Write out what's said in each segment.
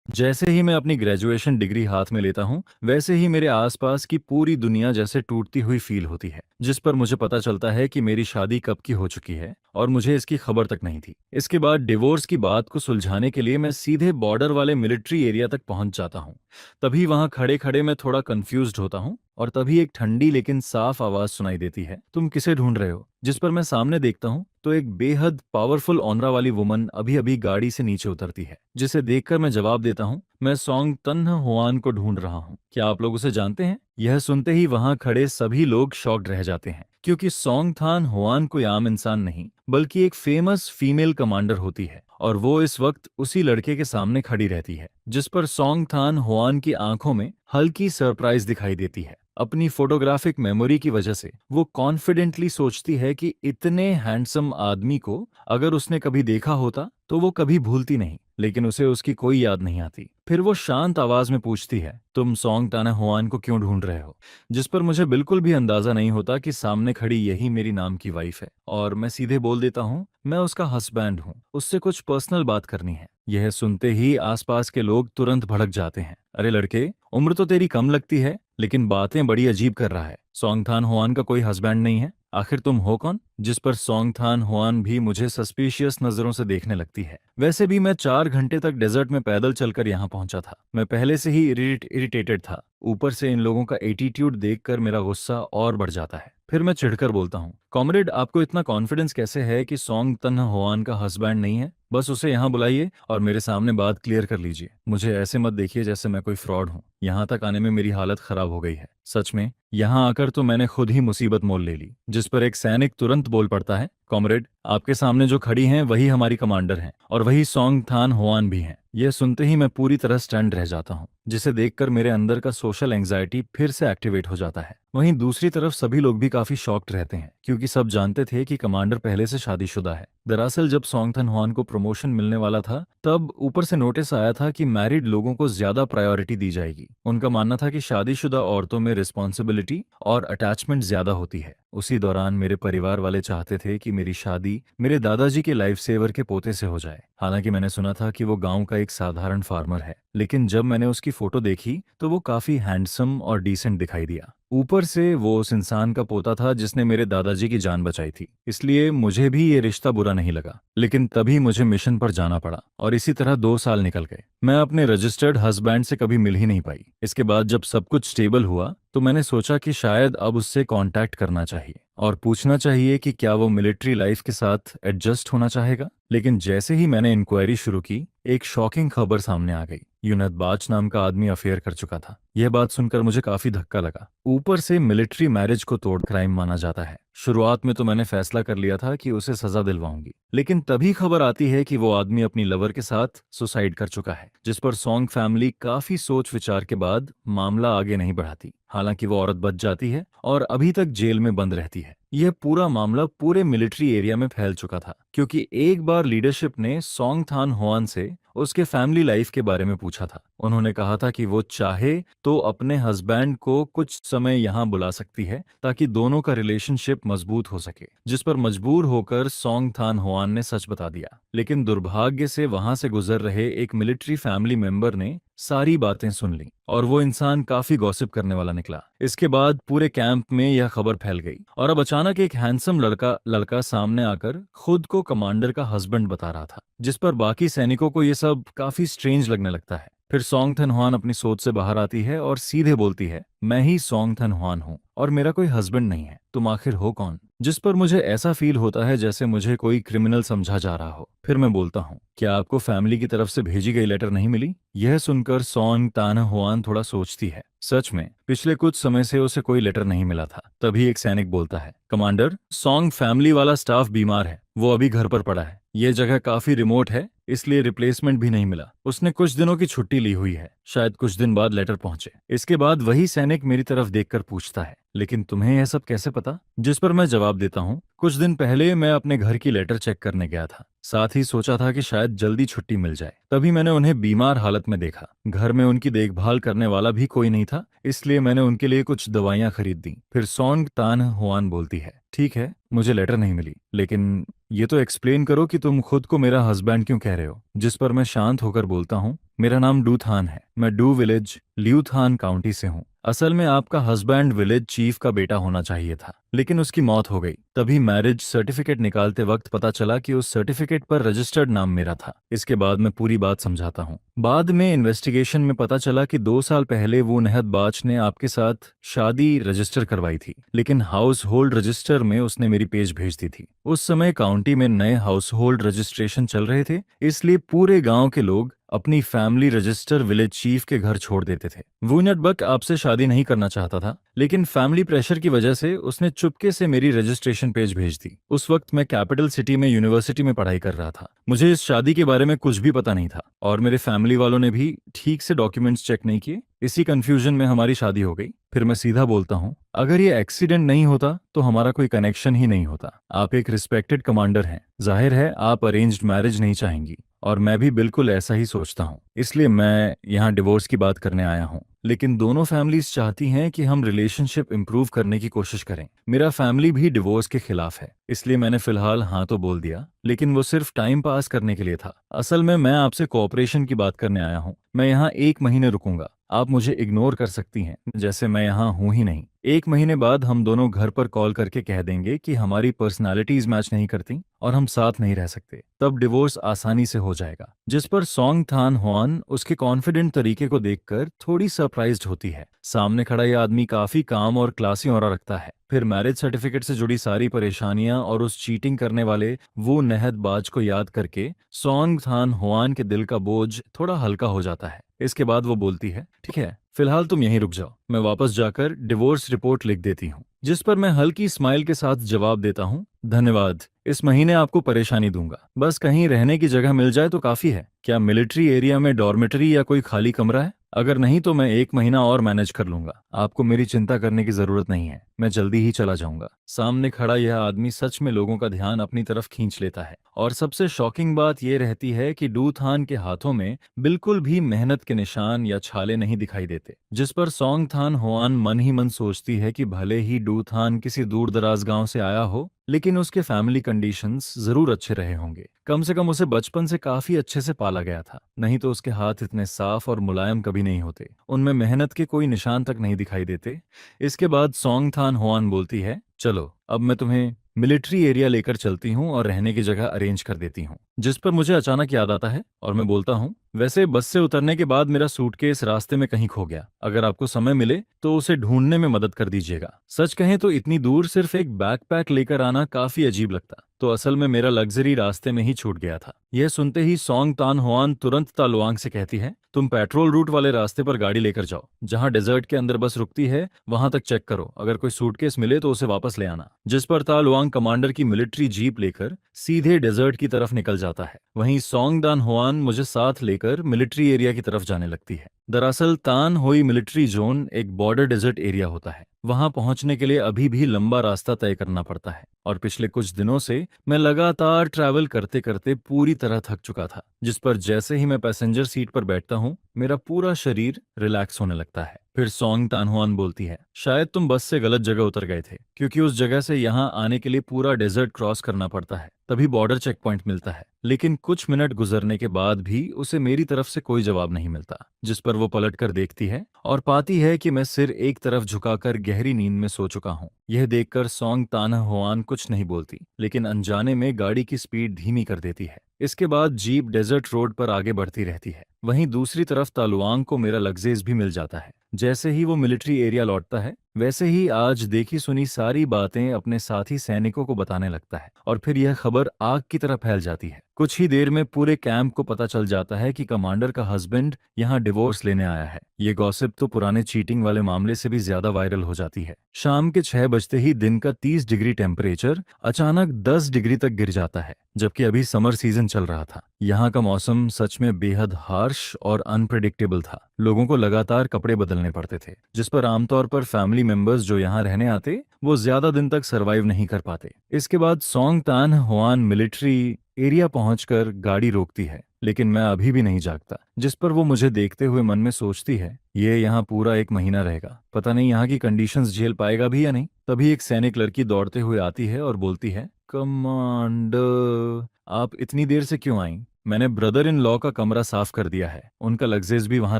जैसे ही मैं अपनी ग्रेजुएशन डिग्री हाथ में लेता हूँ, वैसे ही मेरे आसपास की पूरी दुनिया जैसे टूटती हुई फील होती है, जिस पर मुझे पता चलता है कि मेरी शादी कब की हो चुकी है और मुझे इसकी खबर तक नहीं थी। इसके बाद डिवोर्स की बात को सुलझाने के लिए मैं सीधे बॉर्डर वाले मिलिट्री एरिया तक पहुंच जाता हूँ। तभी वहां खड़े खड़े मैं थोड़ा कंफ्यूज्ड होता हूँ और तभी एक ठंडी लेकिन साफ आवाज सुनाई देती है, तुम किसे ढूंढ रहे हो? जिस पर मैं सामने देखता हूँ तो एक बेहद पावरफुल ऑनरा वाली वुमन अभी अभी गाड़ी से नीचे उतरती है, जिसे देखकर मैं जवाब देता हूँ, मैं सॉन्ग तन्ह हुआन को ढूंढ रहा हूँ, क्या आप लोग उसे जानते हैं? यह सुनते ही वहां खड़े सभी लोग शॉक्ड रह जाते हैं, क्योंकि सॉन्ग थान हुआन कोई आम इंसान नहीं बल्कि एक फेमस फीमेल कमांडर होती है और वो इस वक्त उसी लड़के के सामने खड़ी रहती है। जिस पर सॉन्ग थान हुआन की आंखों में हल्की सरप्राइज दिखाई देती है। अपनी फोटोग्राफिक मेमोरी की वजह से वो कॉन्फिडेंटली सोचती है कि इतने हैंडसम आदमी को अगर उसने कभी देखा होता तो वो कभी भूलती नहीं, लेकिन उसे उसकी कोई याद नहीं आती। फिर वो शांत आवाज में पूछती है, तुम सॉन्ग ताना हुआन को क्यों ढूंढ रहे हो? जिस पर मुझे बिल्कुल भी अंदाजा नहीं होता कि सामने खड़ी यही मेरी नाम की वाइफ है, और मैं सीधे बोल देता हूँ, मैं उसका हस्बैंड हूँ, उससे कुछ पर्सनल बात करनी है। यह सुनते ही आसपास के लोग तुरंत भड़क जाते हैं, अरे लड़के, उम्र तो तेरी कम लगती है लेकिन बातें बड़ी अजीब कर रहा है। सॉन्ग थान हुआन का कोई हस्बैंड नहीं है? आखिर तुम हो कौन? जिस पर सॉन्ग थान हुआन भी मुझे सस्पिशियस नजरों से देखने लगती है। वैसे भी मैं 4 घंटे तक डेजर्ट में पैदल चलकर यहाँ पहुंचा था, मैं पहले से ही इरिटेटेड था, ऊपर से इन लोगों का एटीट्यूड देखकर मेरा गुस्सा और बढ़ जाता है। फिर मैं चिढ़कर बोलता हूँ, कॉमरेड, आपको इतना कॉन्फिडेंस कैसे है कि सॉन्ग तन्हा हुआन का हस्बैंड नहीं है? बस उसे यहाँ बुलाइए और मेरे सामने बात क्लियर कर लीजिए। मुझे ऐसे मत देखिए जैसे मैं कोई फ्रॉड हूँ। यहाँ तक आने में मेरी हालत खराब हो गई है, सच में। यहाँ आकर तो मैंने खुद ही मुसीबत मोल ले ली। जिस पर एक सैनिक तुरंत बोल पड़ता है, कॉमरेड, आपके सामने जो खड़ी हैं वही हमारी कमांडर हैं और वही सॉन्ग थान हुआन भी हैं। यह सुनते ही मैं पूरी तरह स्टन्ड रह जाता हूँ, जिसे देखकर मेरे अंदर का सोशल एंजाइटी फिर से एक्टिवेट हो जाता है। वहीं दूसरी तरफ सभी लोग भी काफी शॉक्ड रहते हैं, क्योंकि सब जानते थे कि कमांडर पहले से शादीशुदा है। दरअसल जब सॉन्ग थन हुआन को प्रमोशन मिलने वाला था, तब ऊपर से नोटिस आया था कि मैरिड लोगों को ज्यादा प्रायोरिटी दी जाएगी। उनका मानना था कि शादीशुदा औरतों में रिस्पॉन्सिबिलिटी और अटैचमेंट ज्यादा होती है। उसी दौरान मेरे परिवार वाले चाहते थे कि मेरी शादी मेरे दादाजी के लाइफ सेवर के पोते से हो जाए। हालांकि मैंने सुना था कि वो गांव का एक साधारण फार्मर है, लेकिन जब मैंने उसकी फोटो देखी तो वो काफी हैंडसम और डिसेंट दिखाई दिया। ऊपर से वो उस इंसान का पोता था जिसने मेरे दादाजी की जान बचाई थी, इसलिए मुझे भी ये रिश्ता बुरा नहीं लगा। लेकिन तभी मुझे मिशन पर जाना पड़ा और इसी तरह 2 साल निकल गए। मैं अपने रजिस्टर्ड हस्बैंड से कभी मिल ही नहीं पाई। इसके बाद जब सब कुछ स्टेबल हुआ तो मैंने सोचा कि शायद अब उससे कांटेक्ट करना चाहिए और पूछना चाहिए कि क्या वो मिलिट्री लाइफ के साथ एडजस्ट होना चाहेगा। लेकिन जैसे ही मैंने इंक्वायरी शुरू की, एक शॉकिंग खबर सामने आ गई। यूनत बाज नाम का आदमी अफेयर कर चुका था। यह बात सुनकर मुझे काफी धक्का लगा। ऊपर से मिलिट्री मैरिज को तोड़ क्राइम माना जाता है। शुरुआत में तो मैंने फैसला कर लिया था कि उसे सजा दिलवाऊंगी, लेकिन तभी खबर आती है कि वो आदमी अपनी लवर के साथ सुसाइड कर चुका है। जिस पर सॉन्ग फैमिली काफी सोच विचार के बाद मामला आगे नहीं बढ़ाती। हालांकि वो औरत बच जाती है और अभी तक जेल में बंद रहती है। यह पूरा मामला पूरे मिलिट्री एरिया में फैल चुका था, क्योंकि एक बार लीडरशिप ने सॉन्ग थान हुआन से उसके फैमिली लाइफ के बारे में पूछा था। उन्होंने कहा था कि वो चाहे तो अपने हस्बैंड को कुछ समय यहाँ बुला सकती है ताकि दोनों का रिलेशनशिप मजबूत हो सके। जिस पर मजबूर होकर सॉन्ग थान हुआन ने सच बता दिया। लेकिन दुर्भाग्य से वहां से गुजर रहे एक मिलिट्री फैमिली मेंबर ने सारी बातें सुन ली और वो इंसान काफी गॉसिप करने वाला निकला। इसके बाद पूरे कैंप में यह खबर फैल गई और अब अचानक एक हैंडसम लड़का सामने आकर खुद को कमांडर का हस्बैंड बता रहा था, जिस पर बाकी सैनिकों को यह सब काफी स्ट्रेंज लगने लगता है। फिर सॉन्ग थन हुआन अपनी सोच से बाहर आती है और सीधे बोलती है, मैं ही सॉन्ग थन हुआन हूँ और मेरा कोई हस्बैंड नहीं है, तुम आखिर हो कौन? जिस पर मुझे ऐसा फील होता है जैसे मुझे कोई क्रिमिनल समझा जा रहा हो। फिर मैं बोलता हूँ, क्या आपको फैमिली की तरफ से भेजी गई लेटर नहीं मिली? यह सुनकर सॉन्ग ताना हुआन थोड़ा सोचती है। सच में पिछले कुछ समय से उसे कोई लेटर नहीं मिला था। तभी एक सैनिक बोलता है, कमांडर, सॉन्ग फैमिली वाला स्टाफ बीमार है, वो अभी घर पर पड़ा है। ये जगह काफी रिमोट है, इसलिए रिप्लेसमेंट भी नहीं मिला। उसने कुछ दिनों की छुट्टी ली हुई है, शायद कुछ दिन बाद लेटर पहुंचे। इसके बाद वही सैनिक मैकेनिक मेरी तरफ देखकर पूछता है, लेकिन तुम्हें यह सब कैसे पता? जिस पर मैं जवाब देता हूँ, कुछ दिन पहले मैं अपने घर की लेटर चेक करने गया था। साथ ही सोचा था कि शायद जल्दी छुट्टी मिल जाए। तभी मैंने उन्हें बीमार हालत में देखा। घर में उनकी देखभाल करने वाला भी कोई नहीं था, इसलिए मैंने उनके लिए कुछ दवाइयां खरीद दी। फिर सोंग तान हुआन बोलती है, ठीक है, मुझे लेटर नहीं मिली, लेकिन ये तो एक्सप्लेन करो कि तुम खुद को मेरा हस्बैंड क्यों कह रहे हो? जिस पर मैं शांत होकर बोलता हूँ, मेरा नाम डू थान है, मैं डू विलेज ल्यू थान काउंटी से हूँ। असल में आपका हस्बैंड विलेज चीफ का बेटा होना चाहिए था, लेकिन उसकी मौत हो गई। तभी मैरिज सर्टिफिकेट निकालते वक्त पता चला कि उस सर्टिफिकेट पर रजिस्टर्ड नाम मेरा था। इसके बाद मैं पूरी बात समझाता हूँ। बाद में इन्वेस्टिगेशन में पता चला कि 2 साल पहले वो नहद बाच ने आपके साथ शादी रजिस्टर करवाई थी, लेकिन हाउस होल्ड रजिस्टर में उसने मेरी पेज भेज दी थी। उस समय काउंटी में नए हाउस होल्ड रजिस्ट्रेशन चल रहे थे, इसलिए पूरे गांव के लोग अपनी फैमिली रजिस्टर विलेज चीफ के घर छोड़ देते थे। वो नटबक आपसे शादी नहीं करना चाहता था, लेकिन फैमिली प्रेशर की वजह से उसने चुपके से मेरी रजिस्ट्रेशन पेज भेज दी। उस वक्त मैं कैपिटल सिटी में यूनिवर्सिटी में पढ़ाई कर रहा था। मुझे इस शादी के बारे में कुछ भी पता नहीं था, और मेरे फैमिली वालों ने भी ठीक से डॉक्यूमेंट्स चेक नहीं किए। इसी कंफ्यूजन में हमारी शादी हो गई। फिर मैं सीधा बोलता हूँ, अगर ये एक्सीडेंट नहीं होता तो हमारा कोई कनेक्शन ही नहीं होता। आप एक रिस्पेक्टेड कमांडर हैं, जाहिर है आप अरेंज्ड मैरिज नहीं चाहेंगी, और मैं भी बिल्कुल ऐसा ही सोचता हूँ। इसलिए मैं यहाँ डिवोर्स की बात करने आया हूँ। लेकिन दोनों फैमिलीज चाहती हैं कि हम रिलेशनशिप इंप्रूव करने की कोशिश करें। मेरा फैमिली भी डिवोर्स के खिलाफ है, इसलिए मैंने फिलहाल हाँ तो बोल दिया, लेकिन वो सिर्फ टाइम पास करने के लिए था। असल में मैं आपसे कोऑपरेशन की बात करने आया हूँ। मैं यहाँ 1 महीने रुकूंगा। आप मुझे इग्नोर कर सकती हैं, जैसे मैं यहाँ हूँ ही नहीं। 1 महीने बाद हम दोनों घर पर कॉल करके कह देंगे कि हमारी पर्सनालिटीज मैच नहीं करती और हम साथ नहीं रह सकते। तब डिवोर्स आसानी से हो जाएगा। जिस पर सोंग थान हुआन उसके कॉन्फिडेंट तरीके को देखकर थोड़ी सरप्राइज्ड होती है। सामने खड़ा यह आदमी काफी काम और क्लासी ऑरा रखता है। फिर मैरिज सर्टिफिकेट से जुड़ी सारी परेशानियां और उस चीटिंग करने वाले वो नहदबाज को याद करके सोंग थान हुआन के दिल का बोझ थोड़ा हल्का हो जाता है। इसके बाद वो बोलती है, ठीक है, फिलहाल तुम यहीं रुक जाओ, मैं वापस जाकर डिवोर्स रिपोर्ट लिख देती हूँ। जिस पर मैं हल्की स्माइल के साथ जवाब देता हूँ, धन्यवाद, इस महीने आपको परेशानी दूंगा, बस कहीं रहने की जगह मिल जाए तो काफी है। क्या मिलिट्री एरिया में डॉर्मेटरी या कोई खाली कमरा है? अगर नहीं तो मैं 1 महीना और मैनेज कर लूंगा। आपको मेरी चिंता करने की जरूरत नहीं है, मैं जल्दी ही चला जाऊंगा। सामने खड़ा यह आदमी सच में लोगों का ध्यान अपनी तरफ खींच लेता है। और सबसे शॉकिंग बात यह रहती है कि डू थान के हाथों में बिल्कुल भी मेहनत के निशान या छाले नहीं दिखाई देते। जिस पर सोंग थान हुआन मन ही मन सोचती है कि भले ही डू थान किसी दूर दराज गांव से आया हो, लेकिन उसके फैमिली कंडीशंस जरूर अच्छे रहे होंगे। कम से कम उसे बचपन से काफी अच्छे से पाला गया था, नहीं तो उसके हाथ इतने साफ और मुलायम कभी नहीं होते। उनमें मेहनत के कोई निशान तक नहीं दिखाई देते। इसके बाद सोंग थान हुआन बोलती है, चलो अब मैं तुम्हें मिलिट्री एरिया लेकर चलती हूँ और रहने की जगह अरेंज कर देती हूँ। जिस पर मुझे अचानक याद आता है और मैं बोलता हूँ, वैसे बस से उतरने के बाद मेरा सूटकेस रास्ते में कहीं खो गया। अगर आपको समय मिले तो उसे ढूंढने में मदद कर दीजिएगा। सच कहें तो इतनी दूर सिर्फ एक बैकपैक लेकर आना काफी अजीब लगता, तो असल में मेरा लग्जरी रास्ते में ही छूट गया था। यह सुनते ही सोंग तान हुआन तुरंत तालुआंग से कहती है, तुम पेट्रोल रूट वाले रास्ते पर गाड़ी लेकर जाओ, जहां डेजर्ट के अंदर बस रुकती है वहां तक चेक करो, अगर कोई सूटकेस मिले तो उसे वापस ले आना। जिस पर तालुआंग कमांडर की मिलिट्री जीप लेकर सीधे डेजर्ट की तरफ निकल जाता है। वहीं सोंग दान हुआन मुझे साथ लेकर मिलिट्री एरिया की तरफ जाने लगती है। दरअसल तान होई मिलिट्री जोन एक बॉर्डर डेजर्ट एरिया होता है। वहां पहुंचने के लिए अभी भी लंबा रास्ता तय करना पड़ता है, और पिछले कुछ दिनों से मैं लगातार ट्रैवल करते करते पूरी तरह थक चुका था। जिस पर जैसे ही मैं पैसेंजर सीट पर बैठता हूँ, मेरा पूरा शरीर रिलैक्स होने लगता है। फिर सोंग तानहुआन बोलती है, शायद तुम बस से गलत जगह उतर गए थे, क्योंकि उस जगह से यहाँ आने के लिए पूरा डेजर्ट क्रॉस करना पड़ता है, तभी बॉर्डर चेक पॉइंट मिलता है। लेकिन कुछ मिनट गुजरने के बाद भी उसे मेरी तरफ से कोई जवाब नहीं मिलता। जिस पर वो पलट कर देखती है और पाती है कि मैं सिर एक तरफ झुकाकर गहरी नींद में सो चुका हूँ। यह देखकर सोंग तानहुआन कुछ नहीं बोलती, लेकिन अनजाने में गाड़ी की स्पीड धीमी कर देती है। इसके बाद जीप डेजर्ट रोड पर आगे बढ़ती रहती है। वहीं दूसरी तरफ तालुआंग को मेरा लग्जेज भी मिल जाता है। जैसे ही वो मिलिट्री एरिया लौटता है, वैसे ही आज देखी सुनी सारी बातें अपने साथी सैनिकों को बताने लगता है और फिर यह खबर आग की तरह फैल जाती है। कुछ ही देर में पूरे कैंप को पता चल जाता है कि कमांडर का हस्बैंड यहाँ डिवोर्स लेने आया है। ये गॉसिप तो पुराने चीटिंग वाले मामले से भी ज्यादा वायरल हो जाती है। शाम के 6 बजते ही दिन का 30 डिग्री टेम्परेचर अचानक 10 डिग्री तक गिर जाता है, जबकि अभी समर सीजन चल रहा था। यहाँ का मौसम सच में बेहद हार्श और अनप्रेडिक्टेबल था। लोगों को लगातार कपड़े बदलने पड़ते थे, जिस पर आमतौर पर फैमिली मेंबर्स जो यहाँ रहने आते वो ज्यादा दिन तक सरवाइव नहीं कर पाते। इसके बाद सोंग तान हुआन मिलिट्री एरिया पहुंचकर गाड़ी रोकती है, लेकिन मैं अभी भी नहीं जागता, जिस पर वो मुझे देखते हुए मन में सोचती है ये यहाँ पूरा 1 महीना रहेगा, पता नहीं यहाँ की कंडीशंस झेल पाएगा भी या नहीं। तभी एक सैनिक लड़की दौड़ते हुए आती है और बोलती है, कमांडर आप इतनी देर से क्यों आई? मैंने ब्रदर इन लॉ का कमरा साफ कर दिया है, उनका लगेज भी वहां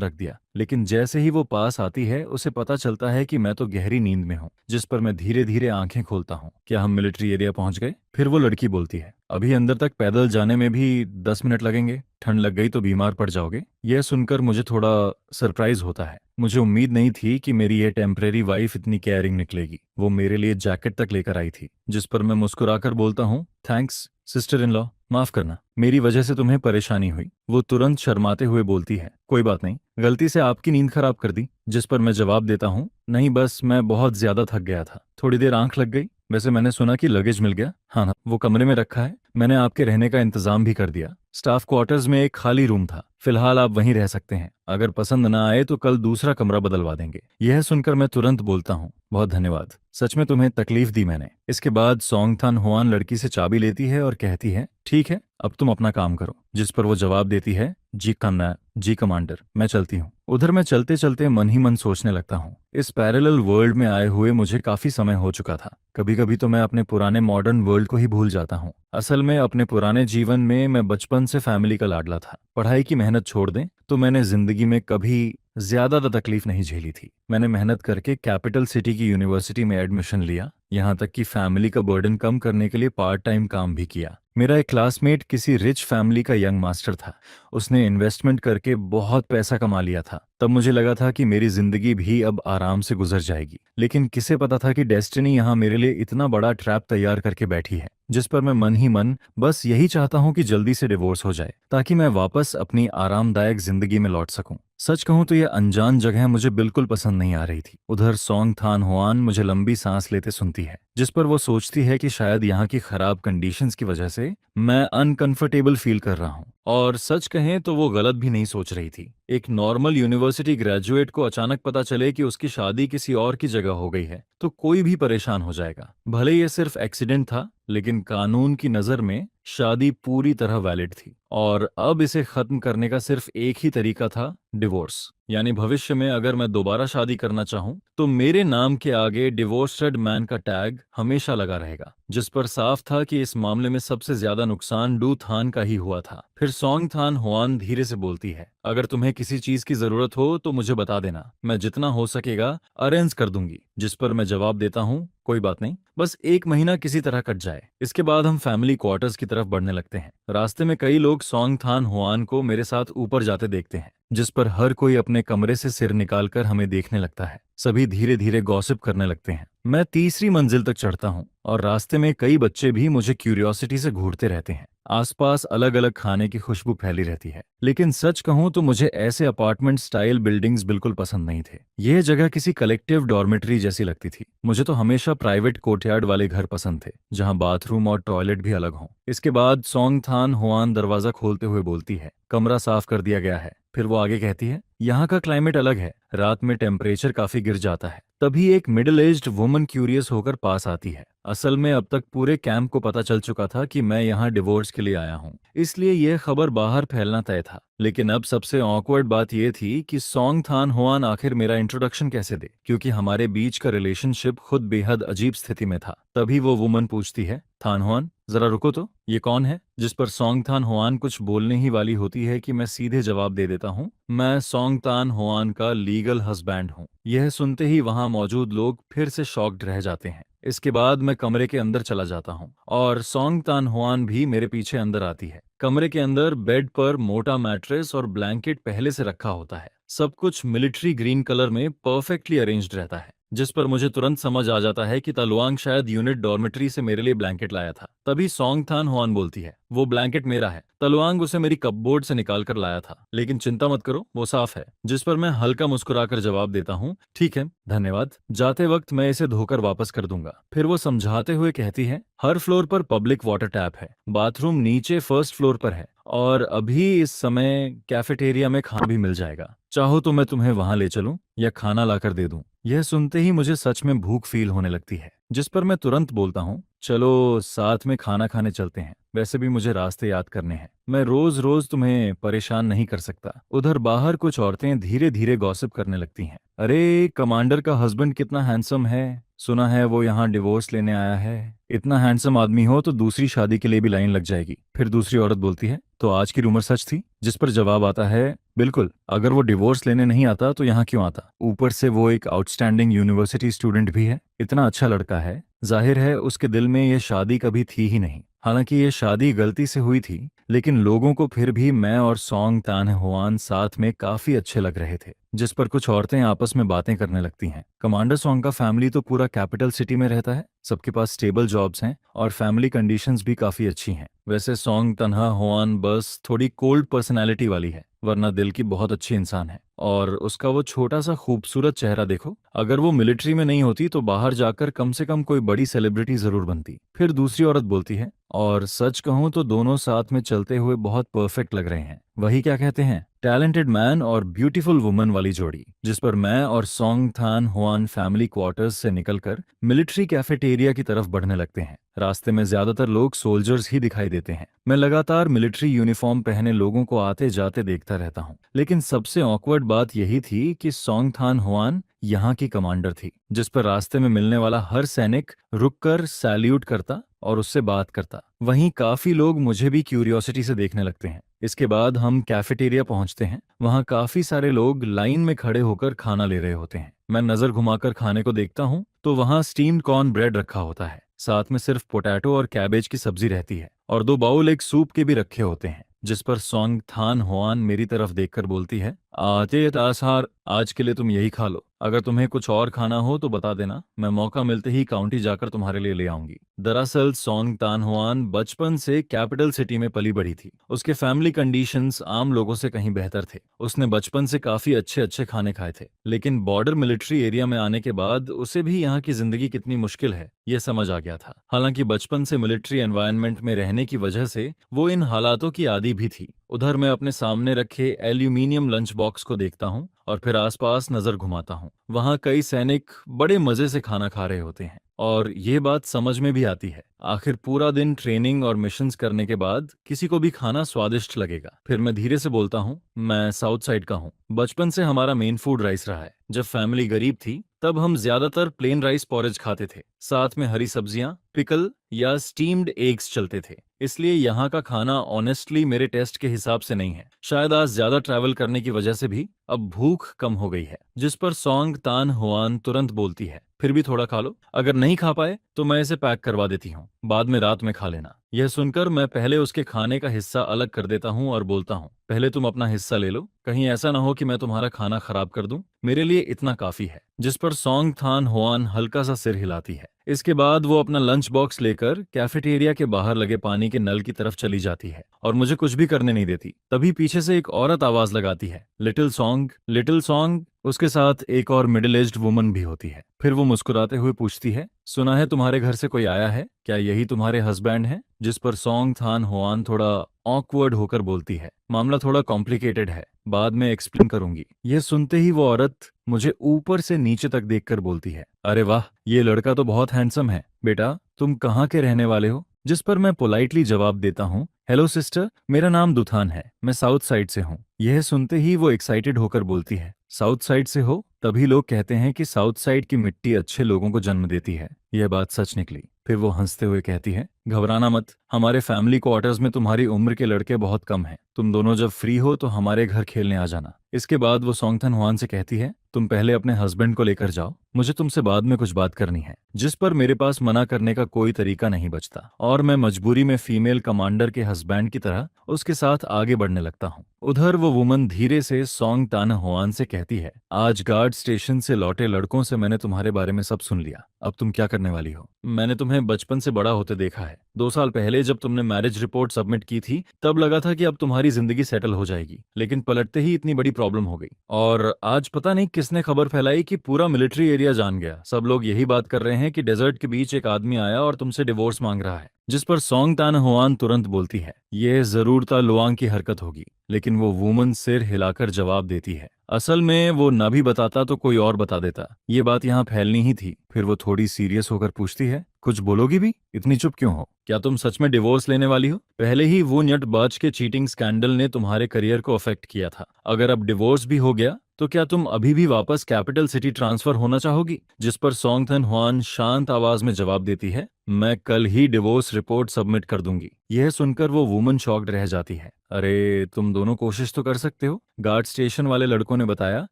रख दिया। लेकिन जैसे ही वो पास आती है उसे पता चलता है कि मैं तो गहरी नींद में हूँ, जिस पर मैं धीरे धीरे आंखें खोलता हूँ। क्या हम मिलिट्री एरिया पहुंच गए? फिर वो लड़की बोलती है, अभी अंदर तक पैदल जाने में भी 10 मिनट लगेंगे, ठंड लग गई तो बीमार पड़ जाओगे। यह सुनकर मुझे थोड़ा सरप्राइज होता है। मुझे उम्मीद नहीं थी कि मेरी ये टेम्परेरी वाइफ इतनी केयरिंग निकलेगी। वो मेरे लिए जैकेट तक लेकर आई थी, जिस पर मैं मुस्कुराकर बोलता हूँ, थैंक्स सिस्टर इन लॉ, माफ करना मेरी वजह से तुम्हें परेशानी हुई। वो तुरंत शर्माते हुए बोलती है, कोई बात नहीं, गलती से आपकी नींद खराब कर दी। जिस पर मैं जवाब देता हूँ, नहीं बस मैं बहुत ज्यादा थक गया था, थोड़ी देर आंख लग गई। वैसे मैंने सुना कि लगेज मिल गया? हाँ हाँ, वो कमरे में रखा है, मैंने आपके रहने का इंतजाम भी कर दिया। स्टाफ क्वार्टर्स में एक खाली रूम था, फिलहाल आप वहीं रह सकते हैं। अगर पसंद ना आए तो कल दूसरा कमरा बदलवा देंगे। यह सुनकर मैं तुरंत बोलता हूँ, बहुत धन्यवाद, सच में तुम्हें तकलीफ दी मैंने। इसके बाद सोंग थान हुआन लड़की से चाबी लेती है और कहती है, ठीक है अब तुम अपना काम करो। जिस पर वो जवाब देती है, जी कन्ना, जी कमांडर, मैं चलती हूँ। उधर मैं चलते चलते मन ही मन सोचने लगता हूँ, इस पैरेलल वर्ल्ड में आए हुए मुझे काफी समय हो चुका था। कभी कभी तो मैं अपने पुराने मॉडर्न वर्ल्ड को ही भूल जाता हूँ। असल में अपने पुराने जीवन में मैं बचपन से फैमिली का लाडला था। पढ़ाई की मेहनत छोड़ दें तो मैंने जिंदगी में कभी ज्यादा तकलीफ नहीं झेली थी। मैंने मेहनत करके कैपिटल सिटी की यूनिवर्सिटी में एडमिशन लिया, यहाँ तक कि फैमिली का बर्डन कम करने के लिए पार्ट टाइम काम भी किया। मेरा एक क्लासमेट किसी रिच फैमिली का यंग मास्टर था। उसने इन्वेस्टमेंट करके बहुत पैसा कमा लिया था। तब मुझे लगा था कि मेरी जिंदगी भी अब आराम से गुजर जाएगी, लेकिन किसे पता था कि डेस्टिनी यहाँ मेरे लिए इतना बड़ा ट्रैप तैयार करके बैठी है। जिस पर मैं मन ही मन बस यही चाहता हूँ कि जल्दी से डिवोर्स हो जाए, ताकि मैं वापस अपनी आरामदायक जिंदगी में लौट सकूं। सच कहूं तो यह अनजान जगह मुझे बिल्कुल पसंद नहीं आ रही थी। उधर सोंग थान हुआन मुझे लंबी सांस लेते सुनती है, जिस पर वो सोचती है कि शायद यहाँ की खराब कंडीशंस की वजह से मैं अनकंफर्टेबल फील कर रहा हूँ। और सच कहें तो वो गलत भी नहीं सोच रही थी। एक नॉर्मल यूनिवर्सिटी ग्रेजुएट को अचानक पता चले कि उसकी शादी किसी और की जगह हो गई है तो कोई भी परेशान हो जाएगा। भले ये सिर्फ एक्सीडेंट था, लेकिन कानून की नजर में शादी पूरी तरह वैलिड थी और अब इसे खत्म करने का सिर्फ एक ही तरीका था, डिवोर्स। यानी भविष्य में अगर मैं दोबारा शादी करना चाहूं तो मेरे नाम के आगे डिवोर्स्ड मैन का टैग हमेशा लगा रहेगा, जिस पर साफ था कि इस मामले में सबसे ज्यादा नुकसान डू थान का ही हुआ था। फिर सोंग थान हुआन धीरे से बोलती है, अगर तुम्हें किसी चीज की जरूरत हो तो मुझे बता देना, मैं जितना हो सकेगा अरेंज कर दूंगी। जिस पर मैं जवाब देता हूँ, कोई बात नहीं, बस 1 महीना किसी तरह कट जाए। इसके बाद हम फैमिली क्वार्टर्स की तरफ बढ़ने लगते हैं। रास्ते में कई लोग सोंग थान हुआन को मेरे साथ ऊपर जाते देखते हैं, जिस पर हर कोई अपने कमरे से सिर निकालकर हमें देखने लगता है। सभी धीरे धीरे गॉसिप करने लगते हैं। मैं तीसरी मंजिल तक चढ़ता हूँ और रास्ते में कई बच्चे भी मुझे क्यूरियोसिटी से घूरते रहते हैं। आसपास अलग अलग खाने की खुशबू फैली रहती है, लेकिन सच कहूं तो मुझे ऐसे अपार्टमेंट स्टाइल बिल्डिंग्स बिल्कुल पसंद नहीं थे। यह जगह किसी कलेक्टिव डॉर्मेटरी जैसी लगती थी। मुझे तो हमेशा प्राइवेट कोर्टयार्ड वाले घर पसंद थे, जहां बाथरूम और टॉयलेट भी अलग हों। इसके बाद सोंग थान हुआन दरवाजा खोलते हुए बोलती है, कमरा साफ कर दिया गया है। फिर वो आगे कहती है, यहाँ का क्लाइमेट अलग है, रात में टेम्परेचर काफी गिर जाता है। तभी एक मिडिल एज्ड वुमन क्यूरियस होकर पास आती है। असल में अब तक पूरे कैंप को पता चल चुका था कि मैं यहाँ डिवोर्स के लिए आया हूँ, इसलिए यह खबर बाहर फैलना तय था। लेकिन अब सबसे ऑकवर्ड बात यह थी कि सोंग थान हुआन आखिर मेरा इंट्रोडक्शन कैसे दे, क्योंकि हमारे बीच का रिलेशनशिप खुद बेहद अजीब स्थिति में था। तभी वो वुमन पूछती है, थान हुआन जरा रुको तो, ये कौन है? जिस पर सोंग थान हुआन कुछ बोलने ही वाली होती है कि मैं सीधे जवाब दे देता हूँ, मैं सोंग थान हुआन का लीगल हस्बैंड हूँ। यह सुनते ही वहां मौजूद लोग फिर से शॉक्ड रह जाते हैं। इसके बाद मैं कमरे के अंदर चला जाता हूँ और सोंग तान हुआन भी मेरे पीछे अंदर आती है। कमरे के अंदर बेड पर मोटा मैट्रेस और ब्लैंकेट पहले से रखा होता है। सब कुछ मिलिट्री ग्रीन कलर में परफेक्टली अरेंज्ड रहता है। जिस पर मुझे तुरंत समझ आ जाता है कि तलवांग शायद यूनिट डॉर्मेट्री से मेरे लिए ब्लैंकेट लाया था। तभी सॉन्ग थान हुआन बोलती है, वो ब्लैंकेट मेरा है, तलवांग उसे मेरी कपबोर्ड से निकाल कर लाया था, लेकिन चिंता मत करो, वो साफ है। जिस पर मैं हल्का मुस्कुराकर जवाब देता हूँ, ठीक है, धन्यवाद, जाते वक्त मैं इसे धोकर वापस कर दूंगा। फिर वो समझाते हुए कहती है, हर फ्लोर पर पब्लिक वाटर टैप है, बाथरूम नीचे फर्स्ट फ्लोर पर है, और अभी इस समय कैफेटेरिया में खाना भी मिल जाएगा। चाहो तो मैं तुम्हें वहां ले चलूं या खाना लाकर दे दूं। यह सुनते ही मुझे सच में भूख फील होने लगती है, जिस पर मैं तुरंत बोलता हूँ, चलो साथ में खाना खाने चलते हैं, वैसे भी मुझे रास्ते याद करने हैं, मैं रोज रोज तुम्हें परेशान नहीं कर सकता। उधर बाहर कुछ औरतें धीरे धीरे गॉसिप करने लगती हैं। अरे कमांडर का हस्बैंड कितना हैंडसम है, सुना है वो यहाँ डिवोर्स लेने आया है। इतना हैंडसम आदमी हो तो दूसरी शादी के लिए भी लाइन लग जाएगी। फिर दूसरी औरत बोलती है, तो आज की रूमर सच थी? जिस पर जवाब आता है, बिल्कुल, अगर वो डिवोर्स लेने नहीं आता तो यहाँ क्यों आता? ऊपर से वो एक आउटस्टैंडिंग यूनिवर्सिटी स्टूडेंट भी है, इतना अच्छा लड़का है, जाहिर है उसके दिल में ये शादी कभी थी ही नहीं। हालांकि ये शादी गलती से हुई थी, लेकिन लोगों को फिर भी मैं और सॉन्ग तान हुआन साथ में काफी अच्छे लग रहे थे। जिस पर कुछ औरतें आपस में बातें करने लगती हैं। कमांडर सॉन्ग का फैमिली तो पूरा कैपिटल सिटी में रहता है, सबके पास स्टेबल जॉब्स हैं और फैमिली कंडीशंस भी काफी अच्छी हैं। वैसे सॉन्ग तन्हा हुआन बस थोड़ी कोल्ड पर्सनैलिटी वाली है, वरना दिल की बहुत अच्छी इंसान है। और उसका वो छोटा सा खूबसूरत चेहरा देखो, अगर वो मिलिट्री में नहीं होती तो बाहर जाकर कम से कम कोई बड़ी सेलिब्रिटी जरूर बनती। फिर दूसरी औरत बोलती है, और सच कहूं तो दोनों साथ में चलते हुए बहुत परफेक्ट लग रहे हैं। वही क्या कहते हैं, टैलेंटेड मैन और ब्यूटीफुल वुमन वाली जोड़ी। जिस पर मैं और सॉन्ग थान हुआन फैमिली क्वार्टर्स से निकलकर मिलिट्री कैफेटेरिया की तरफ बढ़ने लगते हैं। रास्ते में ज्यादातर लोग सोल्जर्स ही दिखाई देते हैं। मैं लगातार मिलिट्री यूनिफॉर्म पहने लोगों को आते जाते देखता रहता हूँ, लेकिन सबसे ऑकवर्ड बात यही थी कि सॉन्ग थान हुआन यहाँ की कमांडर थी। जिस पर रास्ते में मिलने वाला हर सैनिक रुककर सैल्यूट करता और उससे बात करता। वहीं काफी लोग मुझे भी क्यूरियोसिटी से देखने लगते हैं। इसके बाद हम कैफेटेरिया पहुंचते हैं। वहां काफी सारे लोग लाइन में खड़े होकर खाना ले रहे होते हैं। मैं नजर घुमाकर खाने को देखता हूँ तो वहां स्टीम्ड कॉर्न ब्रेड रखा होता है, साथ में सिर्फ पोटैटो और कैबेज की सब्जी रहती है, और 2 बाउल एक सूप के भी रखे होते हैं। जिस पर सॉन्ग थान हुआन मेरी तरफ देखकर बोलती है, आते तासार, आज के लिए तुम यही खा लो, अगर तुम्हें कुछ और खाना हो तो बता देना, मैं मौका मिलते ही काउंटी जाकर तुम्हारे लिए ले आऊंगी। दरअसल सॉन्ग तान हुआन बचपन से कैपिटल सिटी में पली बढ़ी थी। उसके फैमिली कंडीशंस आम लोगों से कहीं बेहतर थे। उसने बचपन से काफी अच्छे अच्छे खाने खाए थे, लेकिन बॉर्डर मिलिट्री एरिया में आने के बाद उसे भी यहाँ की जिंदगी कितनी मुश्किल है यह समझ आ गया था। हालांकि बचपन से मिलिट्री एनवायरनमेंट में रहने की वजह से वो इन हालातों की आदी भी थी। उधर मैं अपने सामने रखे एल्यूमिनियम लंच बॉक्स को देखता हूँ और फिर आसपास नजर घुमाता हूँ। वहाँ कई सैनिक बड़े मजे से खाना खा रहे होते हैं, और ये बात समझ में भी आती है। आखिर पूरा दिन ट्रेनिंग और मिशंस करने के बाद किसी को भी खाना स्वादिष्ट लगेगा। फिर मैं धीरे से बोलता हूँ, मैं साउथ साइड का हूँ, बचपन से हमारा मेन फूड राइस रहा है। जब फैमिली गरीब थी तब हम ज्यादातर प्लेन राइस पॉरेज खाते थे, साथ में हरी सब्जियां, पिकल या स्टीम्ड एग्स चलते थे। इसलिए यहाँ का खाना ऑनेस्टली मेरे टेस्ट के हिसाब से नहीं है। शायद आज ज्यादा ट्रैवल करने की वजह से भी अब भूख कम हो गई है। जिस पर सॉन्ग तान हुआन तुरंत बोलती है, फिर भी थोड़ा खा लो, अगर नहीं खा पाए तो मैं इसे पैक करवा देती हूँ, बाद में रात में खा लेना। यह सुनकर मैं पहले उसके खाने का हिस्सा अलग कर देता हूँ और बोलता हूँ, पहले तुम अपना हिस्सा ले लो, कहीं ऐसा ना हो कि मैं तुम्हारा खाना खराब कर दूं, मेरे लिए इतना काफी है। जिस पर सॉन्ग थान हुआन हल्का सा सिर हिलाती है। इसके बाद वो अपना लंच बॉक्स लेकर कैफेटेरिया के बाहर लगे पानी के नल की तरफ चली जाती है और मुझे कुछ भी करने नहीं देती। तभी पीछे से एक औरत आवाज लगाती है, लिटिल सॉन्ग, लिटिल सॉन्ग। उसके साथ एक और मिडिल एज्ड वुमन भी होती है। फिर वो मुस्कुराते हुए पूछती है, सुना है तुम्हारे घर से कोई आया है, क्या यही तुम्हारे हस्बैंड है? जिस पर सॉन्ग थान हुआन थोड़ा ऑकवर्ड होकर बोलती है, मामला थोड़ा कॉम्प्लिकेटेड है, बाद में एक्सप्लेन करूंगी। यह सुनते ही वो औरत मुझे ऊपर से नीचे तक देखकर बोलती है, अरे वाह, ये लड़का तो बहुत हैंडसम है। बेटा तुम कहाँ के रहने वाले हो? जिस पर मैं पोलाइटली जवाब देता हूँ, हेलो सिस्टर, मेरा नाम दुथान है, मैं साउथ साइड से हूँ। यह सुनते ही वो एक्साइटेड होकर बोलती है, साउथ साइड से हो? तभी लोग कहते हैं कि साउथ साइड की मिट्टी अच्छे लोगों को जन्म देती है। यह बात सच निकली। फिर वो हंसते हुए कहती है, घबराना मत, हमारे फैमिली क्वार्टर्स में तुम्हारी उम्र के लड़के बहुत कम हैं। तुम दोनों जब फ्री हो तो हमारे घर खेलने आ जाना। इसके बाद वो सॉन्ग थान हुआन से कहती है, तुम पहले अपने हस्बैंड को लेकर जाओ, मुझे तुमसे बाद में कुछ बात करनी है। जिस पर मेरे पास मना करने का कोई तरीका नहीं बचता और मैं मजबूरी में फीमेल कमांडर के हस्बैंड की तरह उसके साथ आगे बढ़ने लगता हूँ। उधर वो वुमन धीरे से सॉन्ग तान होआन से कहती है, आज गार्ड स्टेशन से लौटे लड़कों से मैंने तुम्हारे बारे में सब सुन लिया। अब तुम क्या करने वाली हो? मैंने तुम्हें बचपन से बड़ा होते देखा है। 2 साल पहले जब तुमने मैरिज रिपोर्ट सबमिट की थी तब लगा था कि अब तुम्हारी जिंदगी सेटल हो जाएगी, लेकिन पलटते ही इतनी बड़ी प्रॉब्लम हो गई। और आज पता नहीं किसने खबर फैलाई कि पूरा मिलिट्री एरिया जान गया। सब लोग यही बात कर रहे हैं कि डेजर्ट के बीच एक आदमी आया और तुमसे डिवोर्स मांग रहा है। जिस पर सॉन्ग तान होआन तुरंत बोलती है, यह जरूर ता लुआंग की हरकत होगी। लेकिन वो वुमन सिर हिलाकर जवाब देती है, असल में वो ना भी बताता तो कोई और बता देता। ये बात यहाँ फैलनी ही थी। फिर वो थोड़ी सीरियस होकर पूछती है, कुछ बोलोगी भी? इतनी चुप क्यों हो? क्या तुम सच में डिवोर्स लेने वाली हो? पहले ही वो न्यटबाज के चीटिंग स्कैंडल ने तुम्हारे करियर को अफेक्ट किया था। अगर अब डिवोर्स भी हो गया तो क्या तुम अभी भी वापस कैपिटल सिटी ट्रांसफर होना चाहोगी? जिस पर सॉन्ग थन हुआन शांत आवाज में जवाब देती है, मैं कल ही डिवोर्स रिपोर्ट सबमिट कर दूंगी। यह सुनकर वो वुमन शॉक्ड रह जाती है। अरे तुम दोनों कोशिश तो कर सकते हो। गार्ड स्टेशन वाले लड़कों ने बताया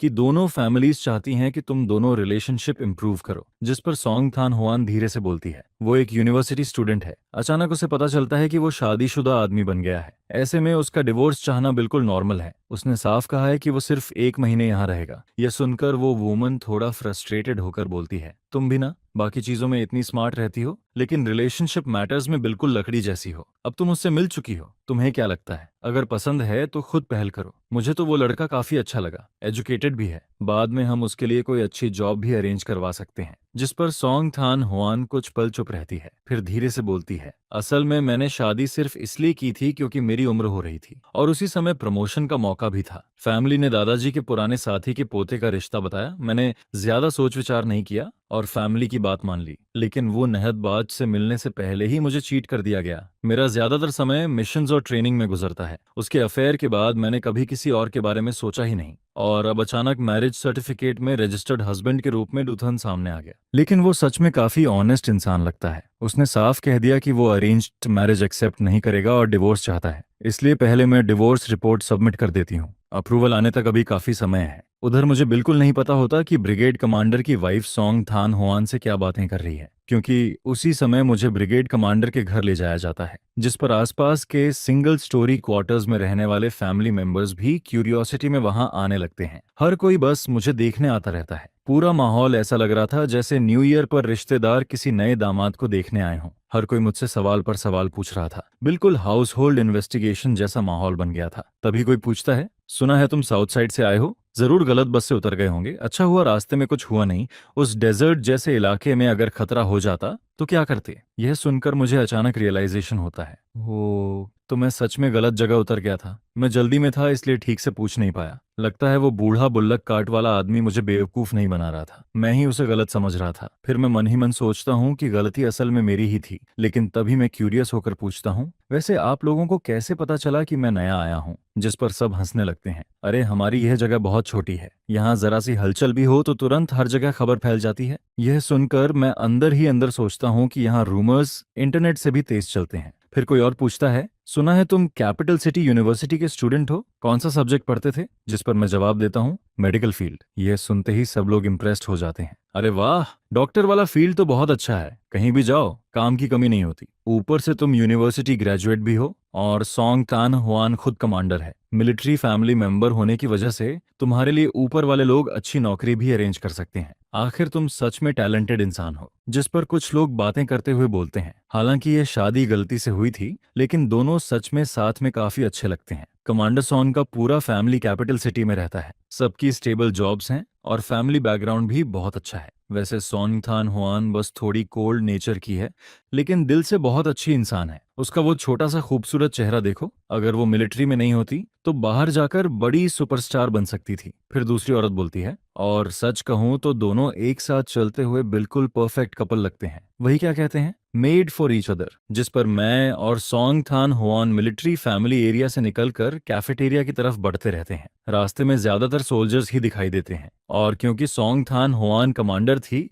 कि दोनों फैमिलीज चाहती हैं कि तुम दोनों रिलेशनशिप इंप्रूव करो। जिस पर सॉन्ग थान हुआन धीरे से बोलती है, वो एक यूनिवर्सिटी स्टूडेंट है। अचानक उसे पता चलता है कि वो शादीशुदा आदमी बन गया है। ऐसे में उसका डिवोर्स चाहना बिल्कुल नॉर्मल है। उसने साफ कहा है कि वो सिर्फ 1 महीने यहाँ रहेगा। यह सुनकर वो वुमन थोड़ा फ्रस्ट्रेटेड होकर बोलती है, तुम भी ना बाकी चीजों में इतनी स्मार्ट रहती हो, लेकिन रिलेशनशिप मैटर्स में बिल्कुल लकड़ी जैसी हो। अब तुम उससे मिल चुकी हो, तुम्हें क्या लगता है? अगर पसंद है तो खुद पहल करो। मुझे तो वो लड़का काफी अच्छा लगा, एजुकेटेड भी है। बाद में हम उसके लिए कोई अच्छी जॉब भी अरेंज करवा सकते हैं। जिस पर सॉन्ग थान हुआन कुछ पल चुप रहती है, फिर धीरे से बोलती है, असल में मैंने शादी सिर्फ इसलिए की थी क्योंकि मेरी उम्र हो रही थी और उसी समय प्रमोशन का मौका भी था। फैमिली ने दादाजी के पुराने साथी के पोते का रिश्ता बताया। मैंने ज्यादा सोच विचार नहीं किया और फैमिली की बात मान ली। लेकिन वो नहदबाज से मिलने से पहले ही मुझे चीट कर दिया गया। मेरा ज्यादातर समय मिशंस और ट्रेनिंग में गुजरता है। उसके अफेयर के बाद मैंने कभी किसी और के बारे में सोचा ही नहीं। और अब अचानक मैरिज सर्टिफिकेट में रजिस्टर्ड हस्बैंड के रूप में डुथन सामने आ गया। लेकिन वो सच में काफी ऑनेस्ट इंसान लगता है। उसने साफ कह दिया कि वो अरेंज्ड मैरिज एक्सेप्ट नहीं करेगा और डिवोर्स चाहता है। इसलिए पहले मैं डिवोर्स रिपोर्ट सबमिट कर देती हूँ। अप्रूवल आने तक अभी काफी समय है। उधर मुझे बिल्कुल नहीं पता होता कि ब्रिगेड कमांडर की वाइफ सॉन्ग थान होआन से क्या बातें कर रही है, क्योंकि उसी समय मुझे ब्रिगेड कमांडर के घर ले जाया जाता है, जिस पर आसपास के सिंगल स्टोरी क्वार्टर्स में रहने वाले फैमिली मेंबर्स भी क्यूरियोसिटी में वहां आने लगते हैं। हर कोई बस मुझे देखने आता रहता है। पूरा माहौल ऐसा लग रहा था जैसे न्यू ईयर पर रिश्तेदार किसी नए दामाद को देखने आए हों। हर कोई मुझसे सवाल पर सवाल पूछ रहा था। बिल्कुल हाउस होल्ड इन्वेस्टिगेशन जैसा माहौल बन गया था। तभी कोई पूछता है, सुना है तुम साउथ साइड से आए हो, जरूर गलत बस से उतर गए होंगे। अच्छा हुआ रास्ते में कुछ हुआ नहीं। उस डेजर्ट जैसे इलाके में अगर खतरा हो जाता तो क्या करते? यह सुनकर मुझे अचानक रियलाइजेशन होता है, ओ तो मैं सच में गलत जगह उतर गया था। मैं जल्दी में था इसलिए ठीक से पूछ नहीं पाया। लगता है वो बूढ़ा बुल्लक काट वाला आदमी मुझे बेवकूफ नहीं बना रहा था, मैं ही उसे गलत समझ रहा था। फिर मैं मन ही मन सोचता हूँ कि गलती असल में मेरी ही थी। लेकिन तभी मैं क्यूरियस होकर पूछता हूँ, वैसे आप लोगों को कैसे पता चला कि मैं नया आया हूँ? जिस पर सब हंसने लगते हैं। अरे हमारी यह जगह बहुत छोटी है, यहाँ जरा सी हलचल भी हो तो तुरंत हर जगह खबर फैल जाती है। यह सुनकर मैं अंदर ही अंदर सोचता हूँ कि यहाँ रूमर्स इंटरनेट से भी तेज चलते हैं। फिर कोई और पूछता है, सुना है तुम कैपिटल सिटी यूनिवर्सिटी के स्टूडेंट हो, कौन सा सब्जेक्ट पढ़ते थे? जिस पर मैं जवाब देता हूँ, मेडिकल फील्ड। यह सुनते ही सब लोग इम्प्रेस्ड हो जाते हैं। अरे वाह, डॉक्टर वाला फील्ड तो बहुत अच्छा है, कहीं भी जाओ काम की कमी नहीं होती। ऊपर से तुम यूनिवर्सिटी ग्रेजुएट भी हो और सॉन्ग तान हुआन खुद कमांडर है। मिलिट्री फैमिली मेंबर होने की वजह से तुम्हारे लिए ऊपर वाले लोग अच्छी नौकरी भी अरेंज कर सकते हैं। आखिर तुम सच में टैलेंटेड इंसान हो। जिस पर कुछ लोग बातें करते हुए बोलते हैं, हालांकि यह शादी गलती से हुई थी, लेकिन दोनों सच में साथ में काफी अच्छे लगते हैं। कमांडर सॉन का पूरा फैमिली कैपिटल सिटी में रहता है। सबकी स्टेबल जॉब्स हैं और फैमिली बैकग्राउंड भी बहुत अच्छा है। वैसे सॉन्ग थान हुआन बस थोड़ी कोल्ड नेचर की है, लेकिन दिल से बहुत अच्छी इंसान है। उसका वो छोटा सा खूबसूरत चेहरा देखो, अगर वो मिलिट्री में नहीं होती तो बाहर जाकर बड़ी सुपरस्टार बन सकती थी। फिर दूसरी औरत बोलती है, और सच कहूं तो दोनों एक साथ चलते हुए बिल्कुल परफेक्ट कपल लगते हैं। वही क्या कहते हैं, मेड फॉर ईच अदर। जिस पर मैं और सॉन्ग थान हुआन मिलिट्री फैमिली एरिया से निकलकर कैफेटेरिया की तरफ बढ़ते रहते हैं। रास्ते में ज्यादातर सोल्जर्स ही दिखाई देते हैं और क्योंकि सॉन्ग थान हुआन कमांडर थी,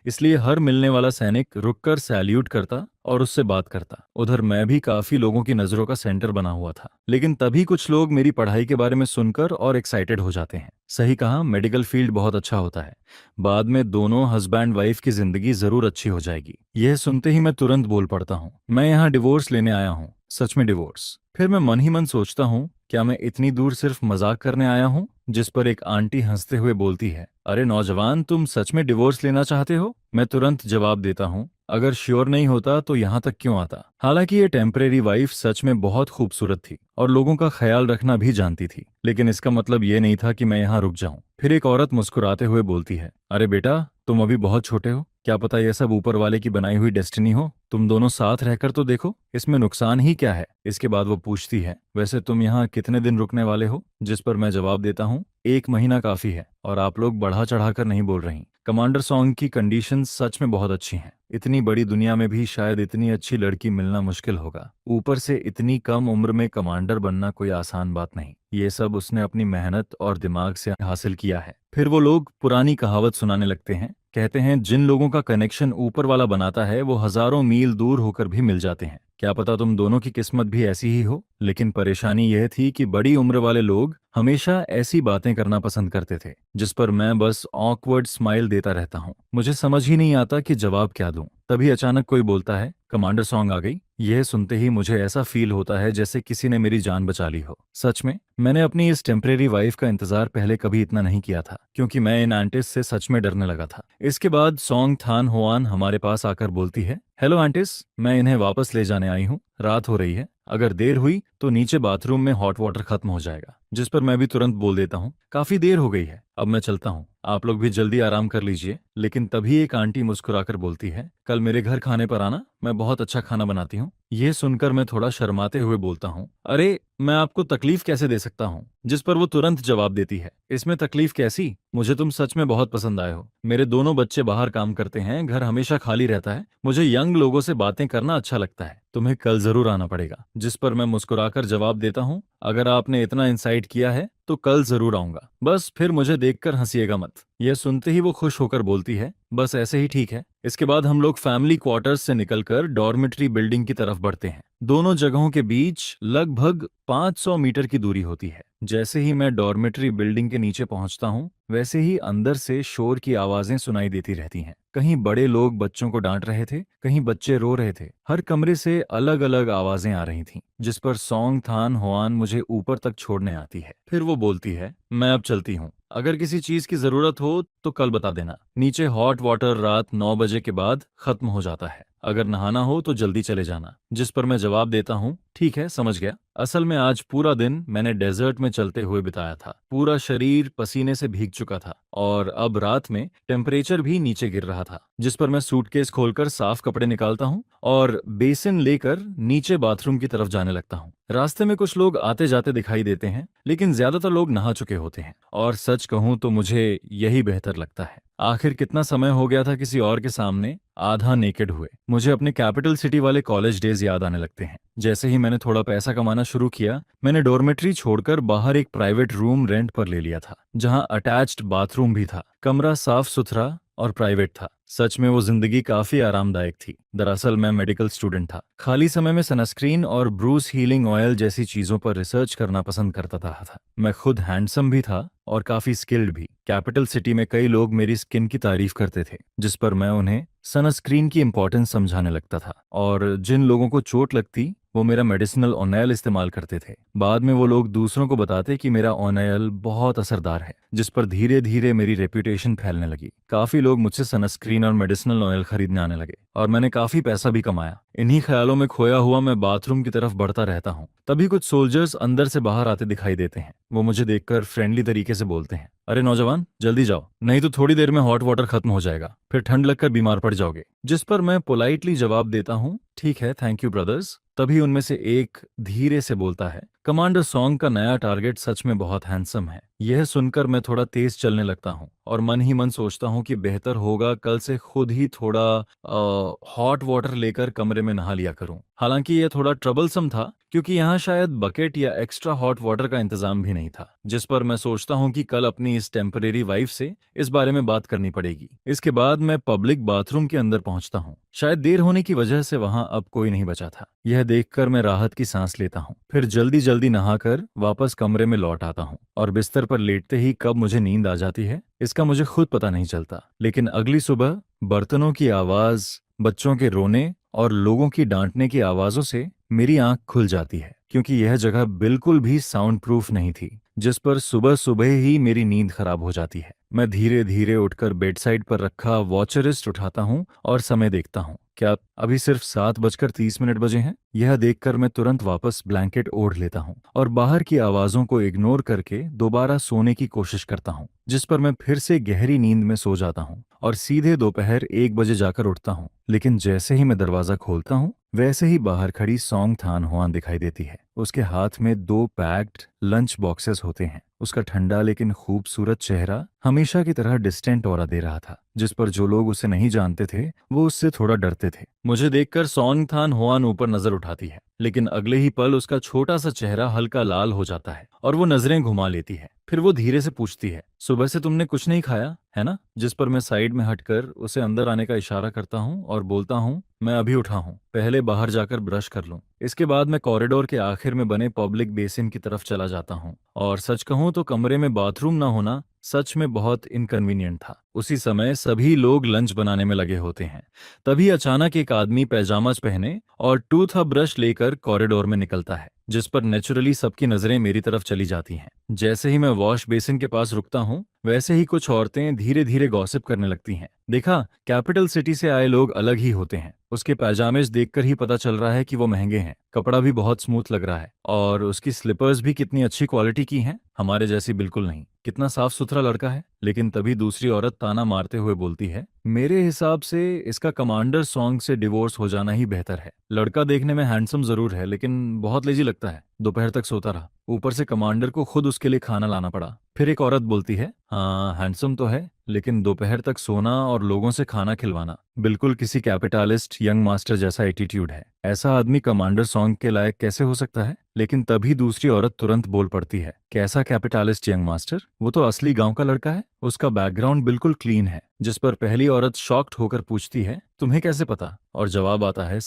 इसलिए हर मिलने वाला सैनिक रुककर सैल्यूट करता और उससे बात करता। उधर मैं भी काफी लोगों की नजरों का सेंटर बना हुआ था। लेकिन तभी कुछ लोग मेरी पढ़ाई के बारे में सुनकर और एक्साइटेड हो जाते हैं। सही कहा, मेडिकल फील्ड बहुत अच्छा होता है। बाद में दोनों हस्बैंड वाइफ की जिंदगी जरूर अच्छी हो जाएगी। यह सुनते ही मैं तुरंत बोल पड़ता हूँ, मैं यहाँ डिवोर्स लेने आया हूँ, सच में डिवोर्स। फिर मैं मन ही मन सोचता हूँ, क्या मैं इतनी दूर सिर्फ मजाक करने आया हूँ? जिस पर एक आंटी हंसते हुए बोलती है, अरे नौजवान, तुम सच में डिवोर्स लेना चाहते हो? मैं तुरंत जवाब देता हूँ, अगर श्योर नहीं होता तो यहाँ तक क्यों आता। हालांकि ये टेम्परेरी वाइफ सच में बहुत खूबसूरत थी और लोगों का ख्याल रखना भी जानती थी, लेकिन इसका मतलब ये नहीं था कि मैं यहाँ रुक जाऊं। फिर एक औरत मुस्कुराते हुए बोलती है, अरे बेटा, तुम अभी बहुत छोटे हो, क्या पता ये सब ऊपर वाले की बनाई हुई डेस्टिनी हो। तुम दोनों साथ रहकर तो देखो, इसमें नुकसान ही क्या है। इसके बाद वो पूछती है, वैसे तुम यहाँ कितने दिन रुकने वाले हो? जिस पर मैं जवाब देता हूँ, 1 महीना काफी है, और आप लोग बढ़ा चढ़ाकर नहीं बोल रही। कमांडर सॉन्ग की कंडीशन सच में बहुत अच्छी हैं। इतनी बड़ी दुनिया में भी शायद इतनी अच्छी लड़की मिलना मुश्किल होगा। ऊपर से इतनी कम उम्र में कमांडर बनना कोई आसान बात नहीं। ये सब उसने अपनी मेहनत और दिमाग से हासिल किया है। फिर वो लोग पुरानी कहावत सुनाने लगते हैं। कहते हैं, जिन लोगों का कनेक्शन ऊपर वाला बनाता है वो हजारों मील दूर होकर भी मिल जाते हैं। क्या पता तुम दोनों की किस्मत भी ऐसी ही हो। लेकिन परेशानी यह थी कि बड़ी उम्र वाले लोग हमेशा ऐसी बातें करना पसंद करते थे, जिस पर मैं बस ऑकवर्ड स्माइल देता रहता हूँ। मुझे समझ ही नहीं आता कि जवाब क्या दूं। तभी अचानक कोई बोलता है, कमांडर सॉन्ग आ गई। यह सुनते ही मुझे ऐसा फील होता है जैसे किसी ने मेरी जान बचा ली हो। सच में मैंने अपनी इस टेम्परेरी वाइफ का इंतजार पहले कभी इतना नहीं किया था, क्योंकि मैं इन आंटिस से सच में डरने लगा था। इसके बाद सॉन्ग थान होआन हमारे पास आकर बोलती है, हेलो आंटिस, मैं इन्हें वापस ले जाने आई हूँ, रात हो रही है, अगर देर हुई तो नीचे बाथरूम में हॉट वाटर खत्म हो जाएगा। जिस पर मैं भी तुरंत बोल देता हूँ, काफी देर हो गई है, अब मैं चलता हूँ, आप लोग भी जल्दी आराम कर लीजिए। लेकिन तभी एक आंटी मुस्कुराकर बोलती है, कल मेरे घर खाने पर आना, मैं बहुत अच्छा खाना बनाती हूँ। ये सुनकर मैं थोड़ा शर्माते हुए बोलता हूँ, अरे मैं आपको तकलीफ कैसे दे सकता हूँ। जिस पर वो तुरंत जवाब देती है, इसमें तकलीफ कैसी, मुझे तुम सच में बहुत पसंद आए हो। मेरे दोनों बच्चे बाहर काम करते हैं, घर हमेशा खाली रहता है, मुझे यंग लोगों से बातें करना अच्छा लगता है, तुम्हें कल जरूर आना पड़ेगा। जिस पर मैं मुस्कुराकर जवाब देता हूँ, अगर आपने इतना इंसाइट किया है तो कल जरूर आऊंगा, बस फिर मुझे देखकर हंसिएगा मत। यह सुनते ही वो खुश होकर बोलती है, बस ऐसे ही ठीक है। इसके बाद हम लोग फैमिली क्वार्टर्स से निकलकर डॉर्मेट्री बिल्डिंग की तरफ बढ़ते हैं। दोनों जगहों के बीच लगभग 500 मीटर की दूरी होती है। जैसे ही मैं डॉर्मेट्री बिल्डिंग के नीचे पहुंचता हूं, वैसे ही अंदर से शोर की आवाजें सुनाई देती रहती हैं। कहीं बड़े लोग बच्चों को डांट रहे थे, कहीं बच्चे रो रहे थे। हर कमरे से अलग अलग आवाजें आ रही थीं, जिस पर सॉन्ग थान होआन मुझे ऊपर तक छोड़ने आती है। फिर वो बोलती है, मैं अब चलती हूँ, अगर किसी चीज की जरूरत हो तो कल बता देना। नीचे हॉट वाटर रात 9 बजे के बाद खत्म हो जाता है, अगर नहाना हो तो जल्दी चले जाना। जिस पर मैं जवाब देता हूँ, ठीक है, समझ गया। असल में आज पूरा दिन मैंने डेजर्ट में चलते हुए बिताया था, पूरा शरीर पसीने से भीग चुका था और अब रात में टेम्परेचर भी नीचे गिर रहा था। जिस पर मैं सूटकेस खोलकर साफ कपड़े निकालता हूँ और बेसिन लेकर नीचे बाथरूम की तरफ जाने लगता हूँ। रास्ते में कुछ लोग आते जाते दिखाई देते हैं, लेकिन ज्यादातर लोग नहा चुके होते हैं, और सच कहूँ तो मुझे यही बेहतर लगता है। आखिर कितना समय हो गया था किसी और के सामने आधा नेकेड हुए। मुझे अपने कैपिटल सिटी वाले कॉलेज डेज याद आने लगते हैं। जैसे ही मैंने थोड़ा पैसा कमाना शुरू किया, मैंने डॉर्मेट्री छोड़कर बाहर एक प्राइवेट रूम रेंट पर ले लिया था, जहां अटैच्ड बाथरूम भी था। कमरा साफ सुथरा और प्राइवेट था। सच में वो जिंदगी काफी आरामदायक थी। दरअसल मैं मेडिकल स्टूडेंट था। खाली समय में सनस्क्रीन और ब्रूस हीलिंग ऑयल जैसी चीजों पर रिसर्च करना पसंद करता था। मैं खुद हैंडसम भी था और काफी स्किल्ड भी। कैपिटल सिटी में कई लोग मेरी स्किन की तारीफ करते थे, जिस पर मैं उन्हें सनस्क्रीन की इंपॉर्टेंस समझाने लगता था, और जिन लोगों को चोट लगती वो मेरा मेडिसिनल ऑनयल इस्तेमाल करते थे। बाद में वो लोग दूसरों को बताते कि मेरा ऑनयल बहुत असरदार है, जिस पर धीरे धीरे मेरी रेपुटेशन फैलने लगी। काफी लोग मुझसे सनस्क्रीन और मेडिसिनल ऑयल खरीदने आने लगे और मैंने काफी पैसा भी कमाया। इन्हीं ख्यालों में खोया हुआ मैं बाथरूम की तरफ बढ़ता रहता हूँ। तभी कुछ सोल्जर्स अंदर से बाहर आते दिखाई देते हैं। वो मुझे देखकर फ्रेंडली तरीके से बोलते हैं, अरे नौजवान, जल्दी जाओ, नहीं तो थोड़ी देर में हॉट वाटर खत्म हो जाएगा, फिर ठंड लगकर बीमार पड़ जाओगे। जिस पर मैं पोलाइटली जवाब देता हूँ, ठीक है, थैंक यू ब्रदर्स। तभी उनमें से एक धीरे से बोलता है, कमांडर सॉन्ग का नया टारगेट सच में बहुत हैंडसम है। यह सुनकर मैं थोड़ा तेज चलने लगता हूँ और मन ही मन सोचता हूँ कि बेहतर होगा कल से खुद ही थोड़ा हॉट वाटर लेकर कमरे में नहा लिया करूँ। हालांकि यह थोड़ा ट्रबलसम था क्योंकि यहाँ शायद बकेट या एक्स्ट्रा हॉट वाटर का इंतजाम भी नहीं था, जिस पर मैं सोचता हूँ कि कल अपनी इस टेम्परेरी वाइफ से इस बारे में बात करनी पड़ेगी। इसके बाद मैं पब्लिक बाथरूम के अंदर पहुंचता हूँ। शायद देर होने की वजह से वहां अब कोई नहीं बचा था। यह देखकर मैं राहत की सांस लेता हूँ। फिर जल्दी जल्दी नहाकर वापस कमरे में लौट आता हूँ और बिस्तर पर लेटते ही कब मुझे नींद आ जाती है इसका मुझे खुद पता नहीं चलता। लेकिन अगली सुबह बर्तनों की आवाज, बच्चों के रोने और लोगों की डांटने की आवाजों से मेरी आंख खुल जाती है, क्योंकि यह जगह बिल्कुल भी साउंड प्रूफ नहीं थी, जिस पर सुबह सुबह ही मेरी नींद खराब हो जाती है। मैं धीरे धीरे उठकर बेडसाइड पर रखा वॉचरिस्ट उठाता हूँ और समय देखता हूँ। क्या अभी सिर्फ 7:30 बजे हैं? यह देखकर मैं तुरंत वापस ब्लैंकेट ओढ़ लेता हूँ और बाहर की आवाजों को इग्नोर करके दोबारा सोने की कोशिश करता हूँ, जिस पर मैं फिर से गहरी नींद में सो जाता हूँ और सीधे दोपहर 1 बजे जाकर उठता हूँ। लेकिन जैसे ही मैं दरवाजा खोलता हूँ वैसे ही बाहर खड़ी सॉन्ग थान हुआन दिखाई देती है। उसके हाथ में 2 पैक्ड लंच बॉक्सेस होते हैं। उसका ठंडा लेकिन खूबसूरत चेहरा हमेशा की तरह डिस्टेंट ऑरा दे रहा था, जिस पर जो लोग उसे नहीं जानते थे वो उससे थोड़ा डरते थे। मुझे देखकर सॉन्ग थान हुआन ऊपर नजर उठाती है, लेकिन अगले ही पल उसका छोटा सा चेहरा हल्का लाल हो जाता है और वो नजरें घुमा लेती है। फिर वो धीरे से पूछती है, सुबह से तुमने कुछ नहीं खाया है ना? जिस पर मैं साइड में हटकर उसे अंदर आने का इशारा करता हूँ और बोलता हूँ, मैं अभी उठा हूँ, पहले बाहर जाकर ब्रश कर लूं। इसके बाद मैं कॉरिडोर के आखिर में बने पब्लिक बेसिन की तरफ चला जाता हूँ और सच कहूँ तो कमरे में बाथरूम ना होना सच में बहुत इनकन्वीनियंट था। उसी समय सभी लोग लंच बनाने में लगे होते हैं। तभी अचानक एक आदमी पैजामाज पहने और टूथ ब्रश लेकर कॉरिडोर में निकलता है, जिस पर नेचुरली सबकी नजरें मेरी तरफ चली जाती हैं। जैसे ही मैं वॉश बेसिन के पास रुकता हूँ वैसे ही कुछ औरतें धीरे धीरे गॉसिप करने लगती हैं। देखा, कैपिटल सिटी से आए लोग अलग ही होते हैं। उसके पैजामेज देखकर ही पता चल रहा है कि वो महंगे हैं। कपड़ा भी बहुत स्मूथ लग रहा है और उसकी स्लीपर्स भी कितनी अच्छी क्वालिटी की हैं, हमारे जैसी बिल्कुल नहीं। कितना साफ सुथरा लड़का है। लेकिन तभी दूसरी औरत ताना मारते हुए बोलती है, मेरे हिसाब से इसका कमांडर सॉन्ग से डिवोर्स हो जाना ही बेहतर है। लड़का देखने में हैंडसम जरूर है लेकिन बहुत लेजी लगता है। दोपहर तक सोता रहा, ऊपर से कमांडर को खुद उसके लिए खाना लाना पड़ा। फिर एक औरत बोलती है, हाँ हैंडसम तो है लेकिन दोपहर तक सोना और लोगों से खाना खिलवाना बिल्कुल किसी कैपिटलिस्ट यंग मास्टर जैसा एटीट्यूड है। ऐसा आदमी कमांडर सॉन्ग के लायक कैसे हो सकता है? लेकिन तभी दूसरी औरत तुरंत बोल पड़ती है, कैसा कैपिटलिस्ट यंग मास्टर? वो तो असली गांव का लड़का है, उसका बैकग्राउंड बिल्कुल क्लीन है। जिस पर पहली औरत शॉक्ड होकर पूछती है, तुम्हें कैसे पता? और जवाब आता है,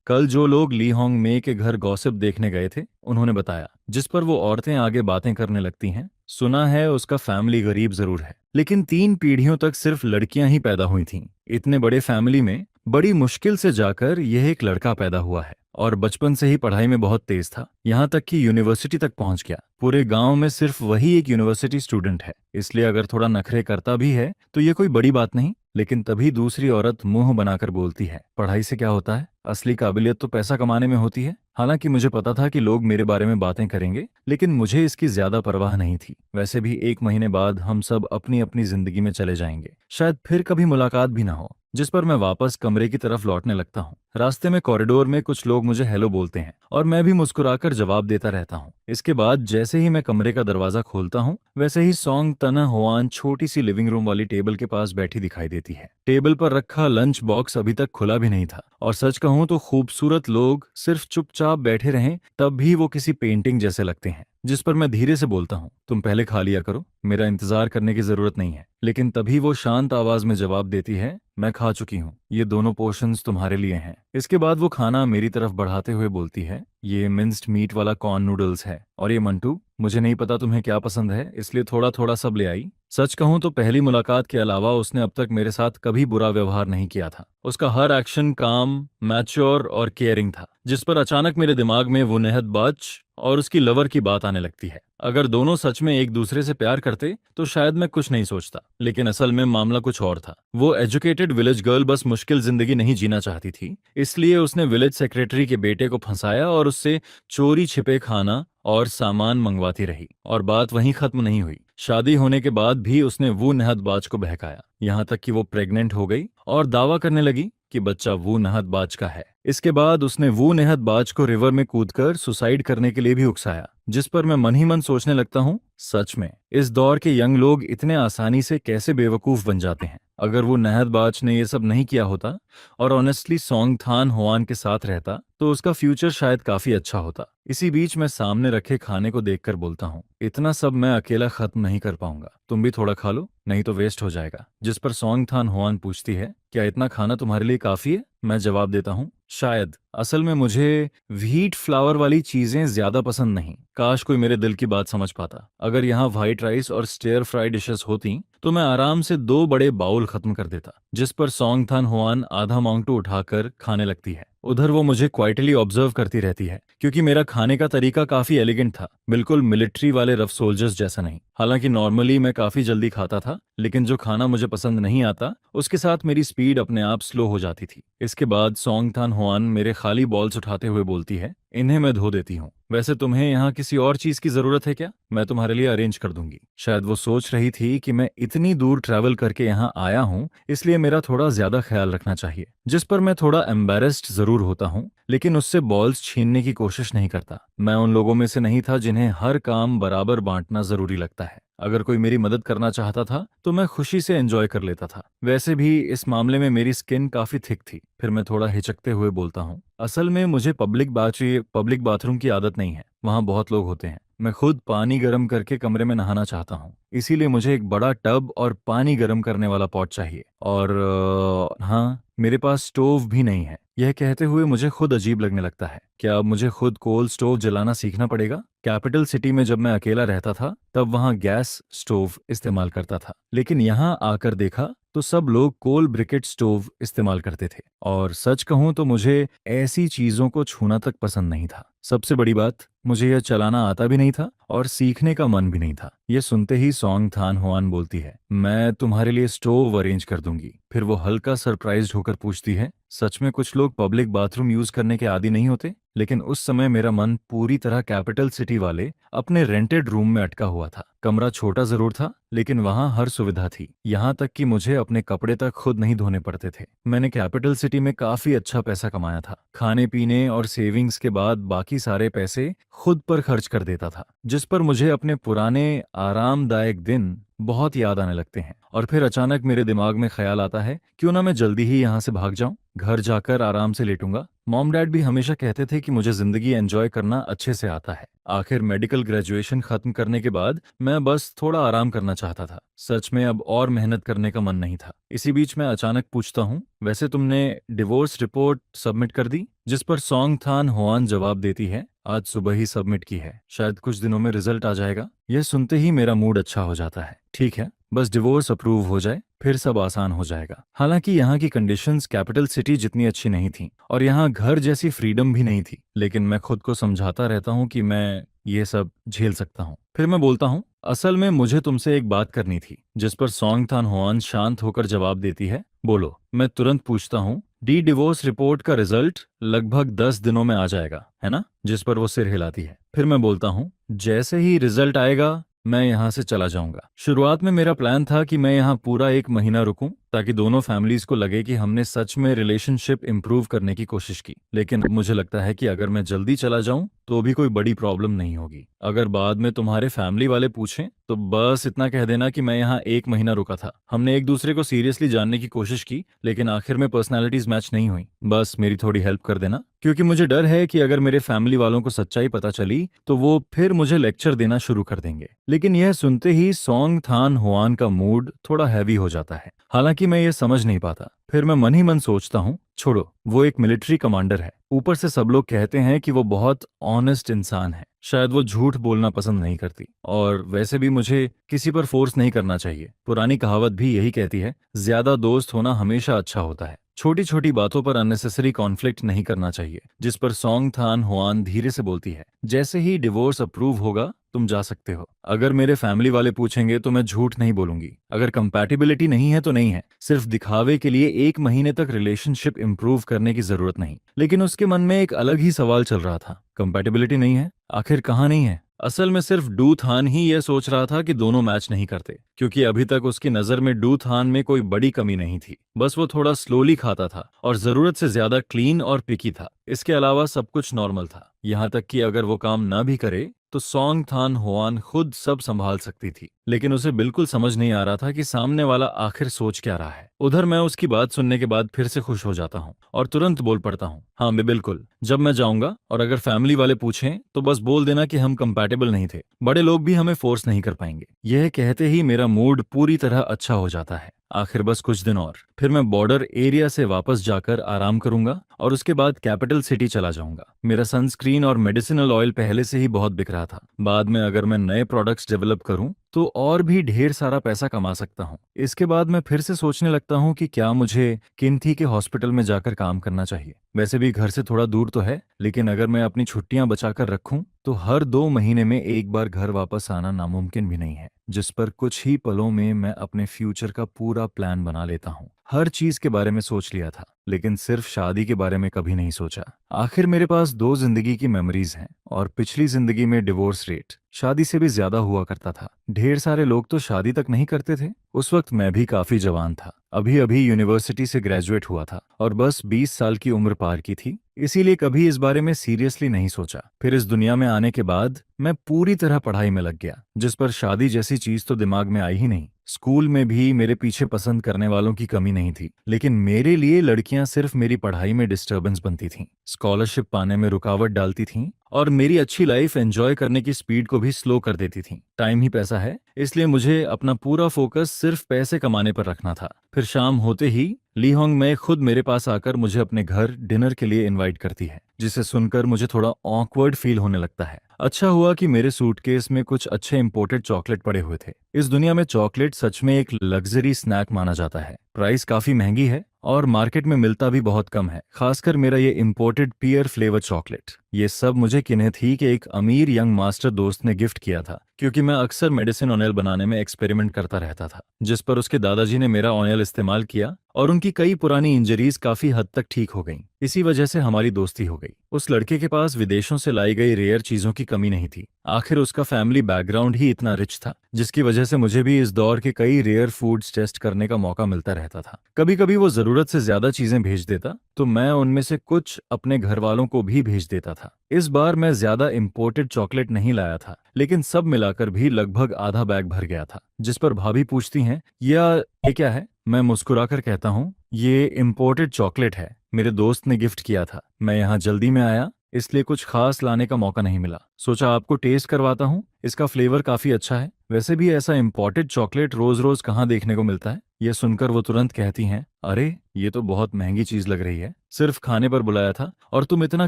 कल जो लोग ली होंग मे के घर गॉसिप देखने गए थे उन्होंने बताया। जिस पर वो औरतें आगे बातें करने लगती हैं, सुना है उसका फैमिली गरीब जरूर है लेकिन 3 पीढ़ियों तक सिर्फ लड़कियां ही पैदा हुई थीं। इतने बड़े फैमिली में बड़ी मुश्किल से जाकर यह एक लड़का पैदा हुआ है और बचपन से ही पढ़ाई में बहुत तेज था, यहाँ तक कि यूनिवर्सिटी तक पहुंच गया। पूरे गांव में सिर्फ वही एक यूनिवर्सिटी स्टूडेंट है, इसलिए अगर थोड़ा नखरे करता भी है तो ये कोई बड़ी बात नहीं। लेकिन तभी दूसरी औरत मुंह बनाकर बोलती है, पढ़ाई से क्या होता है? असली काबिलियत तो पैसा कमाने में होती है। हालांकि मुझे पता था कि लोग मेरे बारे में बातें करेंगे, लेकिन मुझे इसकी ज्यादा परवाह नहीं थी। वैसे भी 1 महीने बाद हम सब अपनी अपनी जिंदगी में चले जाएंगे, शायद फिर कभी मुलाकात भी ना हो। जिस पर मैं वापस कमरे की तरफ लौटने लगता हूँ। रास्ते में कॉरिडोर में कुछ लोग मुझे हेलो बोलते हैं और मैं भी मुस्कुराकर जवाब देता रहता हूँ। इसके बाद जैसे ही मैं कमरे का दरवाजा खोलता हूँ वैसे ही सॉन्ग तना हुआन छोटी सी लिविंग रूम वाली टेबल के पास बैठी दिखाई देती है। टेबल पर रखा लंच बॉक्स अभी तक खुला भी नहीं था और सच कहूँ तो खूबसूरत लोग सिर्फ चुपचाप बैठे रहें तब भी वो किसी पेंटिंग जैसे लगते हैं। जिस पर मैं धीरे से बोलता हूँ, तुम पहले खा लिया करो, मेरा इंतजार करने की जरूरत नहीं है। लेकिन तभी वो शांत आवाज में जवाब देती है, मैं खा चुकी हूँ, ये दोनों पोर्शंस तुम्हारे लिए हैं। इसके बाद वो खाना मेरी तरफ बढ़ाते हुए बोलती है, ये मिंस्ड मीट वाला कॉर्न नूडल्स है और ये मंटू, मुझे नहीं पता तुम्हें क्या पसंद है इसलिए थोड़ा थोड़ा सब ले आई। सच कहूं तो पहली मुलाकात के अलावा उसने अब तक मेरे साथ कभी बुरा व्यवहार नहीं किया था। उसका हर एक्शन काम, मैच्योर और केयरिंग था। जिस पर अचानक मेरे दिमाग में वो नेहद बाच और उसकी लवर की बात आने लगती है। अगर दोनों सच में एक दूसरे से प्यार करते तो शायद मैं कुछ नहीं सोचता, लेकिन असल में मामला कुछ और था। वो एजुकेटेड विलेज गर्ल बस मुश्किल जिंदगी नहीं जीना चाहती थी, इसलिए उसने विलेज सेक्रेटरी के बेटे को फंसाया और उससे चोरी छिपे खाना और सामान मंगवाती रही और बात वहीं खत्म नहीं हुई। शादी होने के बाद भी उसने वो नेहद बाज को बहकाया, यहाँ तक कि वो प्रेग्नेंट हो गई और दावा करने लगी कि बच्चा वू नहत बाज का है। इसके बाद उसने वू नेहत बाज को रिवर में कूदकर सुसाइड करने के लिए भी उकसाया, जिस पर मैं मन ही मन सोचने लगता हूँ, सच में इस दौर के यंग लोग इतने आसानी से कैसे बेवकूफ बन जाते हैं। अगर वो नहत बाज ने ये सब नहीं किया होता और ऑनेस्टली सॉन्ग थान होआन के साथ रहता तो उसका फ्यूचर शायद काफी अच्छा होता। इसी बीच मैं सामने रखे खाने को देखकर बोलता हूँ, इतना सब मैं अकेला खत्म नहीं कर पाऊंगा, तुम भी थोड़ा खा लो, नहीं तो वेस्ट हो जाएगा। जिस पर सॉन्ग थान होआन पूछती है, क्या इतना खाना तुम्हारे लिए काफी है? मैं जवाब देता हूँ, शायद। असल में मुझे व्हीट फ्लावर वाली चीजें ज्यादा पसंद नहीं। काश कोई मेरे दिल की बात समझ पाता। अगर यहाँ व्हाइट राइस और स्टेयर फ्राई डिशेस होती तो मैं आराम से 2 बड़े बाउल खत्म कर देता। जिस पर सॉन्ग थान होआन आधा मांगटू उठाकर खाने लगती है। उधर वो मुझे क्वाइटली ऑब्जर्व करती रहती है, क्योंकि मेरा खाने का तरीका काफी एलिगेंट था, बिल्कुल मिलिट्री वाले रफ सोल्जर्स जैसा नहीं। हालांकि नॉर्मली मैं काफी जल्दी खाता था, लेकिन जो खाना मुझे पसंद नहीं आता उसके साथ मेरी स्पीड अपने आप स्लो हो जाती थी। इसके बाद सॉन्ग थान होआन मेरे खाली बॉल्स उठाते हुए बोलती है, इन्हें मैं धो देती हूँ। वैसे तुम्हें यहाँ किसी और चीज की जरूरत है क्या? मैं तुम्हारे लिए अरेंज कर दूंगी। शायद वो सोच रही थी कि मैं इतनी दूर ट्रैवल करके यहाँ आया हूँ, इसलिए मेरा थोड़ा ज्यादा ख्याल रखना चाहिए। जिस पर मैं थोड़ा एम्बेरस्ड जरूर होता हूँ, लेकिन उससे बॉल्स छीनने की कोशिश नहीं करता। मैं उन लोगों में से नहीं था जिन्हें हर काम बराबर बांटना जरूरी लगता है। अगर कोई मेरी मदद करना चाहता था तो मैं खुशी से एंजॉय कर लेता था। वैसे भी इस मामले में मेरी स्किन काफी थिक थी। फिर मैं थोड़ा हिचकते हुए बोलता हूँ, असल में मुझे पब्लिक बाथरूम की आदत नहीं है, वहाँ बहुत लोग होते हैं। मैं खुद पानी गर्म करके कमरे में नहाना चाहता हूँ, इसीलिए मुझे एक बड़ा टब और पानी गर्म करने वाला पॉट चाहिए। और हाँ, मेरे पास स्टोव भी नहीं है। यह कहते हुए मुझे खुद अजीब लगने लगता है। क्या अब मुझे खुद कोल स्टोव जलाना सीखना पड़ेगा? कैपिटल सिटी में जब मैं अकेला रहता था तब वहाँ गैस स्टोव इस्तेमाल करता था, लेकिन यहाँ आकर देखा तो सब लोग कोल ब्रिकेट स्टोव इस्तेमाल करते थे। और सच कहूँ तो मुझे ऐसी चीजों को छूना तक पसंद नहीं था। सबसे बड़ी बात, मुझे यह चलाना आता भी नहीं था और सीखने का मन भी नहीं था। ये सुनते ही सॉन्ग थान होआन बोलती है, मैं तुम्हारे लिए स्टोव अरेंज कर दूंगी। फिर वो हल्का सरप्राइज्ड होकर पूछती है, सच में कुछ लोग पब्लिक बाथरूम यूज करने के आदी नहीं होते? लेकिन उस समय मेरा मन पूरी तरह कैपिटल सिटी वाले अपने रेंटेड रूम में अटका हुआ था। कमरा छोटा जरूर था, लेकिन वहाँ हर सुविधा थी, यहाँ तक कि मुझे अपने कपड़े तक खुद नहीं धोने पड़ते थे। मैंने कैपिटल सिटी में काफी अच्छा पैसा कमाया था। खाने पीने और सेविंग्स के बाद बाकी सारे पैसे खुद पर खर्च कर देता था, जिस पर मुझे अपने पुराने आरामदायक दिन बहुत याद आने लगते हैं। और फिर अचानक मेरे दिमाग में ख्याल आता है, क्यों ना मैं जल्दी ही यहाँ से भाग जाऊं, घर जाकर आराम से लेटूंगा। मॉम डैड भी हमेशा कहते थे कि मुझे जिंदगी एंजॉय करना अच्छे से आता है। आखिर मेडिकल ग्रेजुएशन खत्म करने के बाद मैं बस थोड़ा आराम करना चाहता था। सच में अब और मेहनत करने का मन नहीं था। इसी बीच मैं अचानक पूछता हूँ, वैसे तुमने डिवोर्स रिपोर्ट सबमिट कर दी? जिस पर सॉन्ग थान होआन जवाब देती है, आज सुबह ही सबमिट की है, शायद कुछ दिनों में रिजल्ट आ जाएगा। यह सुनते ही मेरा मूड अच्छा हो जाता है। ठीक है, बस डिवोर्स अप्रूव हो जाए फिर सब आसान हो जाएगा। हालांकि यहाँ की कंडीशंस कैपिटल सिटी जितनी अच्छी नहीं थी और यहाँ घर जैसी फ्रीडम भी नहीं थी, लेकिन मैं खुद को समझाता रहता हूँ कि मैं ये सब झेल सकता हूँ। फिर मैं बोलता हूँ, असल में मुझे तुमसे एक बात करनी थी। जिस पर सॉन्ग थान होआन शांत होकर जवाब देती है, बोलो। मैं तुरंत पूछता हूँ, डी डिवोर्स रिपोर्ट का रिजल्ट लगभग 10 दिनों में आ जाएगा, है ना? जिस पर वो सिर हिलाती है। फिर मैं बोलता हूँ, जैसे ही रिजल्ट आएगा मैं यहाँ से चला जाऊंगा। शुरुआत में मेरा प्लान था कि मैं यहाँ पूरा 1 महीना रुकूं, ताकि दोनों फैमिलीज को लगे कि हमने सच में रिलेशनशिप इंप्रूव करने की कोशिश की। लेकिन मुझे लगता है कि अगर मैं जल्दी चला जाऊं तो भी कोई बड़ी प्रॉब्लम नहीं होगी। अगर बाद में तुम्हारे फैमिली वाले पूछें तो बस इतना कह देना कि मैं यहाँ 1 महीना रुका था। हमने एक दूसरे को सीरियसली जानने की कोशिश की, लेकिन आखिर में पर्सनैलिटीज मैच नहीं हुई। बस मेरी थोड़ी हेल्प कर देना, क्योंकि मुझे डर है कि अगर मेरे फैमिली वालों को सच्चाई पता चली तो वो फिर मुझे लेक्चर देना शुरू कर देंगे। लेकिन यह सुनते ही सॉन्ग थान होआन का मूड थोड़ा हैवी हो जाता है। हालांकि मैं ये समझ नहीं पाता। फिर मैं मन ही मन सोचता हूँ, छोड़ो, वो एक मिलिट्री कमांडर है, ऊपर से सब लोग कहते हैं कि वो बहुत ऑनेस्ट इंसान है, शायद वो झूठ बोलना पसंद नहीं करती। और वैसे भी मुझे किसी पर फोर्स नहीं करना चाहिए। पुरानी कहावत भी यही कहती है, ज्यादा दोस्त होना हमेशा अच्छा होता है। छोटी छोटी बातों पर अननेसेसरी कॉन्फ्लिक्ट नहीं करना चाहिए। जिस पर सॉन्ग थान होआन धीरे से बोलती है, जैसे ही डिवोर्स अप्रूव होगा तुम जा सकते हो। अगर मेरे फैमिली वाले पूछेंगे तो मैं झूठ नहीं बोलूंगी। अगर कंपैटिबिलिटी नहीं है तो नहीं है, सिर्फ दिखावे के लिए 1 महीने तक रिलेशनशिप इंप्रूव करने की जरूरत नहीं। लेकिन उसके मन में एक अलग ही सवाल चल रहा था, कंपैटिबिलिटी नहीं है, आखिर कहाँ नहीं है? असल में सिर्फ डू थान ही यह सोच रहा था कि दोनों मैच नहीं करते, क्योंकि अभी तक उसकी नज़र में डू थान में कोई बड़ी कमी नहीं थी। बस वो थोड़ा स्लोली खाता था और ज़रूरत से ज़्यादा क्लीन और पिकी था। इसके अलावा सब कुछ नॉर्मल था, यहाँ तक कि अगर वो काम ना भी करे तो सॉन्ग थान होआन खुद सब संभाल सकती थी। लेकिन उसे बिल्कुल समझ नहीं आ रहा था कि सामने वाला आखिर सोच क्या रहा है। उधर मैं उसकी बात सुनने के बाद फिर से खुश हो जाता हूँ और तुरंत बोल पड़ता हूँ, हाँ मैं बिल्कुल, जब मैं जाऊंगा और अगर फैमिली वाले पूछें तो बस बोल देना कि हम कंपैटिबल नहीं थे, बड़े लोग भी हमें फोर्स नहीं कर पाएंगे। यह कहते ही मेरा मूड पूरी तरह अच्छा हो जाता है। आखिर बस कुछ दिन और, फिर मैं बॉर्डर एरिया से वापस जाकर आराम करूंगा और उसके बाद कैपिटल सिटी चला जाऊंगा। मेरा सनस्क्रीन और मेडिसिनल ऑयल पहले से ही बहुत बिक रहा था। बाद में अगर मैं नए प्रोडक्ट्स डेवलप करूं तो और भी ढेर सारा पैसा कमा सकता हूं। इसके बाद मैं फिर से सोचने लगता हूं कि क्या मुझे किन्थी के हॉस्पिटल में जाकर काम करना चाहिए। वैसे भी घर से थोड़ा दूर तो है, लेकिन अगर मैं अपनी छुट्टियां बचाकर रखूं तो हर 2 महीने में एक बार घर वापस आना नामुमकिन भी नहीं है। जिस पर कुछ ही पलों में मैं अपने फ्यूचर का पूरा प्लान बना लेता हूँ। हर चीज के बारे में सोच लिया था, लेकिन सिर्फ शादी के बारे में कभी नहीं सोचा। आखिर मेरे पास 2 जिंदगी की मेमोरीज हैं और पिछली जिंदगी में डिवोर्स रेट शादी से भी ज्यादा हुआ करता था। ढेर सारे लोग तो शादी तक नहीं करते थे। उस वक्त मैं भी काफी जवान था, अभी अभी यूनिवर्सिटी से ग्रेजुएट हुआ था और बस 20 साल की उम्र पार की थी। इसीलिए कभी इस बारे में सीरियसली नहीं सोचा। फिर इस दुनिया में आने के बाद मैं पूरी तरह पढ़ाई में लग गया, जिस पर शादी जैसी चीज तो दिमाग में आई ही नहीं। स्कूल में भी मेरे पीछे पसंद करने वालों की कमी नहीं थी, लेकिन मेरे लिए लड़कियां सिर्फ मेरी पढ़ाई में डिस्टरबेंस बनती थीं, स्कॉलरशिप पाने में रुकावट डालती थीं और मेरी अच्छी लाइफ एंजॉय करने की स्पीड को भी स्लो कर देती थीं। टाइम ही पैसा है, इसलिए मुझे अपना पूरा फोकस सिर्फ पैसे कमाने पर रखना था। फिर शाम होते ही ली होंग में खुद मेरे पास आकर मुझे अपने घर डिनर के लिए इनवाइट करती है, जिसे सुनकर मुझे थोड़ा ऑकवर्ड फील होने लगता है। अच्छा हुआ कि मेरे सूटकेस में कुछ अच्छे इंपोर्टेड चॉकलेट पड़े हुए थे। इस दुनिया में चॉकलेट सच में एक लग्जरी स्नैक माना जाता है। प्राइस काफी महंगी है और मार्केट में मिलता भी बहुत कम है, खासकर मेरा ये इंपोर्टेड पियर फ्लेवर चॉकलेट। ये सब मुझे किन्हें थी कि एक अमीर यंग मास्टर दोस्त ने गिफ्ट किया था, क्योंकि मैं अक्सर मेडिसिन ऑयल बनाने में एक्सपेरिमेंट करता रहता था, जिस पर उसके दादाजी ने मेरा ऑयल इस्तेमाल किया और उनकी कई पुरानी इंजरीज काफी हद तक ठीक हो गईं। इसी वजह से हमारी दोस्ती हो गई। उस लड़के के पास विदेशों से लाई गई रेयर चीजों की कमी नहीं थी। आखिर उसका फैमिली बैकग्राउंड ही इतना रिच था, जिसकी वजह से मुझे भी इस दौर के कई रेयर फूड्स टेस्ट करने का मौका मिलता रहता था। कभी कभी वो जरूरत से ज्यादा चीजें भेज देता तो मैं उनमें से कुछ अपने घर वालों को भी भेज देता था। इस बार मैं ज्यादा इंपोर्टेड चॉकलेट नहीं लाया था, लेकिन सब मिलाकर भी लगभग आधा बैग भर गया था। जिस पर भाभी पूछती हैं, ये क्या है? मैं मुस्कुराकर कहता हूँ, ये इंपोर्टेड चॉकलेट है, मेरे दोस्त ने गिफ्ट किया था। मैं यहाँ जल्दी में आया, इसलिए कुछ खास लाने का मौका नहीं मिला। सोचा आपको टेस्ट करवाता हूँ, इसका फ्लेवर काफी अच्छा है। वैसे भी ऐसा इंपोर्टेड चॉकलेट रोज रोज कहाँ देखने को मिलता है। यह सुनकर वो तुरंत कहती हैं, अरे ये तो बहुत महंगी चीज लग रही है, सिर्फ खाने पर बुलाया था और तुम इतना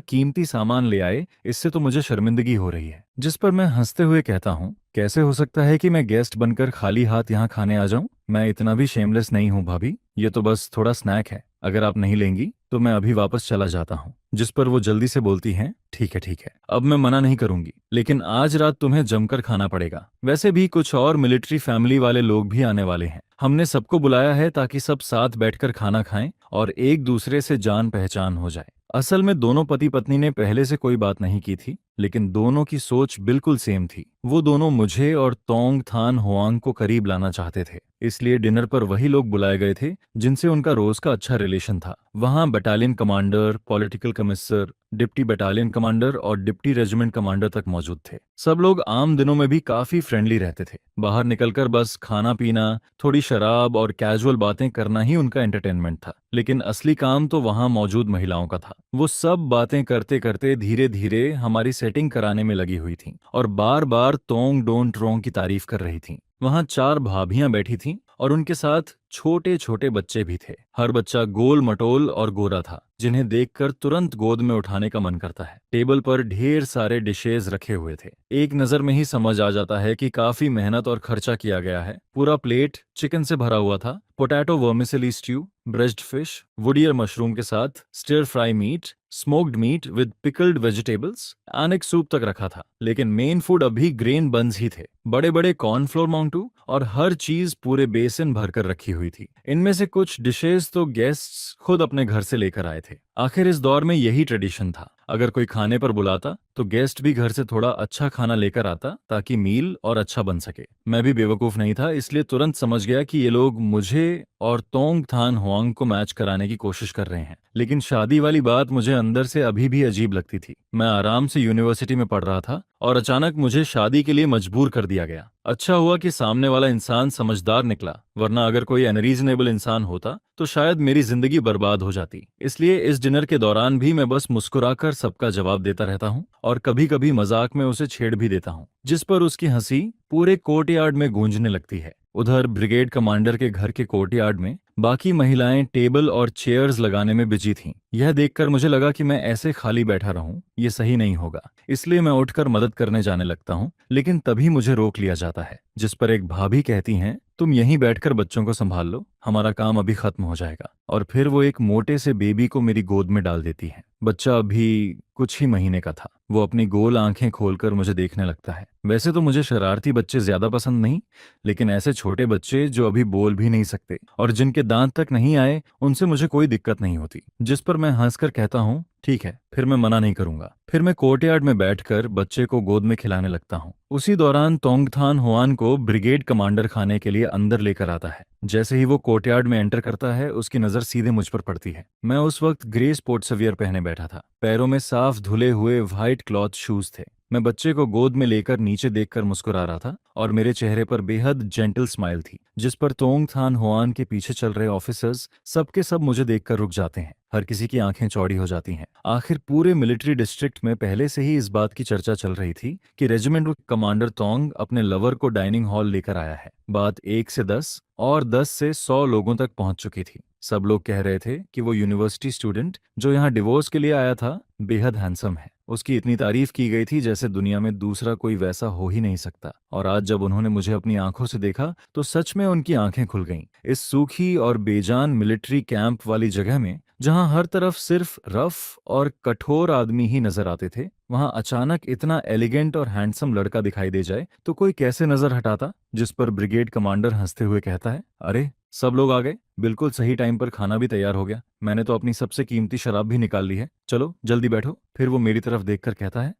कीमती सामान ले आए, इससे तो मुझे शर्मिंदगी हो रही है। जिस पर मैं हंसते हुए कहता हूँ, कैसे हो सकता है कि मैं गेस्ट बनकर खाली हाथ यहाँ खाने आ जाऊं? मैं इतना भी शेमलेस नहीं हूँ भाभी, ये तो बस थोड़ा स्नैक है, अगर आप नहीं लेंगी तो मैं अभी वापस चला जाता हूँ। जिस पर वो जल्दी से बोलती हैं, ठीक है, अब मैं मना नहीं करूंगी, लेकिन आज रात तुम्हें जमकर खाना पड़ेगा। वैसे भी कुछ और मिलिट्री फैमिली वाले लोग भी आने वाले हैं। हमने सबको बुलाया है ताकि सब साथ बैठकर खाना खाएं और एक दूसरे से जान पहचान हो जाए। असल में दोनों पति पत्नी ने पहले से कोई बात नहीं की थी, लेकिन दोनों की सोच बिल्कुल सेम थी। वो दोनों मुझे और तोंग थान होआंग को करीब लाना चाहते थे, इसलिए डिनर पर वही लोग बुलाए गए थे जिनसे उनका रोज का अच्छा रिलेशन था। वहाँ battalion commander, political commissioner, deputy battalion commander और डिप्टी रेजिमेंट कमांडर तक मौजूद थे। सब लोग आम दिनों में भी काफी फ्रेंडली रहते थे। बाहर निकलकर बस खाना पीना, थोड़ी शराब और कैजुअल बातें करना ही उनका एंटरटेनमेंट था। लेकिन असली काम तो वहाँ मौजूद महिलाओं का था। वो सब बातें करते करते धीरे धीरे हमारी सेटिंग कराने में लगी हुई थीं और बार बार तोंग डोंग ट्रोंग की तारीफ कर रही थीं। वहाँ 4 भाभियां बैठी थीं और उनके साथ छोटे छोटे बच्चे भी थे। हर बच्चा गोल मटोल और गोरा था, जिन्हें देखकर तुरंत गोद में उठाने का मन करता है। टेबल पर ढेर सारे डिशेज रखे हुए थे। एक नजर में ही समझ आ जाता है कि काफी मेहनत और खर्चा किया गया है। पूरा प्लेट चिकन से भरा हुआ था, potato vermicelli stew, breast fish, wood ear mushroom के साथ stir fry meat, smoked meat with pickled vegetables, अनेक सूप तक रखा था। लेकिन मेन फूड अभी ग्रेन बन्स ही थे। बड़े बड़े कॉर्नफ्लोर माउंटू और हर चीज पूरे बेसिन भरकर रखी हुई थी। इनमें से कुछ डिशेस तो गेस्ट्स खुद अपने घर से लेकर आए थे। आखिर इस दौर में यही ट्रेडिशन था, अगर कोई खाने पर बुलाता तो गेस्ट भी घर से थोड़ा अच्छा खाना लेकर आता ताकि मील और अच्छा बन सके। मैं भी बेवकूफ नहीं था, इसलिए तुरंत समझ गया कि ये लोग मुझे और तोंग थान हुआंग को मैच कराने की कोशिश कर रहे हैं। लेकिन शादी वाली बात मुझे अंदर से अभी भी अजीब लगती थी। मैं आराम से यूनिवर्सिटी में पढ़ रहा था और अचानक मुझे शादी के लिए मजबूर कर दिया गया। अच्छा हुआ कि सामने वाला इंसान समझदार निकला, वरना अगर कोई अनरीजनेबल इंसान होता तो शायद मेरी जिंदगी बर्बाद हो जाती। इसलिए इस डिनर के दौरान भी मैं बस मुस्कुराकर सबका जवाब देता रहता हूँ और कभी कभी मजाक में उसे छेड़ भी देता हूँ, जिस पर उसकी हंसी पूरे कोर्टयार्ड में गूंजने लगती है। उधर ब्रिगेड कमांडर के घर के कोर्टयार्ड में बाकी महिलाएं टेबल और चेयर्स लगाने में बिजी थीं। यह देखकर मुझे लगा कि मैं ऐसे खाली बैठा रहूं ये सही नहीं होगा, इसलिए मैं उठकर मदद करने जाने लगता हूं। लेकिन तभी मुझे रोक लिया जाता है, जिस पर एक भाभी कहती हैं, तुम यहीं बैठकर बच्चों को संभाल लो, हमारा काम अभी खत्म हो जाएगा। और फिर वो एक मोटे से बेबी को मेरी गोद में डाल देती है। बच्चा अभी कुछ ही महीने का था। वो अपनी गोल आंखें खोलकर मुझे देखने लगता है। वैसे तो मुझे शरारती बच्चे ज्यादा पसंद नहीं, लेकिन ऐसे छोटे बच्चे जो अभी बोल भी नहीं सकते और जिनके दांत तक नहीं आए, उनसे मुझे कोई दिक्कत नहीं होती। जिस पर मैं हंसकर कहता हूँ, ठीक है, फिर मैं मना नहीं करूंगा। फिर मैं कोर्टयार्ड में बैठकर बच्चे को गोद में खिलाने लगता हूँ। उसी दौरान तोंगथान हुआन को ब्रिगेड कमांडर खाने के लिए अंदर लेकर आता है। जैसे ही वो कोर्टयार्ड में एंटर करता है, उसकी नजर सीधे मुझ पर पड़ती है। मैं उस वक्त ग्रे स्पोर्ट्सवियर पहने बैठा था। पैरों में साफ धुले हुए व्हाइट क्लॉथ शूज थे। मैं बच्चे को गोद में लेकर नीचे देखकर मुस्कुरा रहा था और मेरे चेहरे पर बेहद जेंटल स्माइल थी, जिस पर तोंग थान हुआन के पीछे चल रहे ऑफिसर्स सबके सब मुझे देखकर रुक जाते हैं। हर किसी की आंखें चौड़ी हो जाती हैं। आखिर पूरे मिलिट्री डिस्ट्रिक्ट में पहले से ही इस बात की चर्चा चल रही थी कि रेजिमेंट कमांडर तोंग अपने लवर को डाइनिंग हॉल लेकर आया है। बात 1 से 10 और 10 से 100 लोगों तक पहुंच चुकी थी। सब लोग कह रहे थे कि वो यूनिवर्सिटी स्टूडेंट जो यहाँ डिवोर्स के लिए आया था बेहद हैंडसम है। उसकी इतनी तारीफ की गई थी जैसे दुनिया में दूसरा कोई वैसा हो ही नहीं सकता। और आज जब उन्होंने मुझे अपनी आंखों से देखा तो सच में उनकी आंखें खुल गईं। इस सूखी और बेजान मिलिट्री कैंप वाली जगह में, जहां हर तरफ सिर्फ रफ और कठोर आदमी ही नजर आते थे, वहां अचानक इतना एलिगेंट और हैंडसम लड़का दिखाई दे जाए तो कोई कैसे नजर हटाता। जिस पर ब्रिगेड कमांडर हंसते हुए कहता है, अरे सब लोग आ गए, बिल्कुल सही टाइम पर खाना भी तैयार हो गया। मैंने तो अपनी सबसे कीमती शराब भी निकाल ली है, चलो जल्दी बैठो। फिर वो मेरी तरफ देखकर कहता है,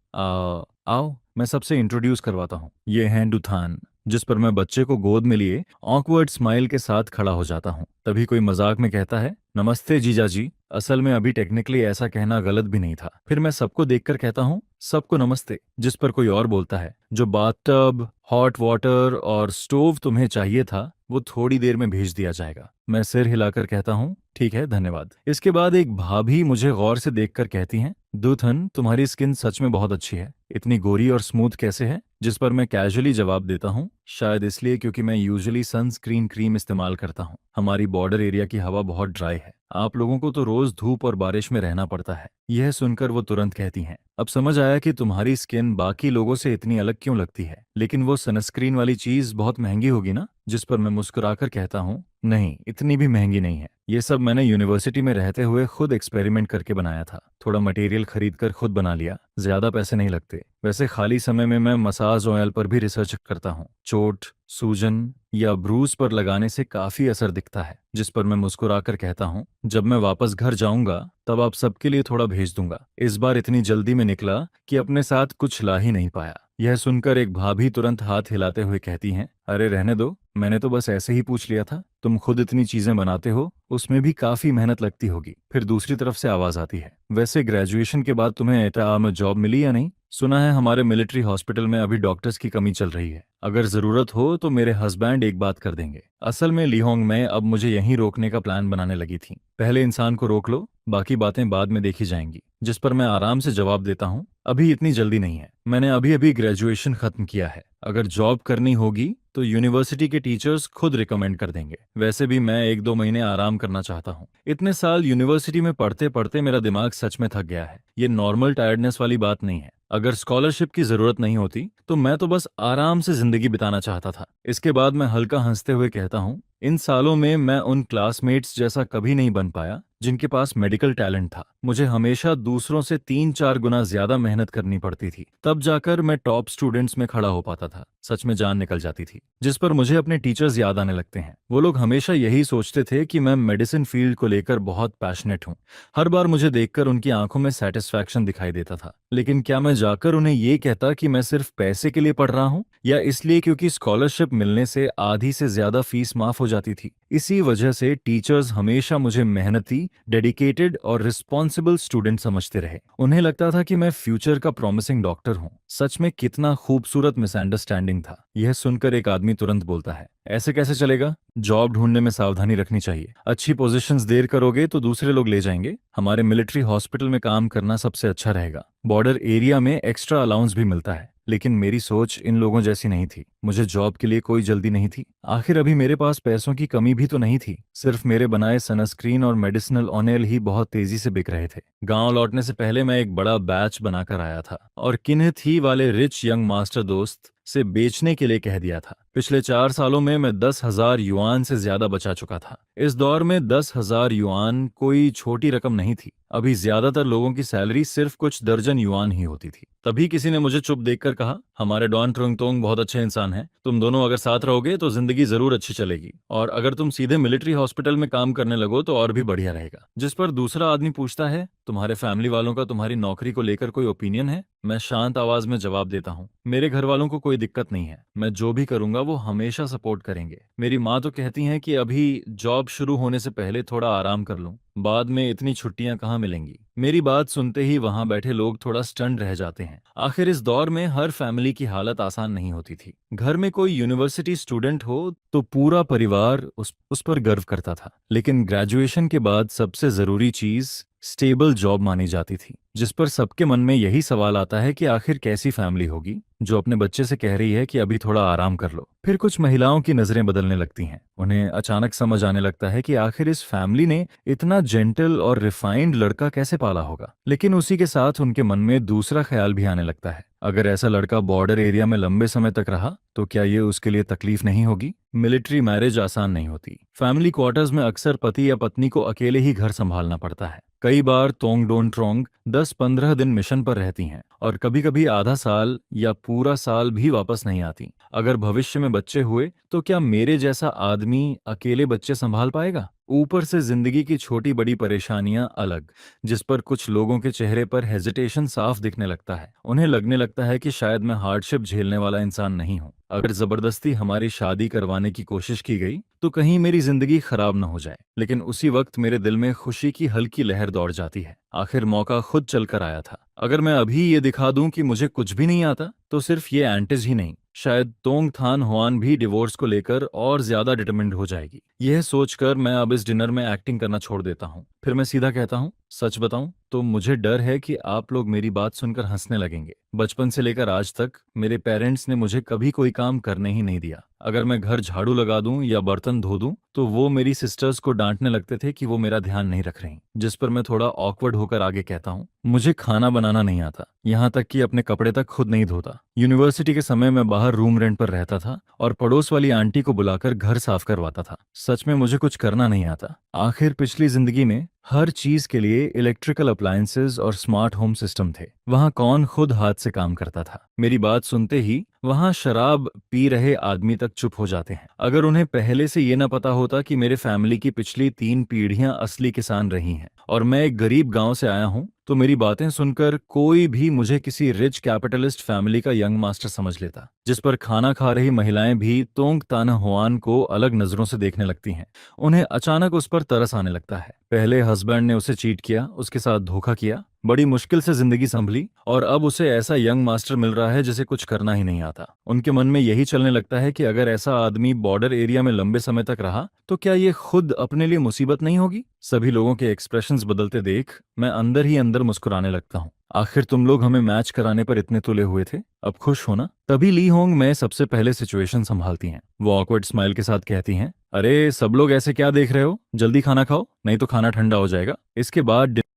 आओ मैं सबसे इंट्रोड्यूस करवाता हूँ, ये हैं डुथान। जिस पर मैं बच्चे को गोद में लिए ऑकवर्ड स्माइल के साथ खड़ा हो जाता हूँ। तभी कोई मजाक में कहता है, नमस्ते जीजा जी। असल में अभी टेक्निकली ऐसा कहना गलत भी नहीं था। फिर मैं सबको देखकर कहता हूँ, सबको नमस्ते। जिस पर कोई और बोलता है, जो बाथटब, हॉट वाटर और स्टोव तुम्हें चाहिए था वो थोड़ी देर में भेज दिया जाएगा। मैं सिर हिलाकर कहता हूँ, ठीक है, धन्यवाद। इसके बाद एक भाभी मुझे गौर से देखकर कहती हैं, दूथन तुम्हारी स्किन सच में बहुत अच्छी है, इतनी गोरी और स्मूथ कैसे है? जिस पर मैं कैजुअली जवाब देता हूँ, शायद इसलिए क्योंकि मैं यूजुअली सनस्क्रीन क्रीम इस्तेमाल करता हूँ। हमारी बॉर्डर एरिया की हवा बहुत ड्राई है, आप लोगों को तो रोज धूप और बारिश में रहना पड़ता है। यह सुनकर वो तुरंत कहती हैं, अब समझ आया कि तुम्हारी स्किन बाकी लोगों से इतनी अलग क्यों लगती है, लेकिन वो सनस्क्रीन वाली चीज बहुत महंगी होगी ना? जिस पर मैं मुस्कुराकर कहता हूँ, नहीं, इतनी भी महंगी नहीं है। ये सब मैंने यूनिवर्सिटी में रहते हुए खुद एक्सपेरिमेंट करके बनाया था। थोड़ा मटेरियल खरीद कर खुद बना लिया, ज्यादा पैसे नहीं लगते। वैसे खाली समय में मैं मसाज ऑयल पर भी रिसर्च करता हूँ। चोट, सूजन या ब्रूज पर लगाने से काफी असर दिखता है। जिस पर मैं मुस्कुराकर कहता हूँ, जब मैं वापस घर जाऊंगा तब आप सबके लिए थोड़ा भेज दूंगा। इस बार इतनी जल्दी में निकला कि अपने साथ कुछ ला ही नहीं पाया। यह सुनकर एक भाभी तुरंत हाथ हिलाते हुए कहती हैं, अरे रहने दो, मैंने तो बस ऐसे ही पूछ लिया था। तुम खुद इतनी चीजें बनाते हो, उसमें भी काफी मेहनत लगती होगी। फिर दूसरी तरफ से आवाज आती है, वैसे ग्रेजुएशन के बाद तुम्हें एटा में जॉब मिली या नहीं? सुना है हमारे मिलिट्री हॉस्पिटल में अभी डॉक्टर्स की कमी चल रही है। अगर जरूरत हो तो मेरे हस्बैंड एक बात कर देंगे। असल में लिहोंग में अब मुझे यहीं रोकने का प्लान बनाने लगी थी। पहले इंसान को रोक लो, बाकी बातें बाद में देखी जाएंगी। जिस पर मैं आराम से जवाब देता हूँ, अभी इतनी जल्दी नहीं है, मैंने अभी अभी ग्रेजुएशन खत्म किया है। अगर जॉब करनी होगी तो यूनिवर्सिटी के टीचर्स खुद रिकमेंड कर देंगे। वैसे भी मैं 1-2 महीने आराम करना चाहता हूँ। इतने साल यूनिवर्सिटी में पढ़ते पढ़ते मेरा दिमाग सच में थक गया है। ये नॉर्मल टायर्डनेस वाली बात नहीं है। अगर स्कॉलरशिप की जरूरत नहीं होती तो मैं तो बस आराम से जिंदगी बिताना चाहता था। इसके बाद मैं हल्का हंसते हुए कहता हूँ, इन सालों में मैं उन क्लासमेट्स जैसा कभी नहीं बन पाया जिनके पास मेडिकल टैलेंट था। मुझे हमेशा दूसरों से 3-4 गुना ज्यादा मेहनत करनी पड़ती थी, तब जाकर मैं टॉप स्टूडेंट्स में खड़ा हो पाता था। सच में जान निकल जाती थी, जिस पर मुझे अपने टीचर्स याद आने लगते हैं। वो लोग हमेशा यही सोचते थे कि मैं मेडिसिन फील्ड को लेकर बहुत पैशनेट हूँ। हर बार मुझे देखकर उनकी आंखों में सेटिस्फैक्शन दिखाई देता था। लेकिन क्या मैं जाकर उन्हें ये कहता कि मैं सिर्फ पैसे के लिए पढ़ रहा हूँ, या इसलिए क्योंकि स्कॉलरशिप मिलने से आधी से ज्यादा फीस माफ हो जाती थी? इसी वजह से टीचर्स हमेशा मुझे मेहनती, डेडिकेटेड और रिस्पॉन्सिबल स्टूडेंट समझते रहे। उन्हें लगता था कि मैं फ्यूचर का प्रॉमिसिंग डॉक्टर हूँ। सच में कितना खूबसूरत मिसअंडरस्टैंडिंग था। यह सुनकर एक आदमी तुरंत बोलता है, ऐसे कैसे चलेगा? जॉब ढूंढने में सावधानी रखनी चाहिए। अच्छी पोजीशंस देर करोगे तो दूसरे लोग ले जाएंगे। हमारे मिलिट्री हॉस्पिटल में काम करना सबसे अच्छा रहेगा। बॉर्डर एरिया में एक्स्ट्रा अलाउंस भी मिलता है। लेकिन मेरी सोच इन लोगों जैसी नहीं थी। मुझे जॉब के लिए कोई जल्दी नहीं थी। आखिर अभी मेरे पास पैसों की कमी भी तो नहीं थी। सिर्फ मेरे बनाए सनस्क्रीन और मेडिसिनल ऑनेल ही बहुत तेजी से बिक रहे थे। गांव लौटने से पहले मैं एक बड़ा बैच बनाकर आया था और किन्हित ही वाले रिच यंग मास्टर दोस्त से बेचने के लिए कह दिया था। पिछले 4 सालों में मैं 10,000 युआन से ज्यादा बचा चुका था। इस दौर में 10,000 युआन कोई छोटी रकम नहीं थी। अभी ज्यादातर लोगों की सैलरी सिर्फ कुछ दर्जन युआन ही होती थी। तभी किसी ने मुझे चुप देखकर कहा, हमारे डॉन ट्रुंगतोंग बहुत अच्छे इंसान हैं। तुम दोनों अगर साथ रहोगे तो जिंदगी जरूर अच्छी चलेगी, और अगर तुम सीधे मिलिट्री हॉस्पिटल में काम करने लगो तो और भी बढ़िया रहेगा। जिस पर दूसरा आदमी पूछता है, तुम्हारे फैमिली वालों का तुम्हारी नौकरी को लेकर कोई ओपिनियन है? मैं शांत आवाज में जवाब देता हूँ, मेरे घर वालों को कोई दिक्कत नहीं है। मैं जो भी करूंगा वो हमेशा सपोर्ट करेंगे। मेरी माँ तो कहती हैं कि अभी जॉब शुरू होने से पहले थोड़ा आराम कर लूं, बाद में इतनी छुट्टियां कहाँ मिलेंगी। मेरी बात सुनते ही वहां बैठे लोग थोड़ा स्टन्ड रह जाते हैं। आखिर इस दौर में हर फैमिली की हालत आसान नहीं होती थी। घर में कोई यूनिवर्सिटी स्टूडेंट हो तो पूरा परिवार उस पर गर्व करता था। लेकिन ग्रेजुएशन के बाद सबसे जरूरी चीज स्टेबल जॉब मानी जाती थी, जिस पर सबके मन में यही सवाल आता है कि आखिर कैसी फैमिली होगी जो अपने बच्चे से कह रही है कि अभी थोड़ा आराम कर लो। फिर कुछ महिलाओं की नजरें बदलने लगती हैं। उन्हें अचानक समझ आने लगता है कि आखिर इस फैमिली ने इतना जेंटल और रिफाइंड लड़का कैसे पाला होगा। लेकिन उसी के साथ उनके मन में दूसरा ख्याल भी आने लगता है, अगर ऐसा लड़का बॉर्डर एरिया में लंबे समय तक रहा तो क्या ये उसके लिए तकलीफ नहीं होगी? मिलिट्री मैरिज आसान नहीं होती। फैमिली क्वार्टर्स में अक्सर पति या पत्नी को अकेले ही घर संभालना पड़ता है। कई बार तोंग डोन ट्रोंग 10-15 दिन मिशन पर रहती हैं और कभी कभी आधा साल या पूरा साल भी वापस नहीं आती। अगर भविष्य में बच्चे हुए तो क्या मेरे जैसा आदमी अकेले बच्चे संभाल पाएगा? ऊपर से जिंदगी की छोटी बड़ी परेशानियां अलग, जिस पर कुछ लोगों के चेहरे पर हेजिटेशन साफ दिखने लगता है। उन्हें लगने लगता है कि शायद मैं हार्डशिप झेलने वाला इंसान नहीं हूं। अगर जबरदस्ती हमारी शादी करवाने की कोशिश की गई तो कहीं मेरी जिंदगी खराब न हो जाए। लेकिन उसी वक्त मेरे दिल में खुशी की हल्की लहर दौड़ जाती है। आखिर मौका खुद चलकर आया था। अगर मैं अभी ये दिखा दूं कि मुझे कुछ भी नहीं आता तो सिर्फ ये एंटिज ही नहीं, शायद तोंग थान हुआन भी डिवोर्स को लेकर और ज्यादा डिटरमिन्ड हो जाएगी। यह सोचकर मैं अब इस डिनर में एक्टिंग करना छोड़ देता हूँ। फिर मैं सीधा कहता हूँ, सच बताऊं तो मुझे डर है कि आप लोग मेरी बात सुनकर हंसने लगेंगे। बचपन से लेकर आज तक मेरे पेरेंट्स ने मुझे कभी कोई काम करने ही नहीं दिया। अगर मैं घर झाड़ू लगा दूं या बर्तन धो दूं तो वो मेरी सिस्टर्स को डांटने लगते थे कि वो मेरा ध्यान नहीं रख रही। जिस पर मैं थोड़ा ऑकवर्ड होकर आगे कहता हूँ, मुझे खाना बनाना नहीं आता, यहाँ तक कि अपने कपड़े तक खुद नहीं धोता। यूनिवर्सिटी के समय मैं बाहर रूम रेंट पर रहता था और पड़ोस वाली आंटी को बुलाकर घर साफ करवाता था। सच में मुझे कुछ करना नहीं आता। आखिर पिछली जिंदगी में हर चीज के लिए इलेक्ट्रिकल अप्लायंसेस और स्मार्ट होम सिस्टम थे। वहां कौन खुद हाथ से काम करता था? मेरी बात सुनते ही वहां शराब पी रहे आदमी तक चुप हो जाते हैं। अगर उन्हें पहले से ये न पता होता कि मेरे फैमिली की पिछली 3 पीढ़ियां असली किसान रही हैं और मैं एक गरीब गांव से आया हूं, तो मेरी बातें सुनकर कोई भी मुझे किसी रिच कैपिटलिस्ट फैमिली का यंग मास्टर समझ लेता। जिस पर खाना खा रही महिलाएं भी तोंग ताना हुआन को अलग नजरों से देखने लगती हैं। उन्हें अचानक उस पर तरस आने लगता है। पहले हस्बैंड ने उसे चीट किया, उसके साथ धोखा किया, बड़ी मुश्किल से जिंदगी संभली, और अब उसे ऐसा यंग मास्टर मिल रहा है जिसे कुछ करना ही नहीं आता। उनके मन में यही चलने लगता है कि अगर ऐसा आदमी बॉर्डर एरिया में लंबे समय तक रहा तो क्या ये खुद अपने लिए मुसीबत नहीं होगी? सभी लोगों के एक्सप्रेशंस बदलते देख मैं अंदर ही अंदर मुस्कुराने लगता हूँ। आखिर तुम लोग हमें मैच कराने पर इतने तुले हुए थे, अब खुश हो ना? तभी ली होंग में सबसे पहले सिचुएशन संभालती हैं। वो ऑकवर्ड स्माइल के साथ कहती हैं, अरे सब लोग ऐसे क्या देख रहे हो, जल्दी खाना खाओ नहीं तो खाना ठंडा हो जाएगा।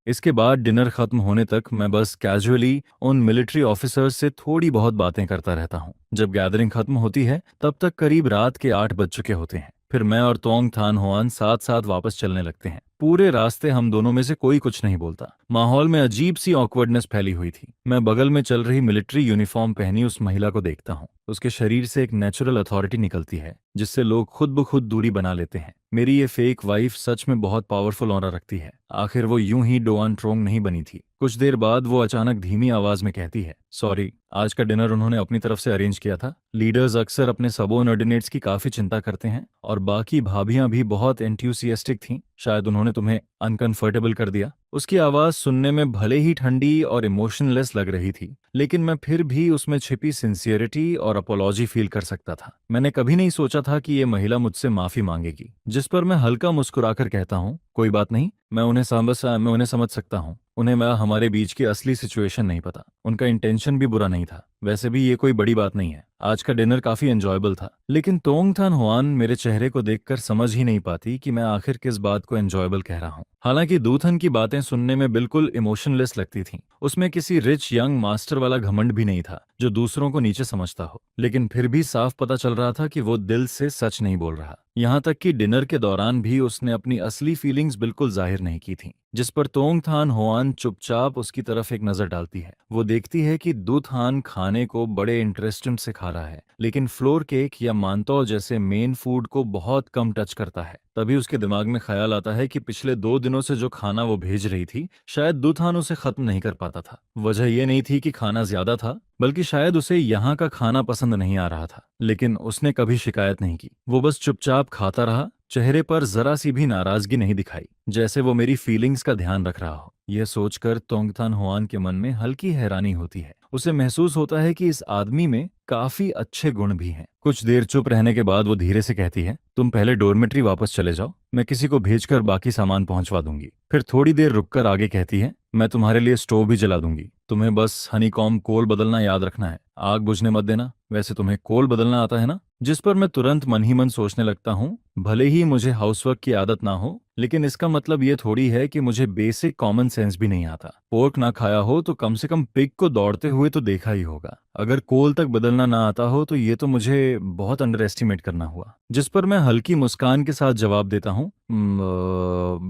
इसके बाद डिनर खत्म होने तक मैं बस कैजुअली उन मिलिट्री ऑफिसर्स से थोड़ी बहुत बातें करता रहता हूँ। जब गैदरिंग खत्म होती है तब तक करीब रात के 8 बज चुके होते हैं। फिर मैं और तोंग थान हुआन साथ साथ वापस चलने लगते हैं। पूरे रास्ते हम दोनों में से कोई कुछ नहीं बोलता। माहौल में अजीब सी ऑकवर्डनेस फैली हुई थी। मैं बगल में चल रही मिलिट्री यूनिफॉर्म पहनी उस महिला को देखता हूँ। उसके शरीर से एक नेचुरल अथॉरिटी निकलती है जिससे लोग खुद ब खुद दूरी बना लेते हैं। मेरी ये फेक वाइफ सच में बहुत पावरफुल ऑरा रखती है। आखिर वो यूं ही डोआन ट्रोंग नहीं बनी थी। कुछ देर बाद वो अचानक धीमी आवाज में कहती है, सॉरी, आज का डिनर उन्होंने अपनी तरफ से अरेंज किया था। लीडर्स अक्सर अपने सबऑर्डिनेट्स की काफी चिंता करते हैं और बाकी भाभियां भी बहुत एंथुसियास्टिक थीं। शायद उन्होंने तुम्हें अनकंफर्टेबल कर दिया। उसकी आवाज सुनने में भले ही ठंडी और इमोशनलेस लग रही थी, लेकिन मैं फिर भी उसमें छिपी सिंसियरिटी और अपोलॉजी फील कर सकता था। मैंने कभी नहीं सोचा था कि ये महिला मुझसे माफी मांगेगी, जिस पर मैं हल्का मुस्कुराकर कहता हूँ, कोई बात नहीं, मैं उन्हें समझ सकता हूँ। उन्हें मैं हमारे बीच की असली सिचुएशन नहीं पता। उनका इंटेंशन भी बुरा नहीं था। वैसे भी ये कोई बड़ी बात नहीं है। आज का डिनर काफी एंजॉयबल था। लेकिन तोंग थान हुआन मेरे चेहरे को देखकर समझ ही नहीं पाती कि मैं आखिर किस बात को एंजॉयबल कह रहा हूँ। हालांकि दूथन की बातें सुनने में बिल्कुल इमोशनलेस लगती थीं। उसमें किसी रिच यंग मास्टर वाला घमंड भी नहीं था जो दूसरों को नीचे समझता हो। लेकिन फिर भी साफ पता चल रहा था कि वो दिल से सच नहीं बोल रहा। यहाँ तक कि डिनर के दौरान भी उसने अपनी असली फीलिंग्स बिल्कुल जाहिर नहीं की थीं, जिस पर तोंग थान होआन चुपचाप उसकी तरफ एक नजर डालती है। वो देखती है कि दूथान खाने को बड़े इंटरेस्ट से खा रहा है, लेकिन फ्लोर केक या मानतौ जैसे मेन फूड को बहुत कम टच करता है। तभी उसके दिमाग में ख्याल आता है कि पिछले 2 दिनों से जो खाना वो भेज रही थी, शायद दूथान उसे खत्म नहीं कर पाता था। वजह ये नहीं थी कि खाना ज्यादा था, बल्कि शायद उसे यहाँ का खाना पसंद नहीं आ रहा था। लेकिन उसने कभी शिकायत नहीं की। वो बस चुपचाप खाता रहा। चेहरे पर जरा सी भी नाराजगी नहीं दिखाई, जैसे वो मेरी फीलिंग्स का ध्यान रख रहा हो। यह सोचकर तोंगथान हुआन के मन में हल्की हैरानी होती है। उसे महसूस होता है कि इस आदमी में काफी अच्छे गुण भी हैं। कुछ देर चुप रहने के बाद वो धीरे से कहती है, तुम पहले डोरमेट्री वापस चले जाओ, मैं किसी को भेजकर बाकी सामान पहुंचवा दूंगी। फिर थोड़ी देर रुककर आगे कहती है, मैं तुम्हारे लिए स्टोव भी जला दूंगी, तुम्हें बस हनीकॉम्ब कोल बदलना याद रखना है, आग बुझने मत देना। वैसे तुम्हें कोल बदलना आता है ना? जिस पर मैं तुरंत मन ही मन सोचने लगता हूँ, भले ही मुझे हाउसवर्क की आदत ना हो, लेकिन इसका मतलब ये थोड़ी है कि मुझे बेसिक कॉमन सेंस भी नहीं आता। पोर्क ना खाया हो तो कम से कम पिग को दौड़ते हुए तो देखा ही होगा। अगर कोल तक बदलना ना आता हो तो ये तो मुझे बहुत अंडर एस्टिमेट करना हुआ। जिस पर मैं हल्की मुस्कान के साथ जवाब देता हूँ,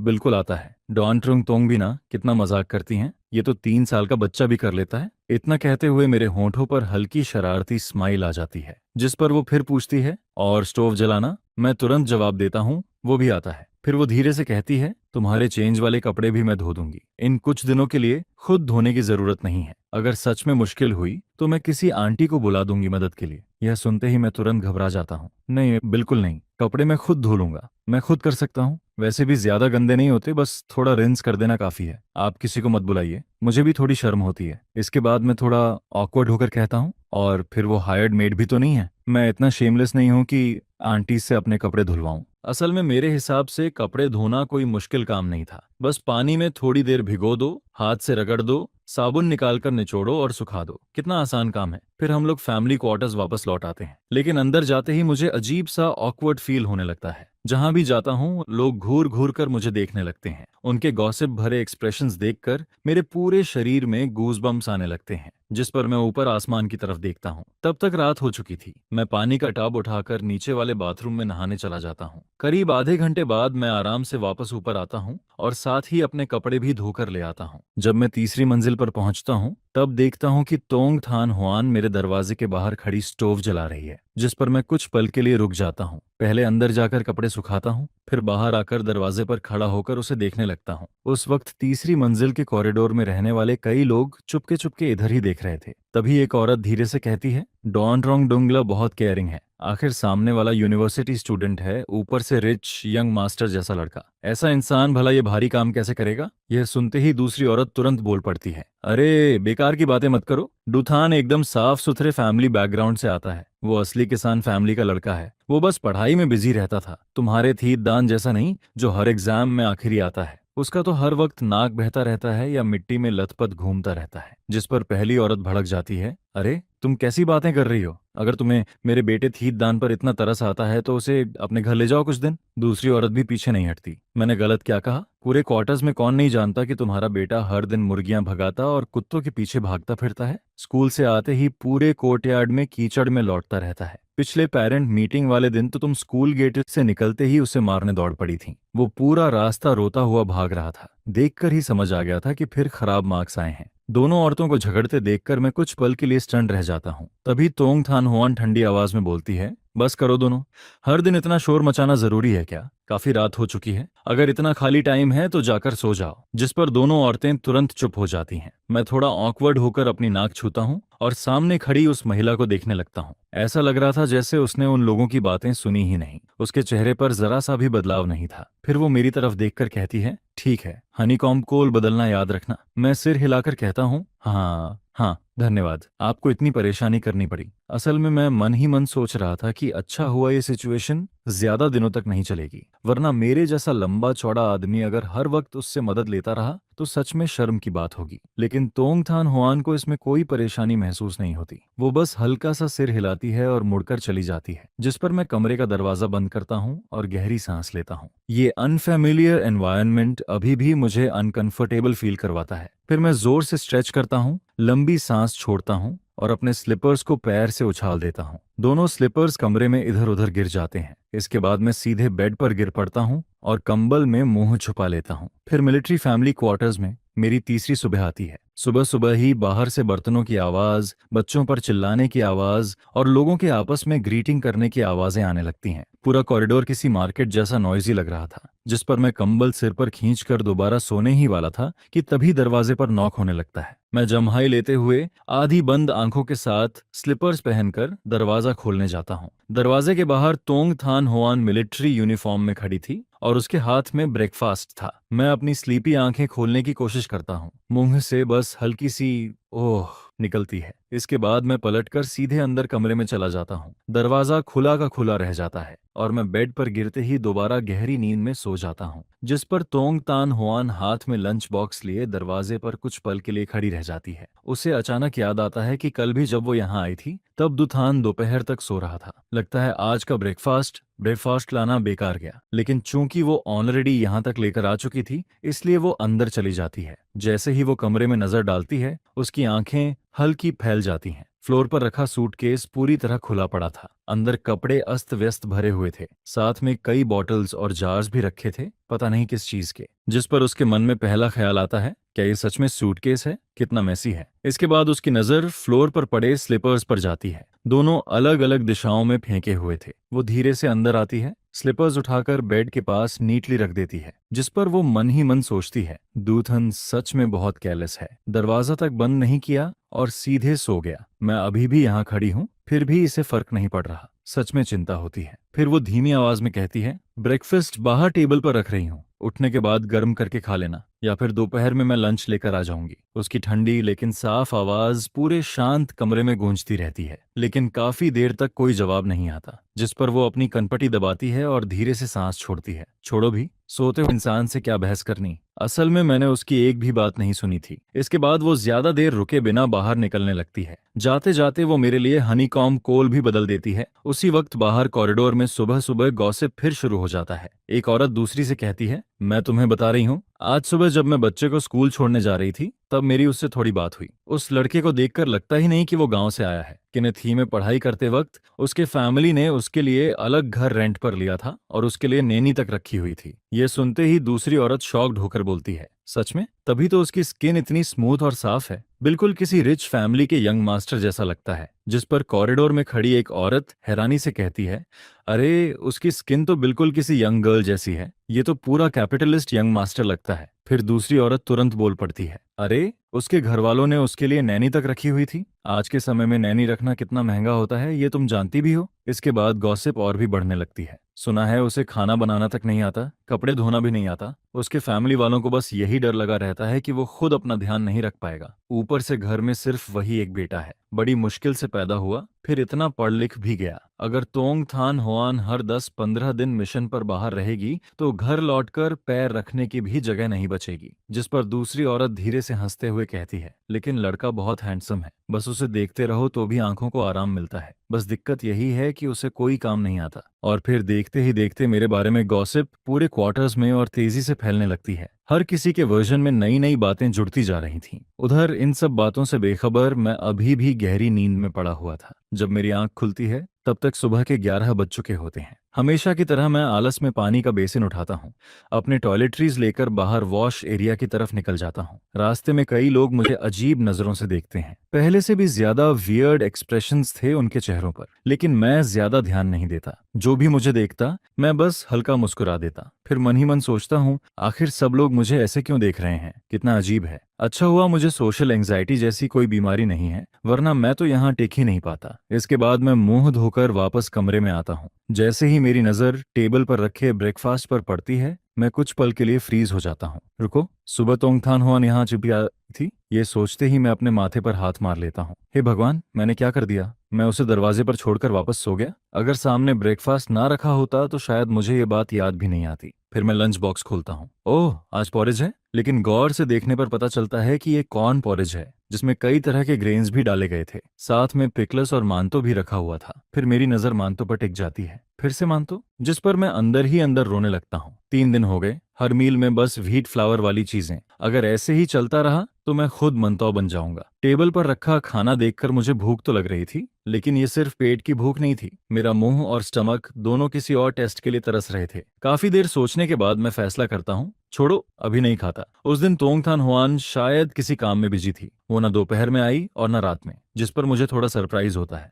बिल्कुल आता है। डॉन ट्रुंग तोंग भी ना कितना मजाक करती हैं, ये तो 3 साल का बच्चा भी कर लेता है। इतना कहते हुए मेरे होंठों पर हल्की शरारती स्माइल आ जाती है, जिस पर वो फिर पूछती है, और स्टोव जलाना? मैं तुरंत जवाब देता हूँ, वो भी आता है। फिर वो धीरे से कहती है, तुम्हारे चेंज वाले कपड़े भी मैं धो दूंगी। इन कुछ दिनों के लिए खुद धोने की जरूरत नहीं है। अगर सच में मुश्किल हुई तो मैं किसी आंटी को बुला दूंगी मदद के लिए। यह सुनते ही मैं तुरंत घबरा जाता हूँ। नहीं, बिल्कुल नहीं, कपड़े मैं खुद धो लूंगा, मैं खुद कर सकता हूँ। वैसे भी ज्यादा गंदे नहीं होते, बस थोड़ा रिंस कर देना काफी है। आप किसी को मत बुलाइए, मुझे भी थोड़ी शर्म होती है। इसके बाद मैं थोड़ा ऑकवर्ड होकर कहता हूँ, और फिर वो हायर्ड मेड भी तो नहीं है। मैं इतना शेमलेस नहीं हूँ कि आंटी से अपने कपड़े धुलवाऊं। असल में मेरे हिसाब से कपड़े धोना कोई मुश्किल काम नहीं था। बस पानी में थोड़ी देर भिगो दो, हाथ से रगड़ दो, साबुन निकालकर निचोड़ो और सुखा दो। कितना आसान काम है। फिर हम लोग फैमिली क्वार्टर्स वापस लौट आते हैं। लेकिन अंदर जाते ही मुझे अजीब सा ऑकवर्ड फील होने लगता है। जहां भी जाता हूँ लोग घूर घूर कर मुझे देखने लगते हैं। उनके गॉसिप भरे एक्सप्रेशंस देखकर मेरे पूरे शरीर में गूज़बम्प्स आने लगते हैं। जिस पर मैं ऊपर आसमान की तरफ देखता हूँ। तब तक रात हो चुकी थी। मैं पानी का टब उठाकर नीचे वाले बाथरूम में नहाने चला जाता हूँ। करीब आधे घंटे बाद मैं आराम से वापस ऊपर आता हूँ और साथ ही अपने कपड़े भी धोकर ले आता हूँ। जब मैं तीसरी मंजिल पर पहुंचता हूँ तब देखता हूँ कि तोंग थान हुआन मेरे दरवाजे के बाहर खड़ी स्टोव जला रही है, जिस पर मैं कुछ पल के लिए रुक जाता हूँ। पहले अंदर जाकर कपड़े सुखाता हूँ, फिर बाहर आकर दरवाजे पर खड़ा होकर उसे देखने लगता हूँ। उस वक्त तीसरी मंजिल के कॉरिडोर में रहने वाले कई लोग चुपके चुपके इधर ही देख रहे थे। तभी एक औरत धीरे से कहती है, डॉन रोंग डुंगला बहुत केयरिंग है। आखिर सामने वाला यूनिवर्सिटी स्टूडेंट है, ऊपर से रिच यंग मास्टर जैसा लड़का। ऐसा इंसान भला ये भारी काम कैसे करेगा? यह सुनते ही दूसरी औरत तुरंत बोल पड़ती है, अरे बेकार की बातें मत करो। डूथान एकदम साफ सुथरे फैमिली बैकग्राउंड से आता है। वो असली किसान फैमिली का लड़का है। वो बस पढ़ाई में बिजी रहता था, तुम्हारे थीत दान जैसा नहीं जो हर एग्जाम में आखिर ही आता है। उसका तो हर वक्त नाक बहता रहता है या मिट्टी में लथपथ घूमता रहता है। जिस पर पहली औरत भड़क जाती है, अरे तुम कैसी बातें कर रही हो? अगर तुम्हें मेरे बेटे थीत दान पर इतना तरस आता है तो उसे अपने घर ले जाओ कुछ दिन। दूसरी औरत भी पीछे नहीं हटती। मैंने गलत क्या कहा? पूरे क्वार्टर्स में कौन नहीं जानता कि तुम्हारा बेटा हर दिन मुर्गियां भगाता और कुत्तों के पीछे भागता फिरता है। स्कूल से आते ही पूरे कोर्टयार्ड में कीचड़ में लौटता रहता है। पिछले पेरेंट मीटिंग वाले दिन तो तुम स्कूल गेट से निकलते ही उसे मारने दौड़ पड़ी थी। वो पूरा रास्ता रोता हुआ भाग रहा था। देखकर ही समझ आ गया था कि फिर खराब मार्क्स आए हैं। दोनों औरतों को झगड़ते देखकर मैं कुछ पल के लिए स्टन रह जाता हूँ। तभी तोंग थान हुआन ठंडी आवाज में बोलती है, बस करो दोनों। हर दिन इतना शोर मचाना जरूरी है क्या? काफी रात हो चुकी है। अगर इतना खाली टाइम है तो जाकर सो जाओ। जिस पर दोनों औरतें तुरंत चुप हो जाती हैं। मैं थोड़ा ऑकवर्ड होकर अपनी नाक छूता हूँ और सामने खड़ी उस महिला को देखने लगता हूँ। ऐसा लग रहा था जैसे उसने उन लोगों की बातें सुनी ही नहीं। उसके चेहरे पर जरा सा भी बदलाव नहीं था। फिर वो मेरी तरफ देखकर कहती है, ठीक है, हनीकॉम्ब कोल बदलना याद रखना। मैं सिर हिलाकर कहता हूँ, हाँ हाँ धन्यवाद, आपको इतनी परेशानी करनी पड़ी। असल में मैं मन ही मन सोच रहा था कि अच्छा हुआ ये सिचुएशन ज्यादा दिनों तक नहीं चलेगी, वरना मेरे जैसा लंबा चौड़ा आदमी अगर हर वक्त उससे मदद लेता रहा तो सच में शर्म की बात होगी। लेकिन तोंग थान हुआन को इसमें कोई परेशानी महसूस नहीं होती। वो बस हल्का सा सिर हिलाती है और मुड़कर चली जाती है, जिस पर मैं कमरे का दरवाजा बंद करता हूँ और गहरी सांस लेता हूँ। ये अनफेमिलियर एनवायरनमेंट अभी भी मुझे अनकंफर्टेबल फील करवाता है। फिर मैं जोर से स्ट्रेच करता हूँ, लंबी सांस छोड़ता हूँ और अपने स्लीपर्स को पैर से उछाल देता हूँ। दोनों स्लीपर्स कमरे में इधर उधर गिर जाते हैं। इसके बाद मैं सीधे बेड पर गिर पड़ता हूँ और कंबल में मुंह छुपा लेता हूँ। फिर मिलिट्री फैमिली क्वार्टर्स में मेरी तीसरी सुबह आती है। सुबह सुबह ही बाहर से बर्तनों की आवाज, बच्चों पर चिल्लाने की आवाज और लोगों के आपस में ग्रीटिंग करने की आवाजें आने लगती हैं। पूरा कॉरिडोर किसी मार्केट जैसा नॉइजी लग रहा था। जिस पर मैं कंबल सिर पर खींचकर दोबारा सोने ही वाला था कि तभी दरवाजे पर नॉक होने लगता है। मैं जम्हाई लेते हुए आधी बंद आंखों के साथ स्लीपर्स पहनकर दरवाजा खोलने जाता हूँ। दरवाजे के बाहर तोंग थान हुआन मिलिट्री यूनिफॉर्म में खड़ी थी और उसके हाथ में ब्रेकफास्ट था। मैं अपनी स्लीपी आंखें खोलने की कोशिश करता हूँ। मुंह से बस हल्की सी ओह निकलती है। इसके बाद मैं पलटकर सीधे अंदर कमरे में चला जाता हूँ। दरवाजा खुला का खुला रह जाता है और मैं बेड पर गिरते ही दोबारा गहरी नींद में सो जाता हूँ। जिस पर तोंग तान हुआन हाथ में लंच बॉक्स लिए दरवाजे पर कुछ पल के लिए खड़ी रह जाती है। उसे अचानक याद आता है कि कल भी जब वो यहाँ आई थी तब दुथान दोपहर तक सो रहा था। लगता है आज का ब्रेकफास्ट लाना बेकार गया। लेकिन चूंकि वो ऑलरेडी यहाँ तक लेकर आ चुकी थी इसलिए वो अंदर चली जाती है। जैसे ही वो कमरे में नजर डालती है उसकी आंखें हल्की फैल जाती हैं। फ्लोर पर रखा सूटकेस पूरी तरह खुला पड़ा था। अंदर कपड़े अस्त व्यस्त भरे हुए थे। साथ में कई बॉटल्स और जार्स भी रखे थे, पता नहीं किस चीज के। जिस पर उसके मन में पहला ख्याल आता है, क्या ये सच में सूटकेस है? कितना मैसी है। इसके बाद उसकी नजर फ्लोर पर पड़े स्लीपर्स पर जाती है। दोनों अलग अलग दिशाओं में फेंके हुए थे। वो धीरे से अंदर आती है, स्लीपर्स उठाकर बेड के पास नीटली रख देती है। जिस पर वो मन ही मन सोचती है, दूथन सच में बहुत केयरलेस है। दरवाजा तक बंद नहीं किया और सीधे सो गया। मैं अभी भी यहाँ खड़ी हूँ, फिर भी इसे फर्क नहीं पड़ रहा। सच में चिंता होती है। फिर वो धीमी आवाज में कहती है, ब्रेकफास्ट बाहर टेबल पर रख रही हूँ, उठने के बाद गर्म करके खा लेना, या फिर दोपहर में मैं लंच लेकर आ जाऊंगी। उसकी ठंडी लेकिन साफ आवाज पूरे शांत कमरे में गूंजती रहती है, लेकिन काफी देर तक कोई जवाब नहीं आता। जिस पर वो अपनी कनपटी दबाती है और धीरे से सांस छोड़ती है। छोड़ो भी, सोते हुए इंसान से क्या बहस करनी। असल में मैंने उसकी एक भी बात नहीं सुनी थी। इसके बाद वो ज्यादा देर रुके बिना बाहर निकलने लगती है। जाते जाते वो मेरे लिए हनीकॉम्ब कोल भी बदल देती है। उसी वक्त बाहर कॉरिडोर में सुबह सुबह गॉसिप फिर शुरू हो जाता है। एक औरत दूसरी से कहती है, मैं तुम्हें बता रही हूँ, आज सुबह जब मैं बच्चे को स्कूल छोड़ने जा रही थी तब मेरी उससे थोड़ी बात हुई। उस लड़के को देखकर लगता ही नहीं कि वो गांव से आया है। किनेथी में पढ़ाई करते वक्त उसके फैमिली ने उसके लिए अलग घर रेंट पर लिया था और उसके लिए नैनी तक रखी हुई थी। ये सुनते ही दूसरी औरत शॉक्ड होकर बोलती है, सच में? तभी तो उसकी स्किन इतनी स्मूथ और साफ है, बिल्कुल किसी रिच फैमिली के यंग मास्टर जैसा लगता है। जिस पर कॉरिडोर में खड़ी एक औरत हैरानी से कहती है, अरे उसकी स्किन तो बिल्कुल किसी यंग गर्ल जैसी है, ये तो पूरा कैपिटलिस्ट यंग मास्टर लगता है। फिर दूसरी औरत तुरंत बोल पड़ती है, अरे उसके घर वालों ने उसके लिए नैनी तक रखी हुई थी। आज के समय में नैनी रखना कितना महंगा होता है ये तुम जानती भी हो। इसके बाद गॉसिप और भी बढ़ने लगती है। सुना है उसे खाना बनाना तक नहीं आता, कपड़े धोना भी नहीं आता। उसके फैमिली वालों को बस यही डर लगा रहता है कि वो खुद अपना ध्यान नहीं रख पाएगा। ऊपर से घर में सिर्फ वही एक बेटा है। बड़ी मुश्किल से पैदा हुआ, फिर इतना पढ़ लिख भी गया। अगर तोंग थान होआन हर 10-15 दिन मिशन पर बाहर रहेगी तो घर लौटकर पैर रखने की भी जगह नहीं बचेगी। जिस पर दूसरी औरत धीरे से हंसते हुए कहती है, लेकिन लड़का बहुत हैंडसम है, बस उसे देखते रहो तो भी आंखों को आराम मिलता है। बस दिक्कत यही है कि उसे कोई काम नहीं आता। और फिर देखते ही देखते मेरे बारे में गॉसिप पूरे क्वार्टर्स में और तेजी से फैलने लगती है। हर किसी के वर्जन में नई नई बातें जुड़ती जा रही थीं। उधर इन सब बातों से बेखबर मैं अभी भी गहरी नींद में पड़ा हुआ था। जब मेरी आंख खुलती है तब तक सुबह के 11 बज चुके होते हैं। हमेशा की तरह मैं आलस में पानी का बेसिन उठाता हूँ, अपने टॉयलेटरीज लेकर बाहर वॉश एरिया की तरफ निकल जाता हूँ। रास्ते में कई लोग मुझे अजीब नजरों से देखते हैं। पहले से भी ज्यादा वियर्ड एक्सप्रेशंस थे उनके चेहरों पर, लेकिन मैं ज्यादा ध्यान नहीं देता। जो भी मुझे देखता मैं बस हल्का मुस्कुरा देता। फिर मन ही मन सोचता हूँ, आखिर सब लोग मुझे ऐसे क्यों देख रहे हैं? कितना अजीब है। अच्छा हुआ मुझे सोशल एंजाइटी जैसी कोई बीमारी नहीं है, वरना मैं तो यहाँ टिक ही नहीं पाता। इसके बाद मैं मुंह धोकर वापस कमरे में आता हूँ। जैसे ही मेरी नजर टेबल पर रखे ब्रेकफास्ट पर पड़ती है, मैं कुछ पल के लिए फ्रीज हो जाता हूँ। रुको, सुबह तोंगथान हुआन यहाँ चिपिया थी? ये सोचते ही मैं अपने माथे पर हाथ मार लेता हूँ। हे भगवान, मैंने क्या कर दिया? मैं उसे दरवाजे पर छोड़कर वापस सो गया। अगर सामने ब्रेकफास्ट ना रखा होता तो शायद मुझे ये बात याद भी नहीं आती। फिर मैं लंच बॉक्स खोलता हूँ। ओह, आज पॉरेज है। लेकिन गौर से देखने पर पता चलता है कि ये कॉर्न पॉरेज है, जिसमें कई तरह के ग्रेन्स भी डाले गए थे। साथ में पिकल्स और मांतो भी रखा हुआ था। फिर मेरी नजर मांतो पर टिक जाती है। फिर से मांतो, जिस पर मैं अंदर ही अंदर रोने लगता हूँ। 3 दिन हो गए, हर मील में बस व्हीट फ्लावर वाली चीजें। अगर ऐसे ही चलता रहा तो मैं खुद मंतौ बन जाऊंगा। टेबल पर रखा खाना देखकर मुझे भूख तो लग रही थी, लेकिन ये सिर्फ पेट की भूख नहीं थी। मेरा मुंह और स्टमक दोनों किसी और टेस्ट के लिए तरस रहे थे। काफी देर सोचने के बाद मैं फैसला करता हूँ, छोड़ो, अभी नहीं खाता। उस दिन तोंगथान हुआन शायद किसी काम में बिजी थी। वो ना दोपहर में आई और ना रात में, जिस पर मुझे थोड़ा सरप्राइज होता है।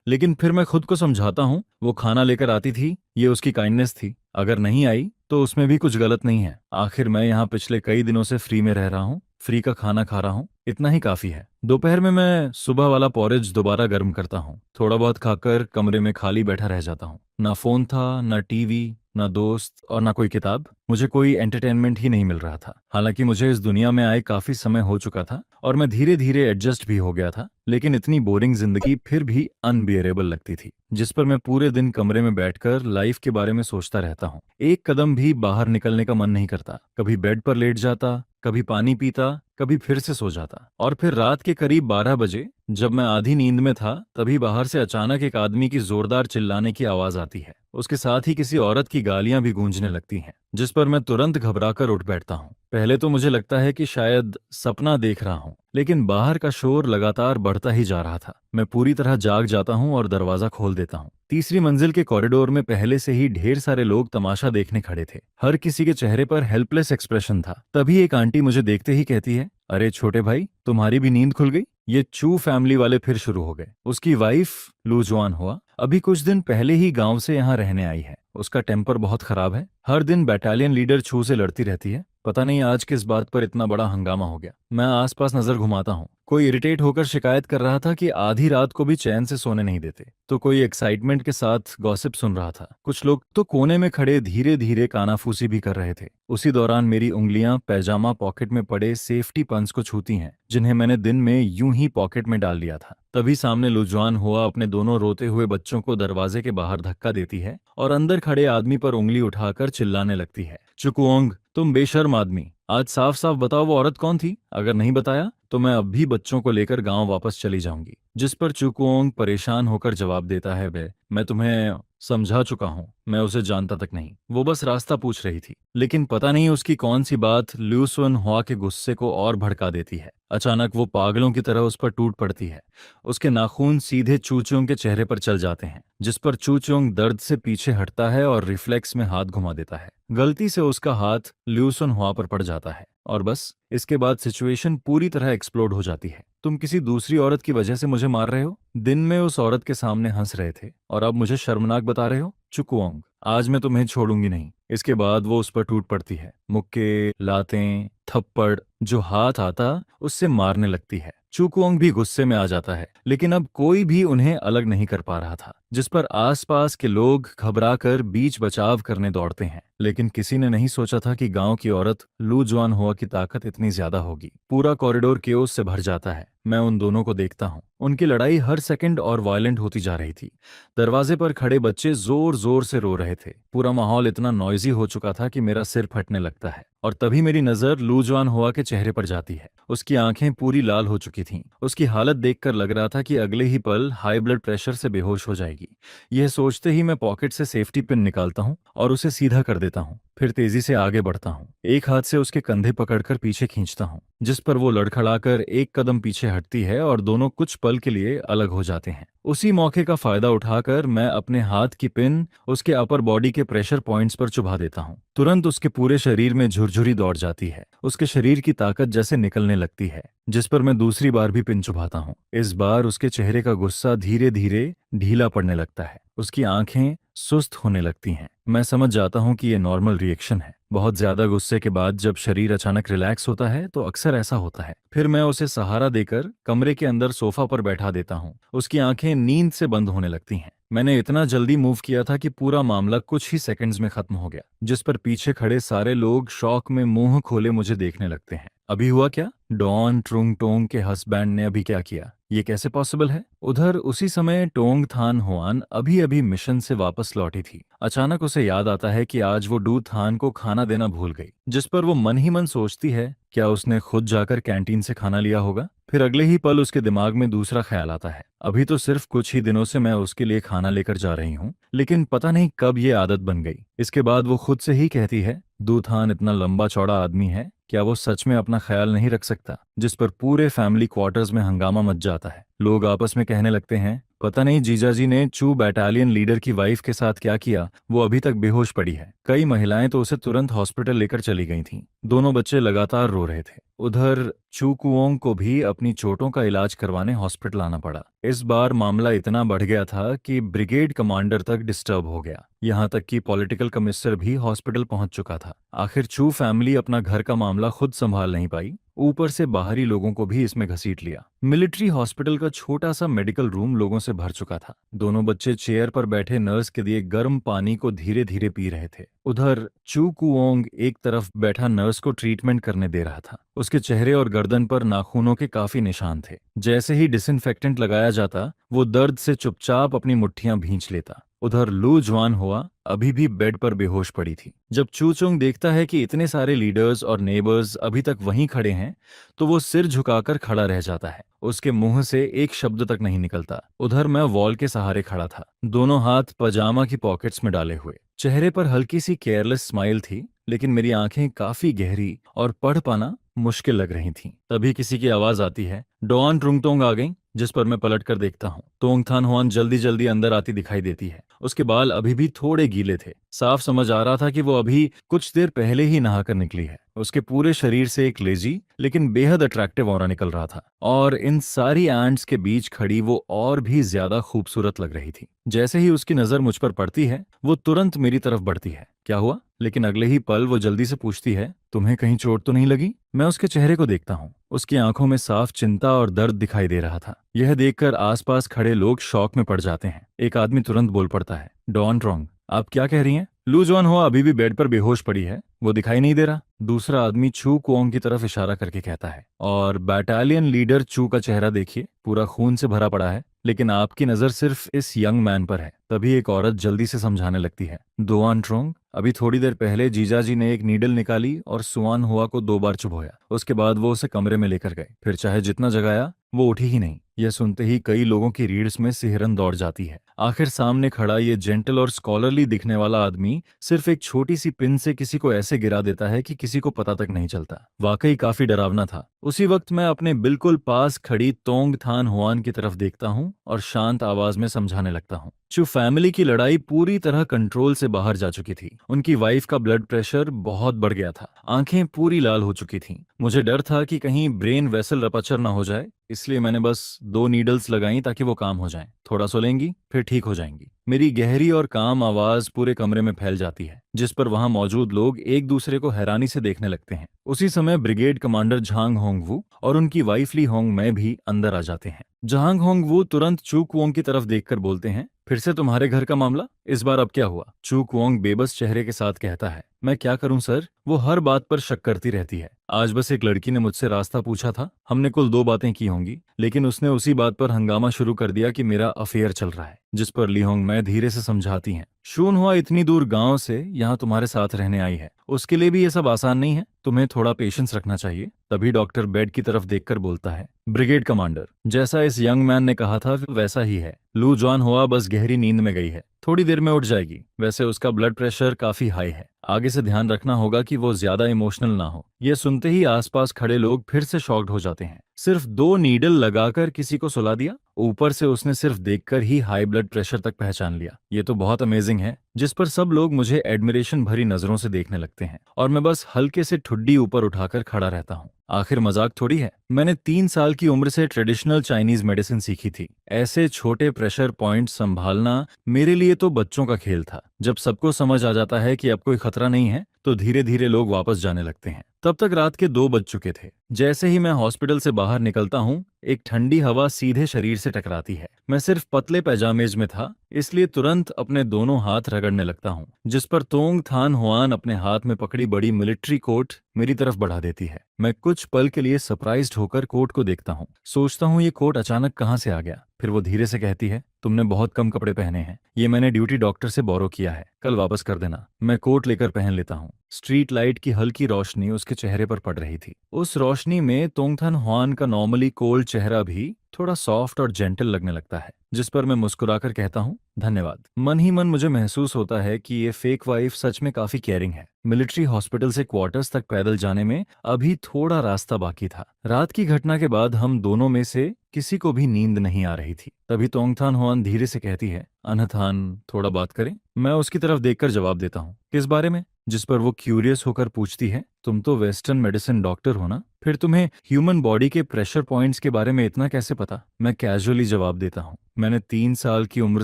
लेकिन फिर मैं खुद को समझाता हूँ, वो खाना लेकर आती थी, ये उसकी काइंडनेस थी। अगर नहीं आई तो उसमें भी कुछ गलत नहीं है। आखिर मैं यहाँ पिछले कई दिनों से फ्री में रह रहा हूँ, फ्री का खाना खा रहा हूँ, इतना ही काफी है। दोपहर में मैं सुबह वाला पॉरेज दोबारा गर्म करता हूँ। थोड़ा बहुत खाकर कमरे में खाली बैठा रह जाता हूँ। ना फोन था, ना टीवी, ना दोस्त और ना कोई किताब। मुझे कोई एंटरटेनमेंट ही नहीं मिल रहा था। हालांकि मुझे इस दुनिया में आए काफी समय हो चुका था और मैं धीरे धीरे एडजस्ट भी हो गया था, लेकिन इतनी बोरिंग जिंदगी फिर भी अनबियरेबल लगती थी, जिस पर मैं पूरे दिन कमरे में बैठकर लाइफ के बारे में सोचता रहता हूँ। एक कदम भी बाहर निकलने का मन नहीं करता। कभी बेड पर लेट जाता, कभी पानी पीता, कभी फिर से सो जाता। और फिर रात के करीब 12 बजे, जब मैं आधी नींद में था, तभी बाहर से अचानक एक आदमी की जोरदार चिल्लाने की आवाज आती है। उसके साथ ही किसी औरत की गालियां भी गूंजने लगती हैं, जिस पर मैं तुरंत घबराकर उठ बैठता हूँ। पहले तो मुझे लगता है कि शायद सपना देख रहा हूँ, लेकिन बाहर का शोर लगातार बढ़ता ही जा रहा था। मैं पूरी तरह जाग जाता हूँ और दरवाजा खोल देता हूँ। तीसरी मंजिल के कॉरिडोर में पहले से ही ढेर सारे लोग तमाशा देखने खड़े थे। हर किसी के चेहरे पर हेल्पलेस एक्सप्रेशन था। तभी एक आंटी मुझे देखते ही कहती है, अरे छोटे भाई, तुम्हारी भी नींद खुल गई? ये चू फैमिली वाले फिर शुरू हो गए। उसकी वाइफ लूजवान हुआ अभी कुछ दिन पहले ही गांव से यहाँ रहने आई है। उसका टेम्पर बहुत खराब है। हर दिन बटालियन लीडर छू से लड़ती रहती है। पता नहीं आज किस बात पर इतना बड़ा हंगामा हो गया। मैं आसपास नजर घुमाता हूँ। कोई इरिटेट होकर शिकायत कर रहा था कि आधी रात को भी चैन से सोने नहीं देते, तो कोई एक्साइटमेंट के साथ गॉसिप सुन रहा था। कुछ लोग तो कोने में खड़े धीरे धीरे कानाफूसी भी कर रहे थे। उसी दौरान मेरी उंगलियां पैजामा पॉकेट में पड़े सेफ्टी पंच को छूती हैं, जिन्हें मैंने दिन में यूं ही पॉकेट में डाल लिया था। तभी सामने लुजवान हुआ अपने दोनों रोते हुए बच्चों को दरवाजे के बाहर धक्का देती है और अंदर खड़े आदमी पर उंगली उठाकर चिल्लाने लगती है, चुकुओंग, तुम बेशर्म आदमी, आज साफ साफ बताओ वो औरत कौन थी? अगर नहीं बताया तो मैं अब भी बच्चों को लेकर गांव वापस चली जाऊंगी। जिस पर चुकुओंग परेशान होकर जवाब देता है, बे मैं तुम्हें समझा चुका हूं, मैं उसे जानता तक नहीं, वो बस रास्ता पूछ रही थी। लेकिन पता नहीं उसकी कौन सी बात ल्यूसन हुआ के गुस्से को और भड़का देती है। अचानक वो पागलों की तरह उस पर टूट पड़ती है। उसके नाखून सीधे चूचोंग के चेहरे पर चल जाते हैं, जिस पर चूचोंग दर्द से पीछे हटता है और रिफ्लेक्स में हाथ घुमा देता है। गलती से उसका हाथ ल्यूसन हुआ पर पड़ जाता है और बस इसके बाद सिचुएशन पूरी तरह एक्सप्लोड हो जाती है। तुम किसी दूसरी औरत की वजह से मुझे मार रहे हो? दिन में उस औरत के सामने हंस रहे थे और अब मुझे शर्मनाक बता रहे हो? चुकुओंग, आज मैं तुम्हें छोड़ूंगी नहीं। इसके बाद वो उस पर टूट पड़ती है। मुक्के, लातें, थप्पड़, जो हाथ आता उससे मारने लगती है। चुकुओंग भी गुस्से में आ जाता है, लेकिन अब कोई भी उन्हें अलग नहीं कर पा रहा था। जिस पर आसपास के लोग घबराकर बीच बचाव करने दौड़ते हैं। लेकिन किसी ने नहीं सोचा था कि गांव की औरत लू जुआन हुआ की ताकत इतनी ज्यादा होगी। पूरा कॉरिडोर केओस से भर जाता है। मैं उन दोनों को देखता हूँ। उनकी लड़ाई हर सेकंड और वायलेंट होती जा रही थी। दरवाजे पर खड़े बच्चे जोर जोर से रो रहे थे। पूरा माहौल इतना नॉइजी हो चुका था कि मेरा सिर फटने लगता है। और तभी मेरी नजर लू जुआन हुआ के चेहरे पर जाती है। उसकी आंखें पूरी लाल हो चुकी थीं। उसकी हालत देखकर लग रहा था कि अगले ही पल हाई ब्लड प्रेशर से बेहोश हो जाएगी। यह सोचते ही मैं पॉकेट से सेफ्टी पिन निकालता हूँ और उसे सीधा कर देता हूँ। फिर तेजी से आगे बढ़ता हूँ। एक हाथ से उसके कंधे पकड़कर पीछे खींचता हूँ, जिस पर वो लड़खड़ाकर एक कदम पीछे हटती है और दोनों कुछ पल के लिए अलग हो जाते हैं। उसी मौके का फायदा उठाकर मैं अपने हाथ की पिन उसके अपर बॉडी के प्रेशर पॉइंट्स पर चुभा देता हूँ। तुरंत उसके पूरे शरीर में झुरझुरी दौड़ जाती है। उसके शरीर की ताकत जैसे निकलने लगती है, जिस पर मैं दूसरी बार भी पिन चुभाता हूँ। इस बार उसके चेहरे का गुस्सा धीरे धीरे ढीला पड़ने लगता है। उसकी आंखें सुस्त होने लगती हैं। मैं समझ जाता हूँ कि ये नॉर्मल रिएक्शन है। बहुत ज्यादा गुस्से के बाद जब शरीर अचानक रिलैक्स होता है तो अक्सर ऐसा होता है। फिर मैं उसे सहारा देकर कमरे के अंदर सोफा पर बैठा देता हूँ। उसकी आंखें नींद से बंद होने लगती हैं। मैंने इतना जल्दी मूव किया था कि पूरा मामला कुछ ही सेकंड्स में खत्म हो गया, जिस पर पीछे खड़े सारे लोग शौक में मुंह खोले मुझे देखने लगते हैं। अभी हुआ क्या? डॉन ट्रुंग टोंग के हस्बैंड ने अभी क्या किया? ये कैसे पॉसिबल है? उधर उसी समय टोंग थान हुआन अभी अभी मिशन से वापस लौटी थी। अचानक उसे याद आता है कि आज वो डू थान को खाना देना भूल गई, जिस पर वो मन ही मन सोचती है क्या उसने खुद जाकर कैंटीन से खाना लिया होगा। फिर अगले ही पल उसके दिमाग में दूसरा ख्याल आता है। अभी तो सिर्फ कुछ ही दिनों से मैं उसके लिए खाना लेकर जा रही हूँ, लेकिन पता नहीं कब ये आदत बन गई। इसके बाद वो खुद से ही कहती है, दूथान इतना लंबा चौड़ा आदमी है, क्या वो सच में अपना ख्याल नहीं रख सकता? जिस पर पूरे फैमिली क्वार्टर्स में हंगामा मच जाता है। लोग आपस में कहने लगते हैं, पता नहीं जीजाजी ने चू बटालियन लीडर की वाइफ के साथ क्या किया, वो अभी तक बेहोश पड़ी है। कई महिलाएं तो उसे तुरंत हॉस्पिटल लेकर चली गई थीं। दोनों बच्चे लगातार रो रहे थे। उधर चू कुओंग को भी अपनी चोटों का इलाज करवाने हॉस्पिटल आना पड़ा। इस बार मामला इतना बढ़ गया था कि ब्रिगेड कमांडर तक डिस्टर्ब हो गया। यहाँ तक कि पॉलिटिकल कमिश्नर भी हॉस्पिटल पहुंच चुका था। आखिर चू फैमिली अपना घर का मामला खुद संभाल नहीं पाई, ऊपर से बाहरी लोगों को भी इसमें घसीट लिया। मिलिट्री हॉस्पिटल का छोटा सा मेडिकल रूम लोगों से भर चुका था। दोनों बच्चे चेयर पर बैठे नर्स के दिए गर्म पानी को धीरे धीरे पी रहे थे। उधर चू कुओंग एक तरफ बैठा नर्स को ट्रीटमेंट करने दे रहा था। उसके चेहरे और गर्दन पर नाखूनों के काफी निशान थे। जैसे ही डिसइंफेक्टेंट लगाया जाता, वो दर्द से चुपचाप अपनी मुट्ठियां भींच लेता। उधर लू जुआन हुआ अभी भी बेड पर बेहोश पड़ी थी। जब चूचोंग देखता है कि इतने सारे लीडर्स और नेबर्स अभी तक वहीं खड़े हैं, तो वो सिर झुकाकर खड़ा रह जाता है। उसके मुंह से एक शब्द तक नहीं निकलता। उधर मैं वॉल के सहारे खड़ा था, दोनों हाथ पजामा की पॉकेट्स में डाले हुए। चेहरे पर हल्की सी केयरलेस स्माइल थी, लेकिन मेरी आंखें काफी गहरी और पढ़ पाना मुश्किल लग रही थीं। तभी किसी की आवाज आती है, डॉन ट्रुंगटोंग आ गई। जिस पर मैं पलट कर देखता हूँ। तोंग थान हुआन जल्दी जल्दी अंदर आती दिखाई देती है। उसके बाल अभी भी थोड़े गीले थे। साफ समझ आ रहा था कि वो अभी कुछ देर पहले ही नहाकर निकली है। उसके पूरे शरीर से एक लेजी लेकिन बेहद अट्रैक्टिव ऑरा निकल रहा था, और इन सारी एंट्स के बीच खड़ी वो और भी ज्यादा खूबसूरत लग रही थी। जैसे ही उसकी नजर मुझ पर पड़ती है, वो तुरंत मेरी तरफ बढ़ती है। क्या हुआ? लेकिन अगले ही पल वो जल्दी से पूछती है, तुम्हें कहीं चोट तो नहीं लगी? मैं उसके चेहरे को देखता हूँ। उसकी आंखों में साफ चिंता और दर्द दिखाई दे रहा था। यह देखकर आसपास खड़े लोग शॉक में पड़ जाते हैं। एक आदमी तुरंत बोल पड़ता है, डॉन ट्रोंग, आप क्या कह रही हैं? लू जुआन हुआ अभी भी बेड पर बेहोश पड़ी है, वो दिखाई नहीं दे रहा। दूसरा आदमी चू कुओंग की तरफ इशारा करके कहता है, और बटालियन लीडर चू का चेहरा देखिए, पूरा खून से भरा पड़ा है, लेकिन आपकी नजर सिर्फ इस यंग मैन पर है। तभी एक औरत जल्दी से समझाने लगती है, दोआन ट्रोंग, अभी थोड़ी देर पहले जीजाजी ने एक नीडल निकाली और सुआन हुआ को 2 बार चुभोया। उसके बाद वो उसे कमरे में लेकर गए। फिर चाहे जितना जगाया, वो उठी ही नहीं। यह सुनते ही कई लोगों की रीढ़ में सिहरन दौड़ जाती है। आखिर सामने खड़ा ये जेंटल और स्कॉलरली दिखने वाला आदमी सिर्फ एक छोटी सी पिन से किसी को ऐसे गिरा देता है कि किसी को पता तक नहीं चलता। वाकई काफी डरावना था। उसी वक्त मैं अपने बिल्कुल पास खड़ी तोंग थान हुआन की तरफ देखता हूँ और शांत आवाज में समझाने लगता हूँ। चू फैमिली की लड़ाई पूरी तरह कंट्रोल से बाहर जा चुकी थी। उनकी वाइफ का ब्लड प्रेशर बहुत बढ़ गया था, आंखें पूरी लाल हो चुकी थीं। मुझे डर था कि कहीं ब्रेन वेसल रपचर ना हो जाए, इसलिए मैंने बस 2 नीडल्स लगाई ताकि वो काम हो जाएं। थोड़ा सो लेंगी, फिर ठीक हो जाएंगी। मेरी गहरी और काम आवाज पूरे कमरे में फैल जाती है, जिस पर वहां मौजूद लोग एक दूसरे को हैरानी से देखने लगते हैं। उसी समय ब्रिगेड कमांडर झांग होंगवू और उनकी वाइफ ली होंग मै भी अंदर आ जाते हैं। झांग होंगवू तुरंत चू कुओंग की तरफ देखकर बोलते हैं, फिर से तुम्हारे घर का मामला? इस बार अब क्या हुआ? चू कुओंग बेबस चेहरे के साथ कहता है। मैं क्या करूं सर, वो हर बात पर शक करती रहती है। आज बस एक लड़की ने मुझसे रास्ता पूछा था, हमने कुल 2 बातें की होंगी, लेकिन उसने उसी बात पर हंगामा शुरू कर दिया कि मेरा अफेयर चल रहा है, जिस पर लीहोंग मैं धीरे से समझाती हैं। शून हुआ इतनी दूर गांव से यहाँ तुम्हारे साथ रहने आई है, उसके लिए भी ये सब आसान नहीं है, तुम्हें थोड़ा पेशेंस रखना चाहिए। तभी डॉक्टर बेड की तरफ देखकर बोलता है, ब्रिगेड कमांडर, जैसा इस यंग मैन ने कहा था वैसा ही है। लू जॉन हुआ बस गहरी नींद में गई है, थोड़ी देर में उठ जाएगी। वैसे उसका ब्लड प्रेशर काफी हाई है, आगे से ध्यान रखना होगा कि वो ज्यादा इमोशनल ना हो। ये सुनते ही आसपास खड़े लोग फिर से शॉक्ड हो जाते हैं। सिर्फ 2 नीडल लगाकर किसी को सुला दिया, ऊपर से उसने सिर्फ देखकर ही हाई ब्लड प्रेशर तक पहचान लिया। ये तो बहुत अमेजिंग है। जिस पर सब लोग मुझे एडमिरेशन भरी नजरों से देखने लगते हैं और मैं बस हल्के से ठुड्डी ऊपर उठाकर खड़ा रहता हूँ। आखिर मजाक थोड़ी है। मैंने 3 साल की उम्र से ट्रेडिशनल चाइनीज मेडिसिन सीखी थी। ऐसे छोटे प्रेशर पॉइंट संभालना मेरे लिए तो बच्चों का खेल था। जब सबको समझ आ जाता है कि अब कोई खतरा नहीं है, तो धीरे धीरे लोग वापस जाने लगते हैं। तब तक रात के 2 बज चुके थे। जैसे ही मैं हॉस्पिटल से बाहर निकलता हूँ, एक ठंडी हवा सीधे शरीर से टकराती है। मैं सिर्फ पतले पैजामेज में था, इसलिए तुरंत अपने दोनों हाथ रगड़ने लगता हूँ, जिस पर तोंग थान हुआन अपने हाथ में पकड़ी बड़ी मिलिट्री कोट मेरी तरफ बढ़ा देती है। मैं कुछ पल के लिए सरप्राइज्ड होकर कोट को देखता हूँ, सोचता हूँ ये कोट अचानक कहाँ से आ गया। फिर वो धीरे से कहती है, तुमने बहुत कम कपड़े पहने हैं, ये मैंने ड्यूटी डॉक्टर से बोरो किया है, कल वापस कर देना। मैं कोट लेकर पहन लेता हूँ। स्ट्रीट लाइट की हल्की रोशनी उसके चेहरे पर पड़ रही थी। उस रोशनी में तोंगथन हुआन का नॉर्मली कोल्ड चेहरा भी थोड़ा सॉफ्ट और जेंटल लगने लगता है, जिस पर मैं मुस्कुराकर कहता हूँ, धन्यवाद। मन ही मन मुझे महसूस होता है कि ये फेक वाइफ सच में काफी केयरिंग है। मिलिट्री हॉस्पिटल से क्वार्टर्स तक पैदल जाने में अभी थोड़ा रास्ता बाकी था। रात की घटना के बाद हम दोनों में से किसी को भी नींद नहीं आ रही थी। तभी तोंगथान हुआन धीरे से कहती है, अनथान, थोड़ा बात करें? मैं उसकी तरफ देखकर जवाब देता हूँ, किस बारे में? जिस पर वो क्यूरियस होकर पूछती है, तुम तो वेस्टर्न मेडिसिन डॉक्टर हो ना, फिर तुम्हें ह्यूमन बॉडी के प्रेशर पॉइंट्स के बारे में इतना कैसे पता? मैं कैजुअली जवाब देता हूँ, मैंने 3 साल की उम्र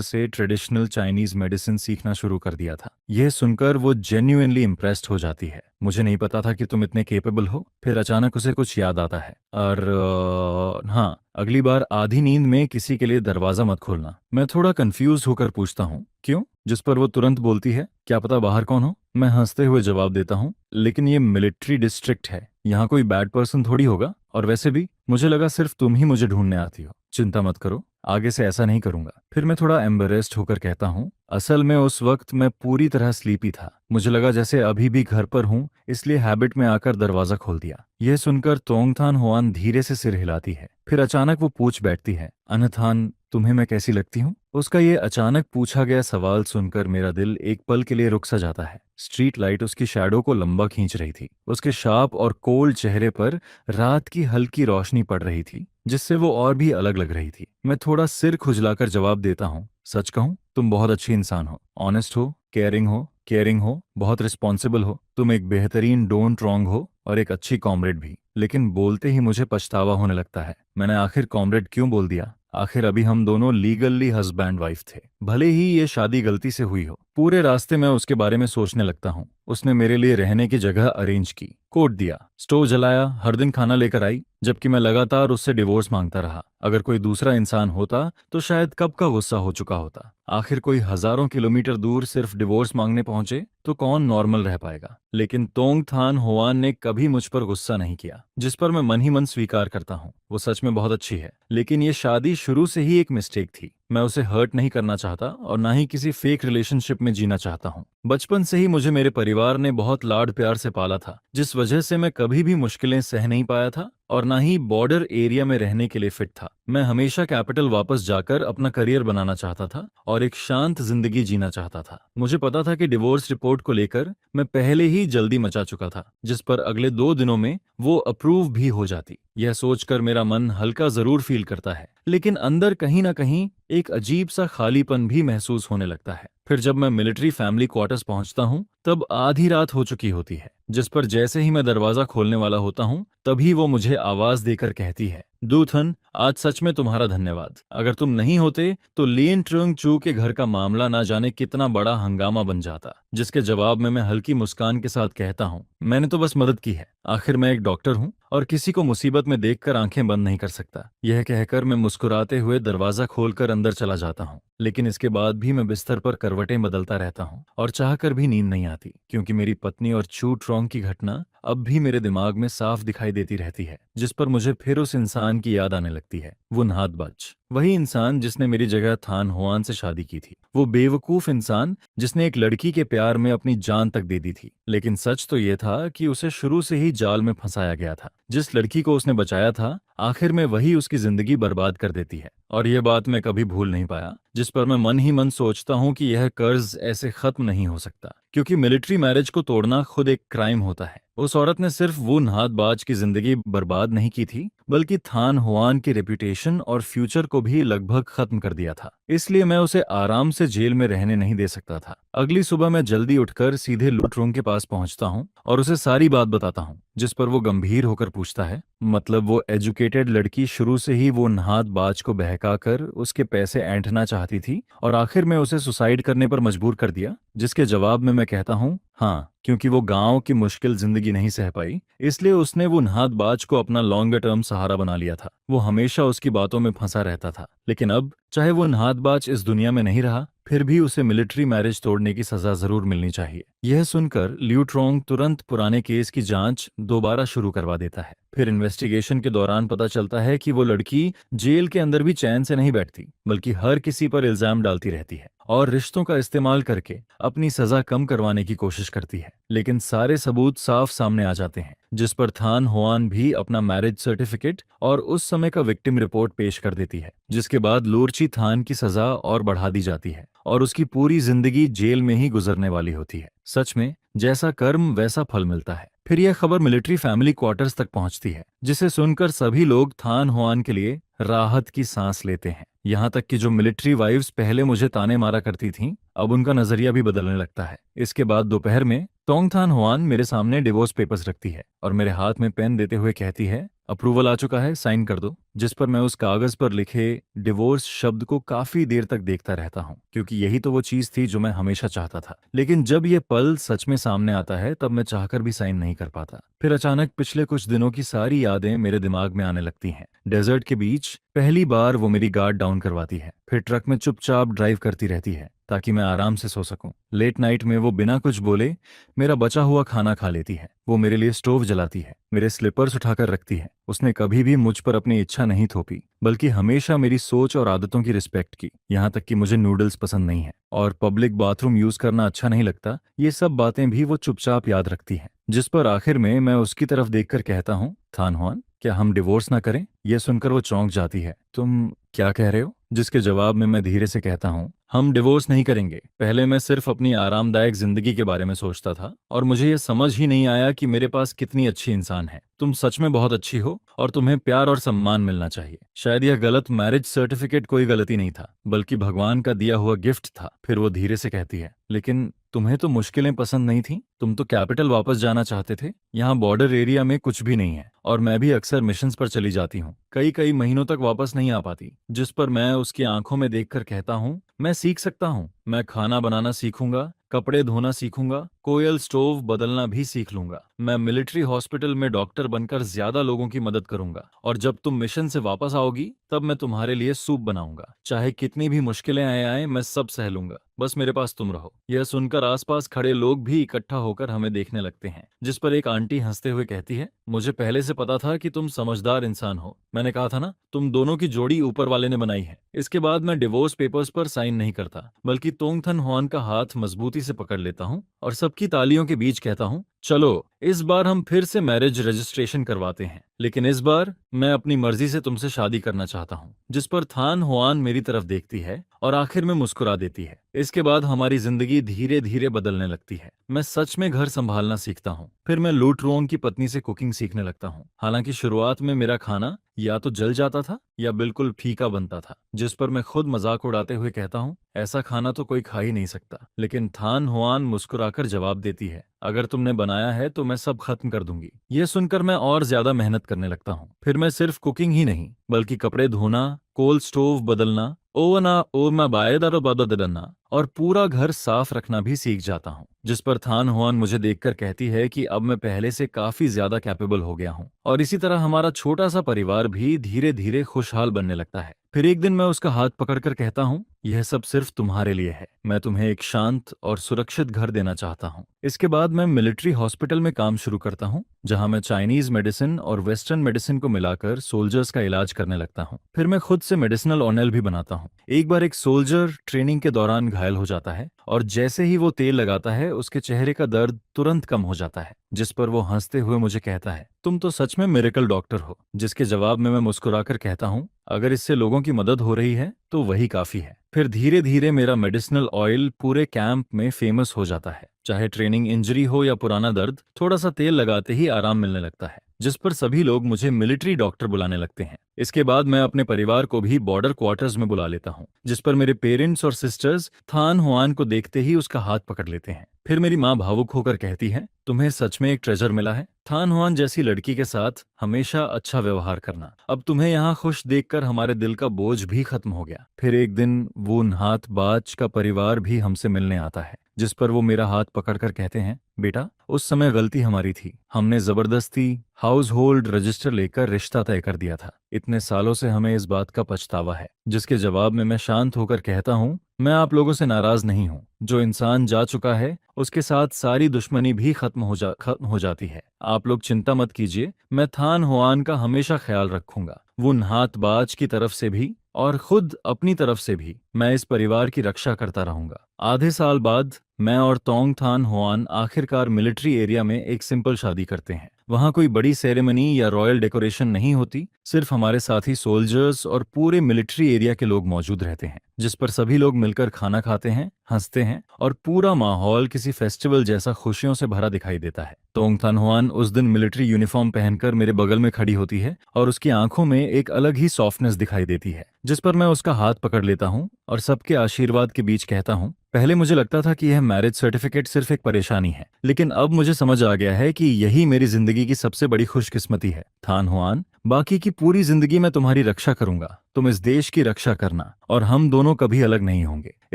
से ट्रेडिशनल चाइनीज मेडिसिन सीखना शुरू कर दिया था। यह सुनकर वो जेन्युइनली इम्प्रेस्ड हो जाती है। मुझे नहीं पता था कि तुम इतने केपेबल हो। फिर अचानक उसे कुछ याद आता है, और हाँ, अगली बार आधी नींद में किसी के लिए दरवाजा मत खोलना। मैं थोड़ा कंफ्यूज होकर पूछता हूँ, क्यों? जिस पर वो तुरंत बोलती है, क्या पता बाहर कौन हो? मैं हंसते हुए जवाब देता हूँ, लेकिन ये मिलिट्री डिस्ट्रिक्ट है, यहाँ कोई बैड पर्सन थोड़ी होगा, और वैसे भी मुझे लगा सिर्फ तुम ही मुझे ढूंढने आती हो। चिंता मत करो, आगे से ऐसा नहीं करूंगा। फिर मैं थोड़ा एम्बेरेस्ड होकर कहता हूँ, असल में उस वक्त मैं पूरी तरह स्लीपी था। मुझे लगा जैसे अभी भी घर पर हूँ, इसलिए हैबिट में आकर दरवाजा खोल दिया। यह सुनकर तोंगथान हुआन धीरे से सिर हिलाती है। फिर अचानक वो पूछ बैठती है, अनथान, तुम्हें मैं कैसी लगती हूँ? उसका ये अचानक पूछा गया सवाल सुनकर मेरा दिल एक पल के लिए रुक सा जाता है। स्ट्रीट लाइट उसकी शैडो को लंबा खींच रही थी। उसके शार्प और कोल्ड चेहरे पर रात की हल्की रोशनी पड़ रही थी, जिससे वो और भी अलग लग रही थी। मैं थोड़ा सिर खुजलाकर जवाब देता हूँ, सच कहूँ, तुम बहुत अच्छी इंसान हो, ऑनेस्ट हो, केयरिंग हो, बहुत रिस्पॉन्सिबल हो। तुम एक बेहतरीन डोंट रॉन्ग हो और एक अच्छी कॉमरेड भी। लेकिन बोलते ही मुझे पछतावा होने लगता है, मैंने आखिर कॉमरेड क्यों बोल दिया? आखिर अभी हम दोनों लीगली हस्बैंड वाइफ थे, भले ही ये शादी गलती से हुई हो। पूरे रास्ते मैं उसके बारे में सोचने लगता हूँ। उसने मेरे लिए रहने की जगह अरेंज की, कोट दिया, स्टोव जलाया, हर दिन खाना लेकर आई, जबकि मैं लगातार उससे डिवोर्स मांगता रहा। अगर कोई दूसरा इंसान होता तो शायद कब का गुस्सा हो चुका होता। आखिर कोई हजारों किलोमीटर दूर सिर्फ डिवोर्स मांगने पहुंचे तो कौन नॉर्मल रह पाएगा? लेकिन तोंगथान हुआन ने कभी मुझ पर गुस्सा नहीं किया, जिस पर मैं मन ही मन स्वीकार करता हूँ, वो सच में बहुत अच्छी है। लेकिन ये शादी शुरू से ही एक मिस्टेक थी। मैं उसे हर्ट नहीं करना चाहता और ना ही किसी फेक रिलेशनशिप में जीना चाहता हूँ। बचपन से ही मुझे मेरे परिवार ने बहुत लाड प्यार से पाला था, जिस वजह से मैं कभी भी मुश्किलें सह नहीं पाया था और ना ही बॉर्डर एरिया में रहने के लिए फिट था। मैं हमेशा कैपिटल वापस जाकर अपना करियर बनाना चाहता था और एक शांत जिंदगी जीना चाहता था। मुझे पता था कि डिवोर्स रिपोर्ट को लेकर मैं पहले ही जल्दी मचा चुका था, जिस पर अगले 2 दिनों में वो अप्रूव भी हो जाती। यह सोचकर मेरा मन हल्का जरूर फील करता है, लेकिन अंदर कहीं ना कहीं एक अजीब सा खालीपन भी महसूस होने लगता है। फिर जब मैं मिलिट्री फैमिली क्वार्टर्स पहुंचता हूं, तब आधी रात हो चुकी होती है, जिस पर जैसे ही मैं दरवाजा खोलने वाला होता हूं, तभी वो मुझे आवाज देकर कहती है, दूथन, आज सच में तुम्हारा धन्यवाद। अगर तुम नहीं होते तो लिन ट्रुंग चू के घर का मामला ना जाने कितना बड़ा हंगामा बन जाता। जिसके जवाब में मैं हल्की मुस्कान के साथ कहता हूँ, मैंने तो बस मदद की है। आखिर मैं एक डॉक्टर हूँ और किसी को मुसीबत में देखकर आंखें बंद नहीं कर सकता। यह कहकर मैं मुस्कुराते हुए दरवाजा खोलकर अंदर चला जाता हूँ। लेकिन इसके बाद भी मैं बिस्तर पर करवटें बदलता रहता हूँ और चाहकर भी नींद नहीं आती, क्योंकि मेरी पत्नी और चू ट्रोंग की घटना अब भी मेरे दिमाग में साफ दिखाई देती रहती है, जिस पर मुझे फिर उस इंसान की याद आने लगती है। वो नहातबज, वही इंसान जिसने मेरी जगह थान हुआन से शादी की थी। वो बेवकूफ इंसान जिसने एक लड़की के प्यार में अपनी जान तक दे दी थी। लेकिन सच तो ये था कि उसे शुरू से ही जाल में फंसाया गया था। जिस लड़की को उसने बचाया था, आखिर में वही उसकी जिंदगी बर्बाद कर देती है। और यह बात मैं कभी भूल नहीं पाया, जिस पर मैं मन ही मन सोचता हूँ कि यह कर्ज ऐसे खत्म नहीं हो सकता, क्योंकि मिलिट्री मैरिज को तोड़ना खुद एक क्राइम होता है। उस औरत ने सिर्फ वो नहातबाज की जिंदगी बर्बाद नहीं की थी, बल्कि थान हुआन की रेपुटेशन और फ्यूचर को भी लगभग खत्म कर दिया था। इसलिए मैं उसे आराम से जेल में रहने नहीं दे सकता था। अगली सुबह मैं जल्दी उठकर सीधे लूटरोंग के पास पहुंचता हूं और उसे सारी बात बताता हूं, जिस पर वो गंभीर होकर पूछता है, मतलब वो एजुकेटेड लड़की शुरू से ही वो नहातबाज को बहकाकर उसके पैसे ऐंठना चाहती थी और आखिर में उसे सुसाइड करने पर मजबूर कर दिया। जिसके जवाब में मैं कहता हूँ, हाँ, क्योंकि वो गांव की मुश्किल जिंदगी नहीं सह पाई, इसलिए उसने वो नहातबाज को अपना लॉन्गर टर्म सहारा बना लिया था। वो हमेशा उसकी बातों में फंसा रहता था। लेकिन अब चाहे वो नहातबाज इस दुनिया में नहीं रहा, फिर भी उसे मिलिट्री मैरिज तोड़ने की सजा जरूर मिलनी चाहिए। यह सुनकर लिu ट्रोंग तुरंत पुराने केस की जांच दोबारा शुरू करवा देता है। फिर इन्वेस्टिगेशन के दौरान पता चलता है कि वो लड़की जेल के अंदर भी चैन से नहीं बैठती, बल्कि हर किसी पर इल्जाम डालती रहती है और रिश्तों का इस्तेमाल करके अपनी सजा कम करवाने की कोशिश करती है। लेकिन सारे सबूत साफ सामने आ जाते हैं, जिस पर थान हुआन भी अपना मैरिज सर्टिफिकेट और उस समय का विक्टिम रिपोर्ट पेश कर देती है। जिसके बाद लूरची थान की सजा और बढ़ा दी जाती है और उसकी पूरी जिंदगी जेल में ही गुजरने वाली होती है। सच में, जैसा कर्म वैसा फल मिलता है। फिर यह खबर मिलिट्री फैमिली क्वार्टर्स तक पहुंचती है, जिसे सुनकर सभी लोग थान हुआन के लिए राहत की सांस लेते हैं। यहाँ तक कि जो मिलिट्री वाइफ्स पहले मुझे ताने मारा करती थीं, अब उनका नजरिया भी बदलने लगता है। इसके बाद दोपहर में टोंग थान हुआन मेरे सामने डिवोर्स पेपर्स रखती है और मेरे हाथ में पेन देते हुए कहती है, अप्रूवल आ चुका है, साइन कर दो। जिस पर मैं उस कागज पर लिखे डिवोर्स शब्द को काफी देर तक देखता रहता हूँ, क्योंकि यही तो वो चीज थी जो मैं हमेशा चाहता था। लेकिन जब ये पल सच में सामने आता है, तब मैं चाहकर भी साइन नहीं कर पाता। फिर अचानक पिछले कुछ दिनों की सारी यादें मेरे दिमाग में आने लगती हैं। डेजर्ट के बीच पहली बार वो मेरी गार्ड डाउन करवाती है, फिर ट्रक में चुपचाप ड्राइव करती रहती है ताकि मैं आराम से सो सकूं। लेट नाइट में वो बिना कुछ बोले मेरा बचा हुआ खाना खा लेती है। वो मेरे लिए स्टोव जलाती है, मेरे स्लीपर्स उठाकर रखती है। उसने कभी भी मुझ पर अपनी इच्छा नहीं थोपी, बल्कि हमेशा मेरी सोच और आदतों की रिस्पेक्ट की। यहाँ तक कि मुझे नूडल्स पसंद नहीं है और पब्लिक बाथरूम यूज करना अच्छा नहीं लगता, ये सब बातें भी वो चुपचाप याद रखती है। जिस पर आखिर में मैं उसकी तरफ देखकर कहता हूँ, थान हुआन, क्या हम डिवोर्स ना करें? यह सुनकर वो चौंक जाती है। तुम क्या कह रहे हो? जिसके जवाब में मैं धीरे से कहता हूँ, हम डिवोर्स नहीं करेंगे। पहले मैं सिर्फ अपनी आरामदायक जिंदगी के बारे में सोचता था और मुझे ये समझ ही नहीं आया कि मेरे पास कितनी अच्छी इंसान है। तुम सच में बहुत अच्छी हो और तुम्हें प्यार और सम्मान मिलना चाहिए। शायद यह गलत मैरिज सर्टिफिकेट कोई गलती नहीं था, बल्कि भगवान का दिया हुआ गिफ्ट था। फिर वो धीरे से कहती है, लेकिन तुम्हें तो मुश्किलें पसंद नहीं थी। तुम तो कैपिटल वापस जाना चाहते थे। यहाँ बॉर्डर एरिया में कुछ भी नहीं है और मैं भी अक्सर मिशंस पर चली जाती हूँ, कई कई महीनों तक वापस नहीं आ पाती। जिस पर मैं उसकी आंखों में देखकर कहता हूँ, मैं सीख सकता हूँ। मैं खाना बनाना सीखूंगा, कपड़े धोना सीखूंगा, कोयल स्टोव बदलना भी सीख लूंगा। मैं मिलिट्री हॉस्पिटल में डॉक्टर बनकर ज्यादा लोगों की मदद करूंगा और जब तुम मिशन से वापस आओगी, तब मैं तुम्हारे लिए सूप बनाऊंगा। चाहे कितनी भी मुश्किलें आए मैं सब सह लूंगा, बस मेरे पास तुम रहो। यह सुनकर आसपास खड़े लोग भी इकट्ठा होकर हमें देखने लगते हैं। जिस पर एक आंटी हंसते हुए कहती है, मुझे पहले से पता था कि तुम समझदार इंसान हो। मैंने कहा था ना, तुम दोनों की जोड़ी ऊपर वाले ने बनाई है। इसके बाद मैं डिवोर्स पेपर्स पर साइन नहीं करता, बल्कि तोंग थन हुआन का हाथ मजबूती से पकड़ लेता हूँ और सबकी तालियों के बीच कहता हूँ, चलो इस बार हम फिर से मैरिज रजिस्ट्रेशन करवाते हैं, लेकिन इस बार मैं अपनी मर्जी से तुमसे शादी करना चाहता हूँ। जिस पर थान हुआन मेरी तरफ देखती है और आखिर में मुस्कुरा देती है। इसके बाद हमारी जिंदगी धीरे धीरे बदलने लगती है। मैं सच में घर संभालना सीखता हूँ। फिर मैं लू ट्रोंग की पत्नी से कुकिंग सीखने लगता हूँ। हालांकि शुरुआत में मेरा खाना या तो जल जाता था या बिल्कुल फीका बनता था, जिस पर मैं खुद मजाक उड़ाते हुए कहता हूँ, ऐसा खाना तो कोई खा ही नहीं सकता। लेकिन थान हुआन मुस्कुराकर जवाब देती है, अगर तुमने बनाया है तो मैं सब खत्म कर दूंगी। यह सुनकर मैं और ज्यादा मेहनत करने लगता हूँ। फिर मैं सिर्फ कुकिंग ही नहीं बल्कि कपड़े धोना, कोल्ड स्टोव बदलना, ओवना ओवना बायदारो बदलना और पूरा घर साफ रखना भी सीख जाता हूँ। जिस पर थान हुआन मुझे देखकर कहती है कि अब मैं पहले से काफी ज्यादा कैपेबल हो गया हूँ और इसी तरह हमारा छोटा सा परिवार भी धीरे धीरे खुशहाल बनने लगता है। फिर एक दिन मैं उसका हाथ पकड़कर कहता हूँ, यह सब सिर्फ तुम्हारे लिए है। मैं तुम्हें एक शांत और सुरक्षित घर देना चाहता हूँ। इसके बाद मैं मिलिट्री हॉस्पिटल में काम शुरू करता हूँ, जहाँ मैं चाइनीज मेडिसिन और वेस्टर्न मेडिसिन को मिलाकर सोल्जर्स का इलाज करने लगता हूँ। फिर मैं खुद से मेडिसिनल ऑयल भी बनाता हूँ। एक बार एक सोल्जर ट्रेनिंग के दौरान घायल हो जाता है और जैसे ही वो तेल लगाता है उसके चेहरे का दर्द तुरंत कम हो जाता है। जिस पर वो हंसते हुए मुझे कहता है, तुम तो सच में मिरेकल डॉक्टर हो। जिसके जवाब में मैं मुस्कुराकर कहता हूँ, अगर इससे लोगों की मदद हो रही है तो वही काफी है। फिर धीरे धीरे मेरा मेडिसिनल ऑयल पूरे कैंप में फेमस हो जाता है। चाहे ट्रेनिंग इंजरी हो या पुराना दर्द, थोड़ा सा तेल लगाते ही आराम मिलने लगता है, जिस पर सभी लोग मुझे मिलिट्री डॉक्टर बुलाने लगते हैं। इसके बाद मैं अपने परिवार को भी बॉर्डर क्वार्टर्स में बुला लेता हूँ, जिस पर मेरे पेरेंट्स और सिस्टर्स थान हुआन को देखते ही उसका हाथ पकड़ लेते हैं। फिर मेरी माँ भावुक होकर कहती है, तुम्हें सच में एक ट्रेजर मिला है। थान हुआन जैसी लड़की के साथ हमेशा अच्छा व्यवहार करना। अब तुम्हें यहाँ खुश देखकर हमारे दिल का बोझ भी खत्म हो गया। फिर एक दिन वो नहात बाज का परिवार भी हमसे मिलने आता है, जिस पर वो मेरा हाथ पकड़कर कहते हैं, बेटा उस समय गलती हमारी थी। हमने जबरदस्ती हाउस होल्ड रजिस्टर लेकर रिश्ता तय कर दिया था। इतने सालों से हमें इस बात का पछतावा है। जिसके जवाब में मैं शांत होकर कहता हूँ, मैं आप लोगों से नाराज नहीं हूँ। जो इंसान जा चुका है उसके साथ सारी दुश्मनी भी खत्म हो जाती है। आप लोग चिंता मत कीजिए, मैं थान हुआन का हमेशा ख्याल रखूंगा। वो नहात बाज की तरफ से भी और खुद अपनी तरफ से भी मैं इस परिवार की रक्षा करता रहूंगा। आधे साल बाद मैं और तोंग थान हुआन आखिरकार मिलिट्री एरिया में एक सिंपल शादी करते हैं। वहाँ कोई बड़ी सेरेमनी या रॉयल डेकोरेशन नहीं होती, सिर्फ हमारे साथी सोल्जर्स और पूरे मिलिट्री एरिया के लोग मौजूद रहते हैं, जिस पर सभी लोग मिलकर खाना खाते हैं, हंसते हैं और पूरा माहौल किसी फेस्टिवल जैसा खुशियों से भरा दिखाई देता है। तोंग थान हुआन उस दिन मिलिट्री यूनिफॉर्म पहनकर मेरे बगल में खड़ी होती है और उसकी आंखों में एक अलग ही सॉफ्टनेस दिखाई देती है, जिस पर मैं उसका हाथ पकड़ लेता हूँ और सबके आशीर्वाद के बीच कहता हूँ, पहले मुझे लगता था कि यह मैरिज सर्टिफिकेट सिर्फ एक परेशानी है, लेकिन अब मुझे समझ आ गया है कि यही मेरी जिंदगी की सबसे बड़ी खुशकिस्मती है। थान हुआन, बाकी की पूरी जिंदगी मैं तुम्हारी रक्षा करूंगा, तुम इस देश की रक्षा करना और हम दोनों कभी अलग नहीं होंगे।